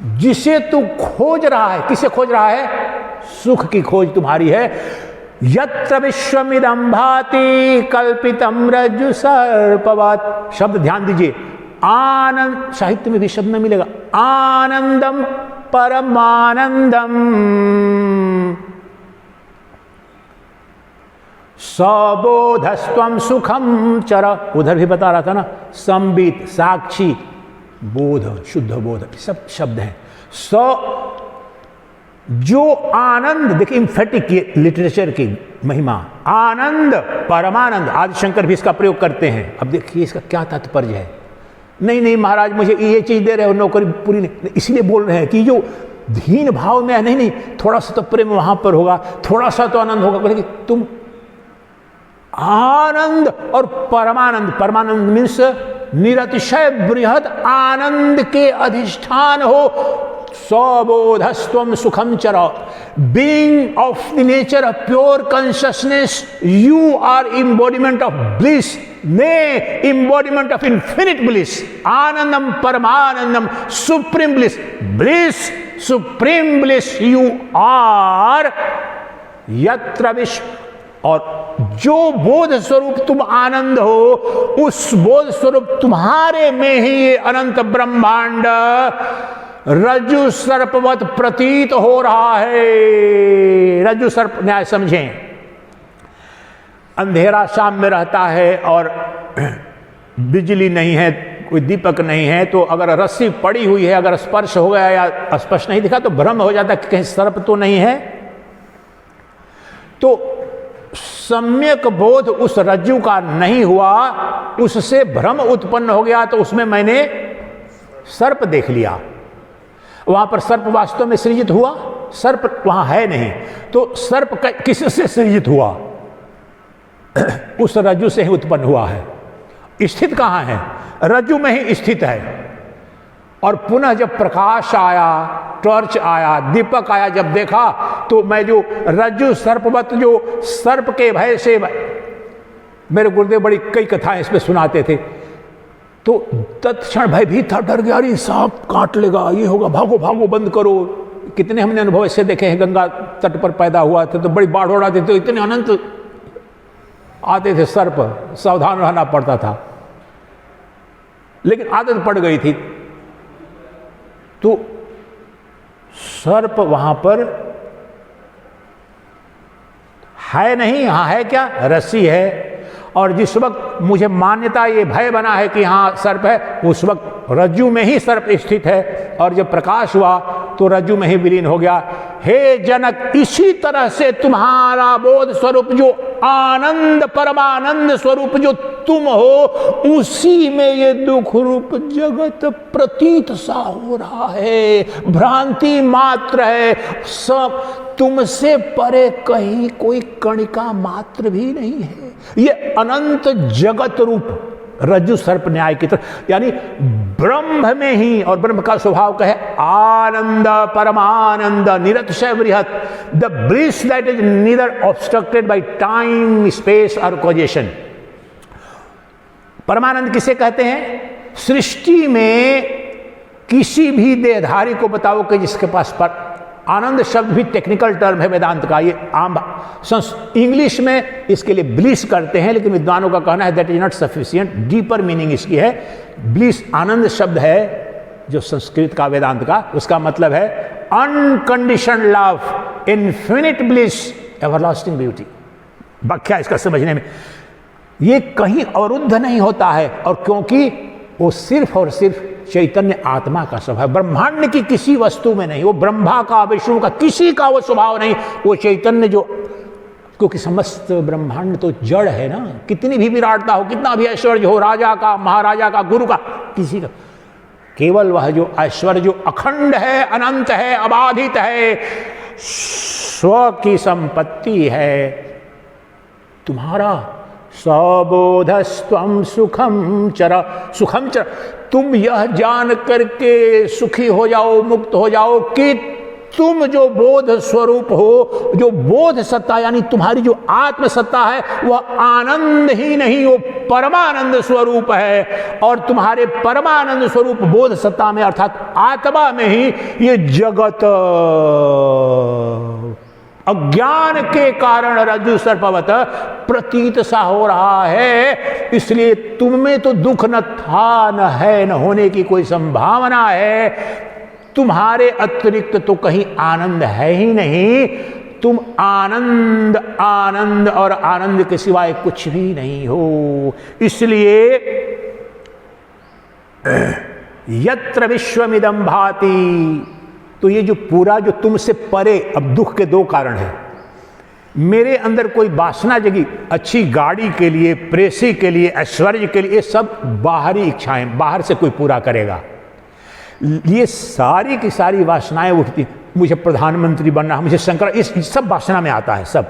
जिसे तू खोज रहा है, किसे खोज रहा है? सुख की खोज तुम्हारी है। यत्र विश्वमिदं भाति कल्पितम रज्जु सर्पवत्। शब्द ध्यान दीजिए, आनंद, साहित्य में भी शब्द न मिलेगा, आनंदम परमानंदम सबोधस्त्वं सुखम चर। उधर भी बता रहा था ना, संबित, साक्षी, बोध, शुद्ध बोध, सब शब्द हैं। जो आनंद, देखिए इम्फेटिक लिटरेचर की महिमा, आनंद परमानंद। आदिशंकर भी इसका प्रयोग करते हैं। अब देखिए इसका क्या तात्पर्य है। नहीं नहीं महाराज मुझे ये चीज दे रहे हो, नौकरी पूरी नहीं, इसलिए बोल रहे हैं कि जो धीन भाव में है, नहीं नहीं थोड़ा सा तो प्रेम वहां पर होगा, थोड़ा सा तो आनंद होगा, बोले कि तुम आनंद और परमानंद, परमानंद मीन्स निरतिशय बृहद आनंद के अधिष्ठान हो। स्वबोधस्त्वं सुखम चर, being of the nature of pure consciousness, you are embodiment of bliss, ने एम्बॉडीमेंट ऑफ इन्फिनिट ब्लिस, आनंदम परमानंदम, supreme bliss, bliss supreme bliss you are यत्र विश्व। और जो बोध स्वरूप तुम आनंद हो, उस बोध स्वरूप तुम्हारे में ही ये अनंत ब्रह्मांड रज्जु सर्पवत प्रतीत हो रहा है। रज्जु सर्प न्याय समझें, अंधेरा शाम में रहता है और बिजली नहीं है, कोई दीपक नहीं है, तो अगर रस्सी पड़ी हुई है, अगर स्पर्श हो गया या स्पर्श नहीं दिखा तो भ्रम हो जाता है कि कहीं सर्प तो नहीं है। तो सम्यक बोध उस रज्जु का नहीं हुआ, उससे भ्रम उत्पन्न हो गया, तो उसमें मैंने सर्प देख लिया। वहां पर सर्प वास्तव में सृजित हुआ? सर्प वहां है नहीं, तो सर्प किससे सृजित हुआ? उस रज्जु से ही उत्पन्न हुआ है। स्थित कहां है? रज्जु में ही स्थित है। और पुनः जब प्रकाश आया, टॉर्च आया, दीपक आया, जब देखा तो मैं जो रज्जु सर्पवत, जो सर्प के भय से, मेरे गुरुदेव बड़ी कई कथाएं इसमें सुनाते थे, तो तत्क्षण भयभीत था, डर गया, अरे सांप काट लेगा, ये होगा, भागो भागो बंद करो। कितने हमने अनुभव ऐसे देखे हैं। गंगा तट पर पैदा हुआ था तो बड़ी बाढ़ हो रहा थी, तो इतने अनंत आते थे सर्प, सावधान रहना पड़ता था, लेकिन आदत पड़ गई थी। तो सर्प वहां पर है नहीं, यहां है क्या? रस्सी है। और जिस वक्त मुझे मान्यता, ये भय बना है कि हाँ सर्प है, उस वक्त रज्जु में ही सर्प स्थित है। और जब प्रकाश हुआ तो रज्जु में ही विलीन हो गया। हे जनक, इसी तरह से तुम्हारा बोध स्वरूप, जो आनंद परमानंद स्वरूप जो तुम हो, उसी में ये दुख रूप जगत प्रतीत सा हो रहा है, भ्रांति मात्र है। सब तुमसे परे कहीं कोई कणिका मात्र भी नहीं है। ये अनंत जगत रूप रज्जु सर्प न्याय की तरफ, यानी ब्रह्म में ही, और ब्रह्म का स्वभाव कहे आनंद परमानंद निरतिशय बृहत, the bliss that is neither obstructed by time space और कॉजेशन। परमानंद किसे कहते हैं? सृष्टि में किसी भी देहधारी को बताओ कि जिसके पास पर आनंद शब्द भी टेक्निकल टर्म है वेदांत का, ये आम इंग्लिश में इसके लिए ब्लिस करते हैं, लेकिन विद्वानों का कहना है that is not sufficient. Deeper meaning इसकी है। ब्लिस आनंद शब्द है जो संस्कृत का, वेदांत का, उसका मतलब है unconditioned love, infinite bliss, everlasting beauty. व्याख्या इसका समझने में, ये कहीं अवरुद्ध नहीं होता है, और क्योंकि वो सिर्फ और सिर्फ चैतन्य आत्मा का स्वभाव, ब्रह्मांड की किसी वस्तु में नहीं। वो ब्रह्मा का, विष्णु का, किसी का वो स्वभाव नहीं। वो चैतन्य जो, क्योंकि समस्त ब्रह्मांड तो जड़ है ना, कितनी भी विराटता हो, कितना भी ऐश्वर्य हो, राजा का, महाराजा का, गुरु का, किसी का, केवल वह जो ऐश्वर्य जो अखंड है, अनंत है, अबाधित है, स्व की संपत्ति है, तुम्हारा सबोधस्त्वं सुखम चर। सुखम चर, तुम यह जान करके सुखी हो जाओ, मुक्त हो जाओ कि तुम जो बोध स्वरूप हो, जो बोध सत्ता यानी तुम्हारी जो आत्म सत्ता है, वह आनंद ही नहीं, वो परमानंद स्वरूप है। और तुम्हारे परमानंद स्वरूप बोध सत्ता में, अर्थात आत्मा में ही ये जगत अज्ञान के कारण रज्जु सर्पवत प्रतीत सा हो रहा है, इसलिए तुम में तो दुख न था, न है, न होने की कोई संभावना है। तुम्हारे अतिरिक्त तो कहीं आनंद है ही नहीं। तुम आनंद आनंद और आनंद के सिवाय कुछ भी नहीं हो। इसलिए यत्र विश्वमिदं भाति, तो ये जो पूरा जो तुमसे परे, अब दुख के दो कारण हैं। मेरे अंदर कोई वासना जगी अच्छी गाड़ी के लिए, प्रेसी के लिए, ऐश्वर्य के लिए, ये सब बाहरी इच्छाएं, बाहर से कोई पूरा करेगा। ये सारी की सारी वासनाएं उठती, मुझे प्रधानमंत्री बनना, मुझे शंकर, इस सब वासना में आता है। सब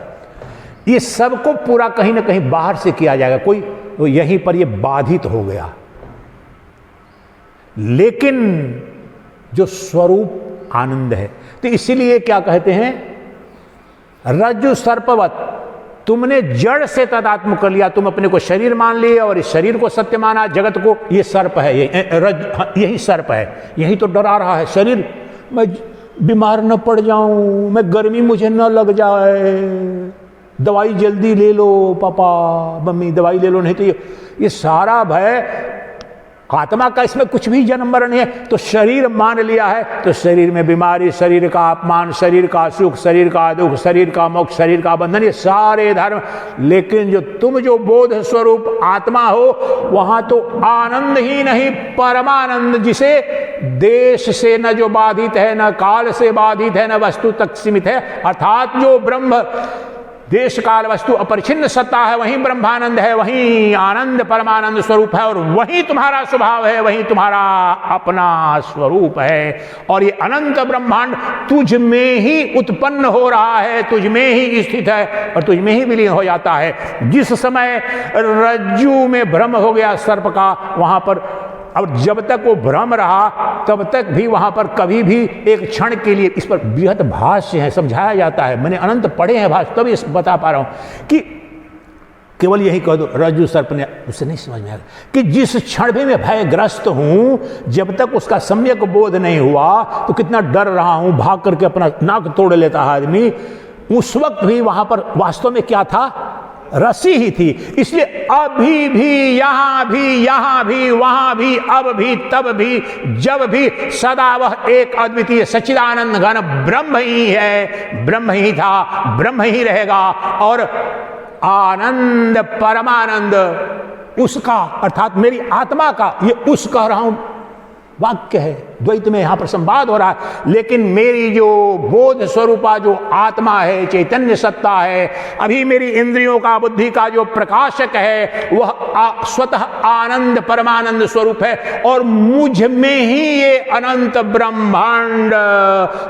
ये सबको पूरा कहीं ना कहीं बाहर से किया जाएगा, कोई तो यहीं पर ये बाधित हो गया। लेकिन जो स्वरूप आनंद है, तो इसीलिए क्या कहते हैं, रज्जु सर्पवत, तुमने जड़ से तदात्म कर लिया। तुम अपने को शरीर मान लिए और इस शरीर को सत्य माना, जगत को। ये सर्प है, यही सर्प है, यही तो डरा रहा है शरीर। मैं बीमार न पड़ जाऊं, मैं गर्मी मुझे न लग जाए, दवाई जल्दी ले लो पापा मम्मी, दवाई ले लो, नहीं तो ये सारा भय। आत्मा का इसमें कुछ भी जन्म मरण है। तो शरीर मान लिया है, तो शरीर में बीमारी, शरीर का अपमान, शरीर का सुख, शरीर का दुख, शरीर का मोक्ष, शरीर का बंधन, ये सारे धर्म। लेकिन जो तुम जो बोध स्वरूप आत्मा हो, वहां तो आनंद ही नहीं, परमानंद, जिसे देश से न जो बाधित है, न काल से बाधित है, न वस्तु तक सीमित है, अर्थात जो ब्रह्म देश काल वस्तु अपरिछिन्न सत्ता है, वही ब्रह्मानंद है, वही आनंद परमानंद स्वरूप है, और वही तुम्हारा स्वभाव है, वही तुम्हारा अपना स्वरूप है। और ये अनंत ब्रह्मांड तुझ में ही उत्पन्न हो रहा है, तुझ में ही स्थित है और तुझ में ही विलीन हो जाता है। जिस समय रज्जु में भ्रम हो गया सर्प का, वहां पर, और जब तक वो भ्रम रहा तब तक भी वहां पर कभी भी एक क्षण के लिए, इस पर बृहत भाष्य है, समझाया जाता है, मैंने अनंत पढ़े हैं भाष्य, तभी बता पा रहा हूं कि केवल यही कह दो, रज्जु सर्प ने, उसे नहीं समझ में आया कि जिस क्षण भी मैं भयग्रस्त हूं, जब तक उसका सम्यक बोध नहीं हुआ तो कितना डर रहा हूं, भाग करके अपना नाक तोड़ लेता है आदमी। उस वक्त भी वहां पर वास्तव में क्या था, रसी ही थी। इसलिए अभी भी, यहां भी, वहां भी, अब भी, तब भी, जब भी, सदा वह एक अद्वितीय सच्चिदानंद घन ब्रह्म ही है, ब्रह्म ही था, ब्रह्म ही रहेगा। और आनंद परमानंद उसका, अर्थात मेरी आत्मा का, ये उस कह रहा हूं वाक्य है, द्वैत में यहां पर संवाद हो रहा है। लेकिन मेरी जो बोध स्वरूपा जो आत्मा है, चैतन्य सत्ता है, अभी मेरी इंद्रियों का, बुद्धि का जो प्रकाशक है, वह स्वतः आनंद परमानंद स्वरूप है, और मुझ में ही ये अनंत ब्रह्मांड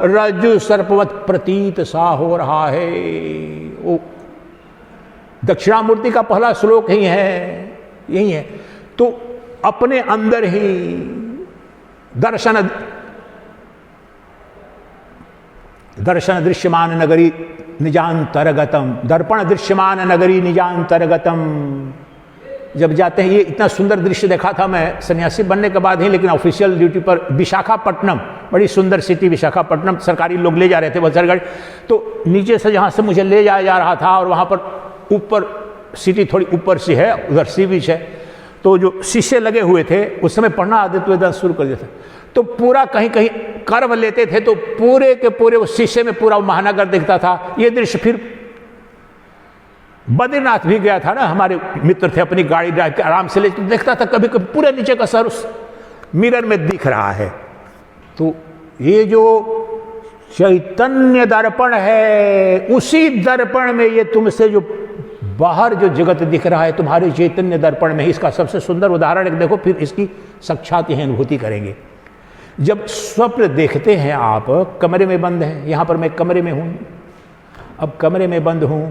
रज्जु सर्पवत प्रतीत सा हो रहा है। वो दक्षिणामूर्ति का पहला श्लोक ही है, यही है। तो अपने अंदर ही दर्शन दृश्यमान नगरी निजांतरगतम, दर्पण दृश्यमान नगरी निजांतरगतम। जब जाते हैं, ये इतना सुंदर दृश्य देखा था मैं सन्यासी बनने के बाद ही, लेकिन ऑफिशियल ड्यूटी पर विशाखापट्टनम, बड़ी सुंदर सिटी विशाखापट्टनम, सरकारी लोग ले जा रहे थे बसर गाड़ी, तो नीचे से जहाँ से मुझे ले जाया जा रहा था, और वहाँ पर ऊपर सिटी थोड़ी ऊपर से है, उधर सी बीच है, तो जो शीशे लगे हुए थे उस समय पढ़ना आदित्य वेदांत शुरू कर दिया था, तो पूरा कहीं कहीं कर्व लेते थे, तो पूरे के पूरे उस शीशे में पूरा महानगर दिखता था। ये दृश्य फिर बद्रीनाथ भी गया था ना, हमारे मित्र थे, अपनी गाड़ी ड्राइव के आराम से ले, तो देखता था कभी कभी पूरे नीचे का सर उस मिरर में दिख रहा है। तो ये जो चैतन्य दर्पण है, उसी दर्पण में ये तुमसे जो बाहर जो जगत दिख रहा है, तुम्हारे चैतन्य दर्पण में, इसका सबसे सुंदर उदाहरण एक देखो, फिर इसकी साक्षात यह अनुभूति करेंगे। जब स्वप्न देखते हैं आप, कमरे में बंद है, यहां पर मैं कमरे में हूं, अब कमरे में बंद हूं,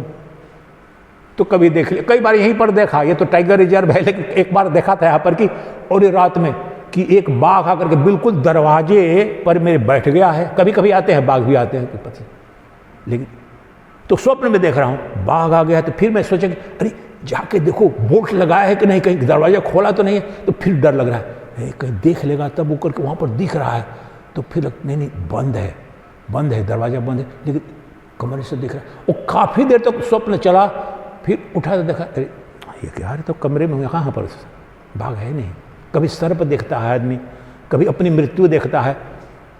तो कभी देख ले, कई बार यहीं पर देखा, ये तो टाइगर रिजर्व है, लेकिन एक बार देखा था यहां पर कि, और ये रात में कि एक बाघ आकर के बिल्कुल दरवाजे पर मेरे बैठ गया है। कभी कभी आते हैं बाघ भी आते हैं, पता, लेकिन तो स्वप्न में देख रहा हूं बाघ आ गया। तो फिर मैं सोचा कि अरे जाके देखो बोल्ट लगाया है कि नहीं, कहीं दरवाजा खोला तो नहीं है, तो फिर डर लग रहा है कहीं देख लेगा, तब ऊपर के वहां पर दिख रहा है, तो फिर नहीं बंद है, बंद है, दरवाजा बंद है। लेकिन कमरे से दिख रहा, वो काफ़ी देर तक स्वप्न चला, फिर उठा तो देखा, अरे ये क्या है, तो कमरे में कहाँ पर बाघ है नहीं। कभी सर्प देखता है आदमी, कभी अपनी मृत्यु देखता है,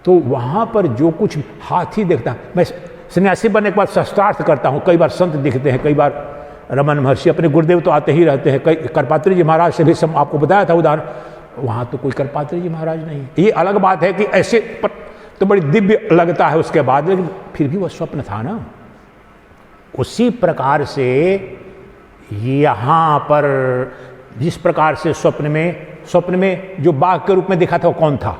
तो वहाँ पर जो कुछ हाथी देखता है। मैं सन्यासी बनने के बाद शास्त्रार्थ करता हूँ, कई बार संत दिखते हैं, कई बार रमन महर्षि, अपने गुरुदेव तो आते ही रहते हैं, कई करपात्री जी महाराज से भी सब आपको बताया था उदाहरण, वहाँ तो कोई करपात्री जी महाराज नहीं। ये अलग बात है कि ऐसे तो बड़ी दिव्य लगता है उसके बाद, लेकिन फिर भी वह स्वप्न था ना। उसी प्रकार से यहाँ पर जिस प्रकार से स्वप्न में जो बाघ के रूप में दिखा था वो कौन था?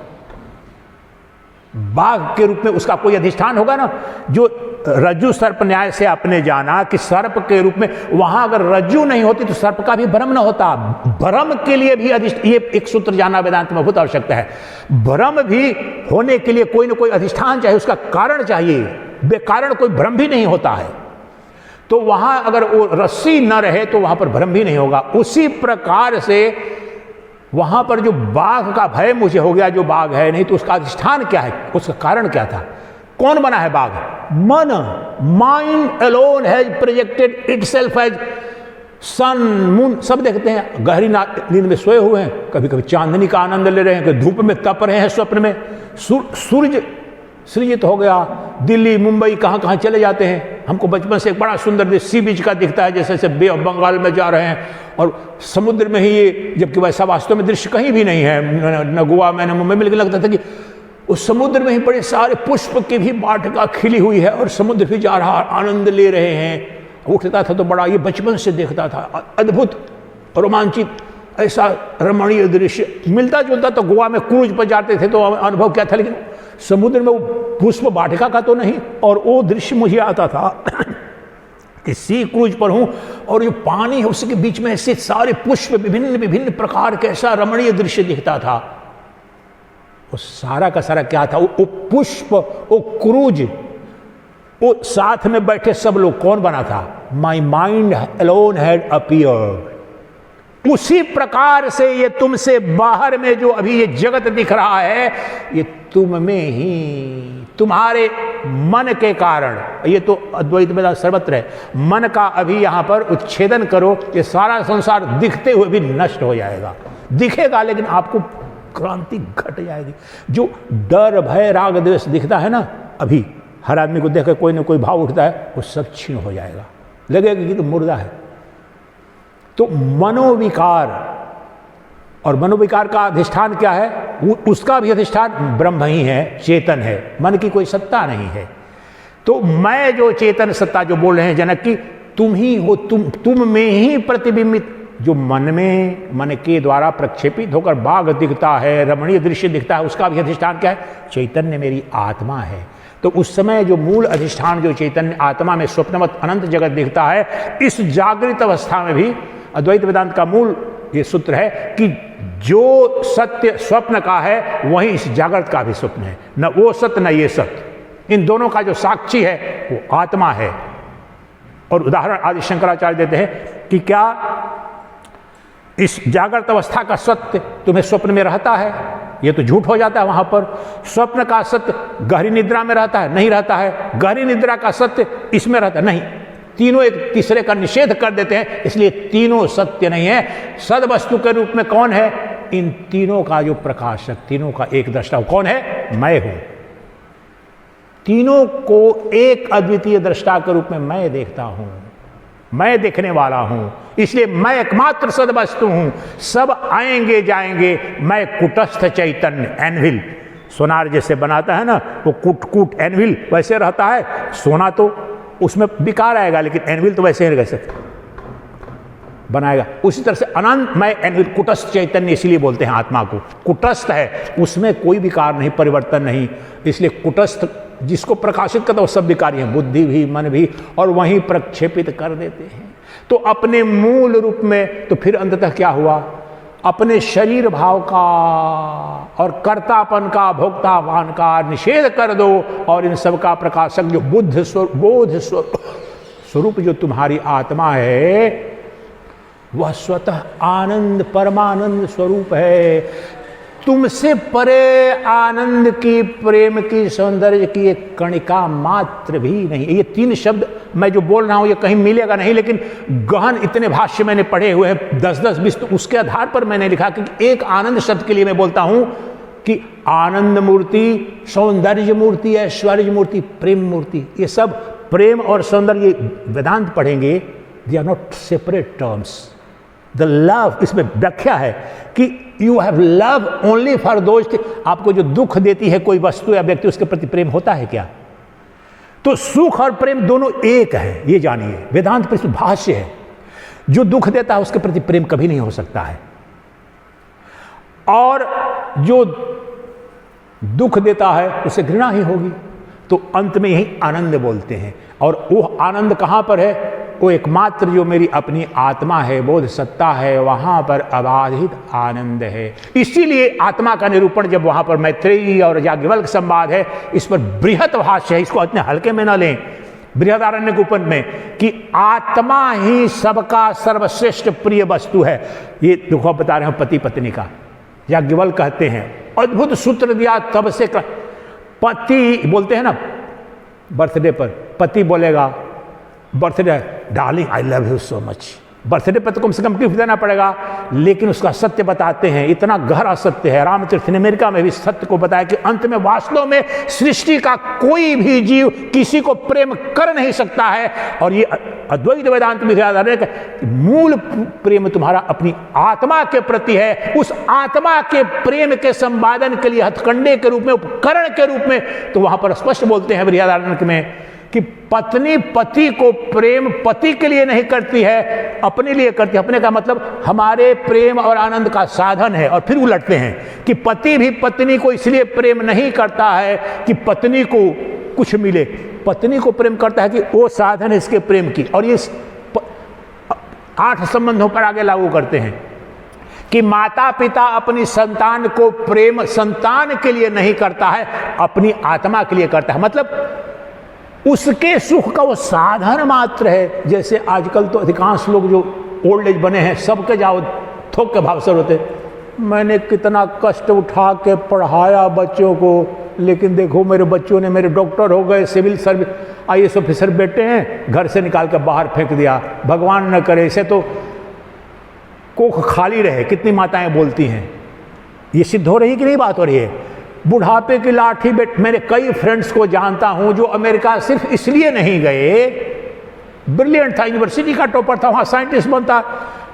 बाघ के रूप में उसका कोई अधिष्ठान होगा ना। जो रज्जु सर्प न्याय से आपने जाना कि सर्प के रूप में, वहां अगर रज्जु नहीं होती तो सर्प का भी भ्रम न होता। भ्रम के लिए भी ये एक सूत्र जाना वेदांत में बहुत आवश्यकता है। भ्रम भी होने के लिए कोई ना कोई अधिष्ठान चाहिए, उसका कारण चाहिए, बेकारण कोई भ्रम भी नहीं होता है। तो वहां अगर वो रस्सी न रहे तो वहां पर भ्रम भी नहीं होगा। उसी प्रकार से वहां पर जो बाघ का भय मुझे हो गया, जो बाघ है नहीं, तो उसका अधिष्ठान क्या है, उसका कारण क्या था? कौन बना है बाघ? मन। Mind alone has projected itself as sun moon. सब देखते हैं गहरी नींद में सोए हुए हैं, कभी कभी चांदनी का आनंद ले रहे हैं, कभी धूप में तप रहे हैं, स्वप्न में सूर्य सृजित हो गया, दिल्ली मुंबई कहाँ कहाँ चले जाते हैं। हमको बचपन से एक बड़ा सुंदर दृश्य सी बीच का दिखता है, जैसे बे ऑफ बंगाल में जा रहे हैं और समुद्र में ही ये, जबकि वैसा वास्तव में दृश्य कहीं भी नहीं है, न गोवा में न मुंबई में। लेकिन लगता था कि उस समुद्र में ही बड़े सारे पुष्प की भी वाटिका खिली हुई है और समुद्र भी जा रहा, आनंद ले रहे हैं। उठता था तो बड़ा, ये बचपन से देखता था, अद्भुत रोमांचित ऐसा रमणीय दृश्य। मिलता जुलता तो गोवा में क्रूज पर जाते थे तो अनुभव क्या था, लेकिन समुद्र में वो पुष्प वाटिका का तो नहीं। और वो दृश्य मुझे आता था कि सी क्रूज पर हूं और जो पानी है उसके बीच में ऐसे सारे पुष्प विभिन्न विभिन्न प्रकार के, ऐसा रमणीय दृश्य दिखता था। वो सारा का सारा क्या था? वो पुष्प, वो क्रूज, वो साथ में बैठे सब लोग, कौन बना था? My mind alone had appeared. उसी प्रकार से ये तुमसे बाहर में जो अभी ये जगत दिख रहा है, ये तुम में ही, तुम्हारे मन के कारण। ये तो अद्वैत वेदांत सर्वत्र है। मन का अभी यहां पर उच्छेदन करो, ये सारा संसार दिखते हुए भी नष्ट हो जाएगा। दिखेगा लेकिन आपको क्रांति घट जाएगी। जो डर भय राग द्वेष दिखता है ना, अभी हर आदमी को देखकर कोई ना कोई भाव उठता है, वो सब छीन हो जाएगा, लगेगा कि तो मुर्दा है। तो मनोविकार, और मनोविकार का अधिष्ठान क्या है? उसका भी अधिष्ठान ब्रह्म ही है, चेतन है, मन की कोई सत्ता नहीं है। तो मैं जो चेतन सत्ता जो बोल रहे हैं जनक की, तुम ही हो, तुम में ही प्रतिबिंबित, जो मन में, मन के द्वारा प्रक्षेपित होकर बाघ दिखता है, रमणीय दृश्य दिखता है, उसका भी अधिष्ठान क्या है? चैतन्य मेरी आत्मा है। तो उस समय जो मूल अधिष्ठान जो चैतन्य आत्मा में स्वप्नवत अनंत जगत दिखता है, इस जागृत अवस्था में भी अद्वैत वेदांत का मूल ये सूत्र है कि जो सत्य स्वप्न का है वही इस जागृत का भी स्वप्न है। न वो सत्य न ये सत्य, इन दोनों का जो साक्षी है वो आत्मा है। और उदाहरण आदि शंकराचार्य देते हैं कि क्या इस जागृत अवस्था का सत्य तुम्हें स्वप्न में रहता है? ये तो झूठ हो जाता है। वहां पर स्वप्न का सत्य गहरी निद्रा में रहता है? नहीं रहता है। गहरी निद्रा का सत्य इसमें रहता है? नहीं। तीनों एक तीसरे का निषेध कर देते हैं, इसलिए तीनों सत्य नहीं है। सद वस्तु के रूप में कौन है? इन तीनों का जो प्रकाशक, तीनों का एक दृष्टा कौन है? मैं हूं। तीनों को एक अद्वितीय दृष्टा के रूप में मैं देखता हूं, मैं देखने वाला हूं, इसलिए मैं एकमात्र सद वस्तु हूं। सब आएंगे जाएंगे, मैं कुटस्थ चैतन्य, एनविल, सोनार जैसे बनाता है ना वो कूट एनविल वैसे रहता है। सोना तो उसमें विकार आएगा, लेकिन एनविल तो वैसे ही रह सकते बनाएगा। उसी तरह से अनंत मैं एनविल, कुटस्थ चैतन्य इसलिए बोलते हैं आत्मा को। कुटस्थ है, उसमें कोई विकार नहीं, परिवर्तन नहीं, इसलिए कुटस्थ जिसको प्रकाशित करता है वो सब विकारी है, बुद्धि भी मन भी, और वहीं प्रक्षेपित कर देते हैं। तो अपने मूल रूप में तो फिर अंततः क्या हुआ? अपने शरीर भाव का और कर्तापन का, भोक्तापन का निषेध कर दो, और इन सब का प्रकाशक जो बोध स्वरूप जो तुम्हारी आत्मा है वह स्वतः आनंद परमानंद स्वरूप है। तुमसे परे आनंद की, प्रेम की, सौंदर्य की एक कणिका मात्र भी नहीं। ये 3 शब्द मैं जो बोल रहा हूं ये कहीं मिलेगा नहीं, लेकिन गहन इतने भाष्य मैंने पढ़े हुए हैं 10-10, 20, तो उसके आधार पर मैंने लिखा कि एक आनंद शब्द के लिए मैं बोलता हूं कि आनंद मूर्ति, सौंदर्य मूर्ति, ऐश्वर्य मूर्ति, प्रेम मूर्ति। ये सब प्रेम और सौंदर्य वेदांत पढ़ेंगे, they are not separate terms. The love, इसमें व्याख्या है कि you have love only for those. आपको जो दुख देती है कोई वस्तु या व्यक्ति, उसके प्रति प्रेम होता है क्या? तो सुख और प्रेम दोनों एक है, ये जानिए। वेदांत पर भाष्य है, जो दुख देता है उसके प्रति प्रेम कभी नहीं हो सकता है, और जो दुख देता है उसे घृणा ही होगी। तो अंत में यही आनंद बोलते हैं, और वो आनंद कहां पर है? वो एकमात्र जो मेरी अपनी आत्मा है, बोध सत्ता है, वहां पर अबाधित आनंद है। इसीलिए आत्मा का निरूपण जब वहां पर मैत्रेयी और याज्ञवल्क्य संवाद है, इस पर बृहत भाष्य है, इसको इतने हल्के में न लें। बृहदारण्यक उपनिषद में कि आत्मा ही सबका सर्वश्रेष्ठ प्रिय वस्तु है। ये देखो बता रहे हैं पति पत्नी का, याज्ञवल्क्य कहते हैं, अद्भुत सूत्र दिया। तब से पति बोलते हैं ना, बर्थडे पर पति बोलेगा, birthday darling I love you so much. Birthday पर तो कम से कम गिफ्ट देना पड़ेगा, लेकिन उसका सत्य बताते हैं, इतना गहरा सत्य है। रामतीर्थ ने अमेरिका में भी सत्य को बताया कि अंत में वास्तव में सृष्टि का कोई भी जीव किसी को प्रेम कर नहीं सकता है, और ये अद्वैत वेदांत में मूल प्रेम तुम्हारा अपनी आत्मा के प्रति है। उस आत्मा के प्रेम के संवादन के लिए हथकंडे के रूप में, उपकरण के रूप में, तो वहां पर स्पष्ट बोलते हैं बृहदारण्यक में कि पत्नी पति को प्रेम पति के लिए नहीं करती है, अपने लिए करती है। अपने का मतलब हमारे प्रेम और आनंद का साधन है। और फिर उलटते हैं कि पति भी पत्नी को इसलिए प्रेम नहीं करता है कि पत्नी को कुछ मिले, पत्नी को प्रेम करता है कि वो साधन है इसके प्रेम की। और ये 8 संबंधों पर आगे लागू करते हैं कि माता पिता अपनी संतान को प्रेम संतान के लिए नहीं करता है, अपनी आत्मा के लिए करता है। मतलब उसके सुख का वो साधन मात्र है। जैसे आजकल तो अधिकांश लोग जो ओल्ड एज बने हैं, सबके जाओ थोक के भाव सर होते, मैंने कितना कष्ट उठा के पढ़ाया बच्चों को, लेकिन देखो मेरे बच्चों ने, मेरे डॉक्टर हो गए, सिविल सर्विस IAS ऑफिसर बेटे हैं, घर से निकाल के बाहर फेंक दिया। भगवान न करे इसे तो कोख खाली रहे। कितनी माताएं बोलती हैं, ये सिद्ध हो रही कि नहीं बात हो रही है? बुढ़ापे की लाठी मेरे कई फ्रेंड्स को जानता हूं जो अमेरिका सिर्फ इसलिए नहीं गए, ब्रिलियंट था, यूनिवर्सिटी का टॉपर था, वहां साइंटिस्ट बनता,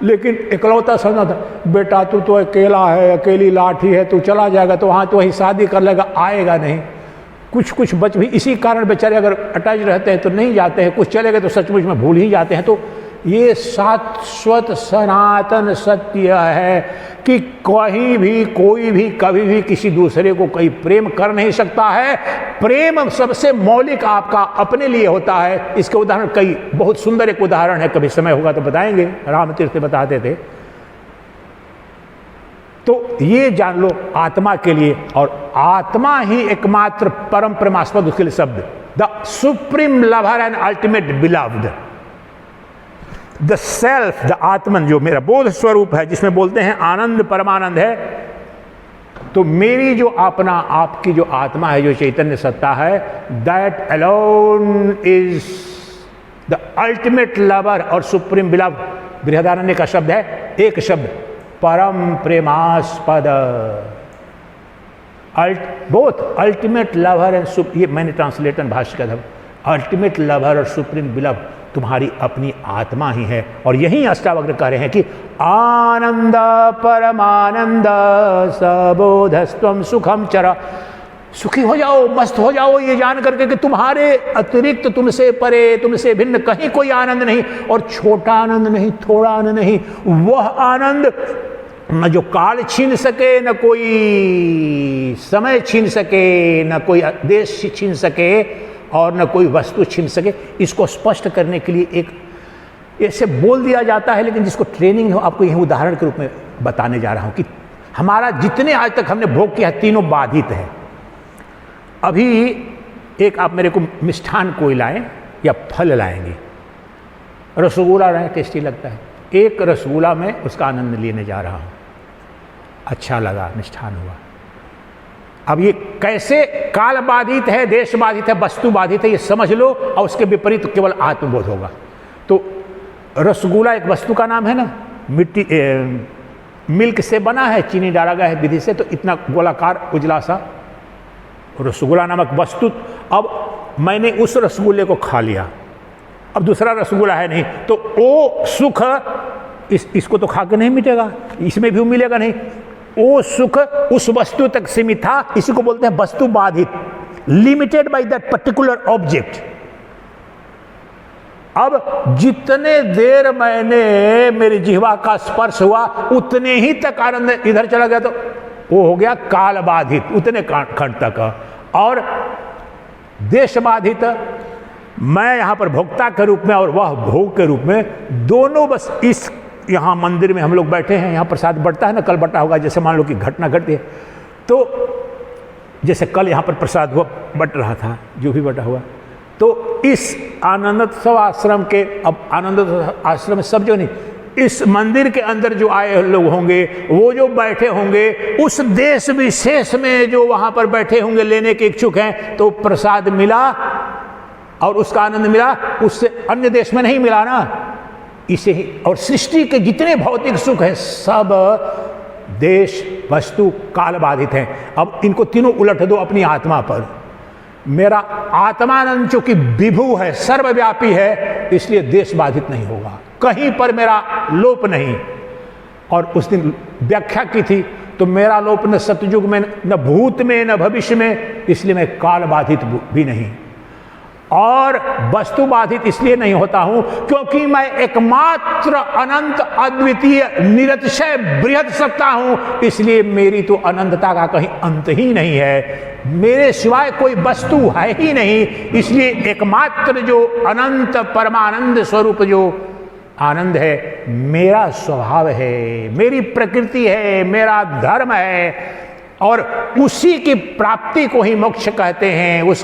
लेकिन इकलौता समझा था, बेटा तू तो अकेला है, अकेली लाठी है, तू चला जाएगा तो वहां तो वही शादी कर लेगा, आएगा नहीं। कुछ बच भी इसी कारण बेचारे अगर अटैच रहते हैं तो नहीं जाते हैं, कुछ चले गए तो सचमुच में भूल ही जाते हैं। तो ये शाश्वत सनातन सत्य है कि कहीं भी कोई भी कभी भी किसी दूसरे को कोई प्रेम कर नहीं सकता है। प्रेम सबसे मौलिक आपका अपने लिए होता है। इसके उदाहरण कई, बहुत सुंदर एक उदाहरण है, कभी समय होगा तो बताएंगे, रामतीर्थ बताते थे। तो ये जान लो आत्मा के लिए, और आत्मा ही एकमात्र परम प्रेमास्पद, उसके लिए शब्द the supreme lover and ultimate beloved, the self, the आत्मन, जो मेरा बोध स्वरूप है, जिसमें बोलते हैं आनंद परमानंद है। तो मेरी जो अपना आपकी जो आत्मा है, जो चैतन्य सत्ता है, that alone is the ultimate lover और सुप्रीम बिलव्ड। बृहदारण्य का शब्द है, एक शब्द, परम प्रेमास्पद, बोथ अल्टीमेट लवर एंड, ये मैंने ट्रांसलेटर भाष्य का था, अल्टीमेट लवर और सुप्रीम बिलव्ड तुम्हारी अपनी आत्मा ही है। और यही अष्टावक्र कह रहे हैं कि आनंद परमानंद सबोधस्त्वम सुखम चर, सुखी हो जाओ, मस्त हो जाओ, ये जान करके कि तुम्हारे अतिरिक्त, तुमसे परे, तुमसे भिन्न कहीं कोई आनंद नहीं, और छोटा आनंद नहीं, थोड़ा आनंद नहीं, वह आनंद न जो काल छीन सके, न कोई समय छीन सके, न कोई देश छीन सके, और न कोई वस्तु छीन सके। इसको स्पष्ट करने के लिए एक ऐसे बोल दिया जाता है, लेकिन जिसको ट्रेनिंग हो, आपको यही उदाहरण के रूप में बताने जा रहा हूं कि हमारा जितने आज तक हमने भोग किया, तीनों बाधित है। अभी एक आप मेरे को मिष्ठान कोई लाएं या फल लाएंगे, रसगुल्ला लाएं, टेस्टी लगता है, एक रसगुल्ला में उसका आनंद लेने जा रहा हूं। अच्छा लगा, मिष्ठान हुआ। अब ये कैसे काल बाधित है, देश बाधित है, वस्तु बाधित है, ये समझ लो, और उसके विपरीत केवल आत्मबोध होगा। तो रसगुल्ला एक वस्तु का नाम है ना, मिट्टी मिल्क से बना है, चीनी डाला गया है विधि से, तो इतना गोलाकार उजला सा रसगुल्ला नामक वस्तु। अब मैंने उस रसगुल्ले को खा लिया, अब दूसरा रसगुल्ला है नहीं, तो वो सुख इसको तो खा के नहीं मिटेगा, इसमें भी मिलेगा नहीं। वो सुख उस वस्तु तक सीमित था, इसी को बोलते हैं वस्तु बाधित, limited by that particular object. अब जितने देर मैंने मेरी जिह्वा का स्पर्श हुआ, उतने ही तक आनंद इधर चला गया, तो वो हो गया काल बाधित, उतने खंड तक। और देश बाधित, मैं यहां पर भोक्ता के रूप में और वह भोग के रूप में, दोनों बस इस यहाँ मंदिर में हम लोग बैठे हैं, यहाँ प्रसाद बंटता है ना, कल बंटा होगा, जैसे मान लो कि घटना घटती है, तो जैसे कल यहाँ पर प्रसाद हुआ, बंट रहा था, जो भी बंटा हुआ, तो इस आनंदोत्सव आश्रम के, अब आनंदोत्सव आश्रम सब जो नहीं, इस मंदिर के अंदर जो आए लोग होंगे, वो जो बैठे होंगे, उस देश विशेष में जो वहाँ पर बैठे होंगे, लेने के इच्छुक हैं, तो प्रसाद मिला और उसका आनंद मिला, उससे अन्य देश में नहीं मिला ना। इसे ही, और सृष्टि के जितने भौतिक सुख हैं, सब देश वस्तु काल बाधित हैं। अब इनको तीनों उलट दो अपनी आत्मा पर। मेरा आत्मानंद चूंकि विभु है, सर्वव्यापी है, इसलिए देश बाधित नहीं होगा, कहीं पर मेरा लोप नहीं। और उस दिन व्याख्या की थी, तो मेरा लोप न सतयुग में, न भूत में, न भविष्य में, इसलिए मैं काल बाधित भी नहीं। और वस्तु बाधित इसलिए नहीं होता हूं क्योंकि मैं एकमात्र अनंत अद्वितीय निरतिशय बृहत सत्ता हूं, इसलिए मेरी तो अनंतता का कहीं अंत ही नहीं है, मेरे सिवाय कोई वस्तु है ही नहीं। इसलिए एकमात्र जो अनंत परमानंद स्वरूप जो आनंद है, मेरा स्वभाव है, मेरी प्रकृति है, मेरा धर्म है, और उसी की प्राप्ति को ही मोक्ष कहते हैं। उस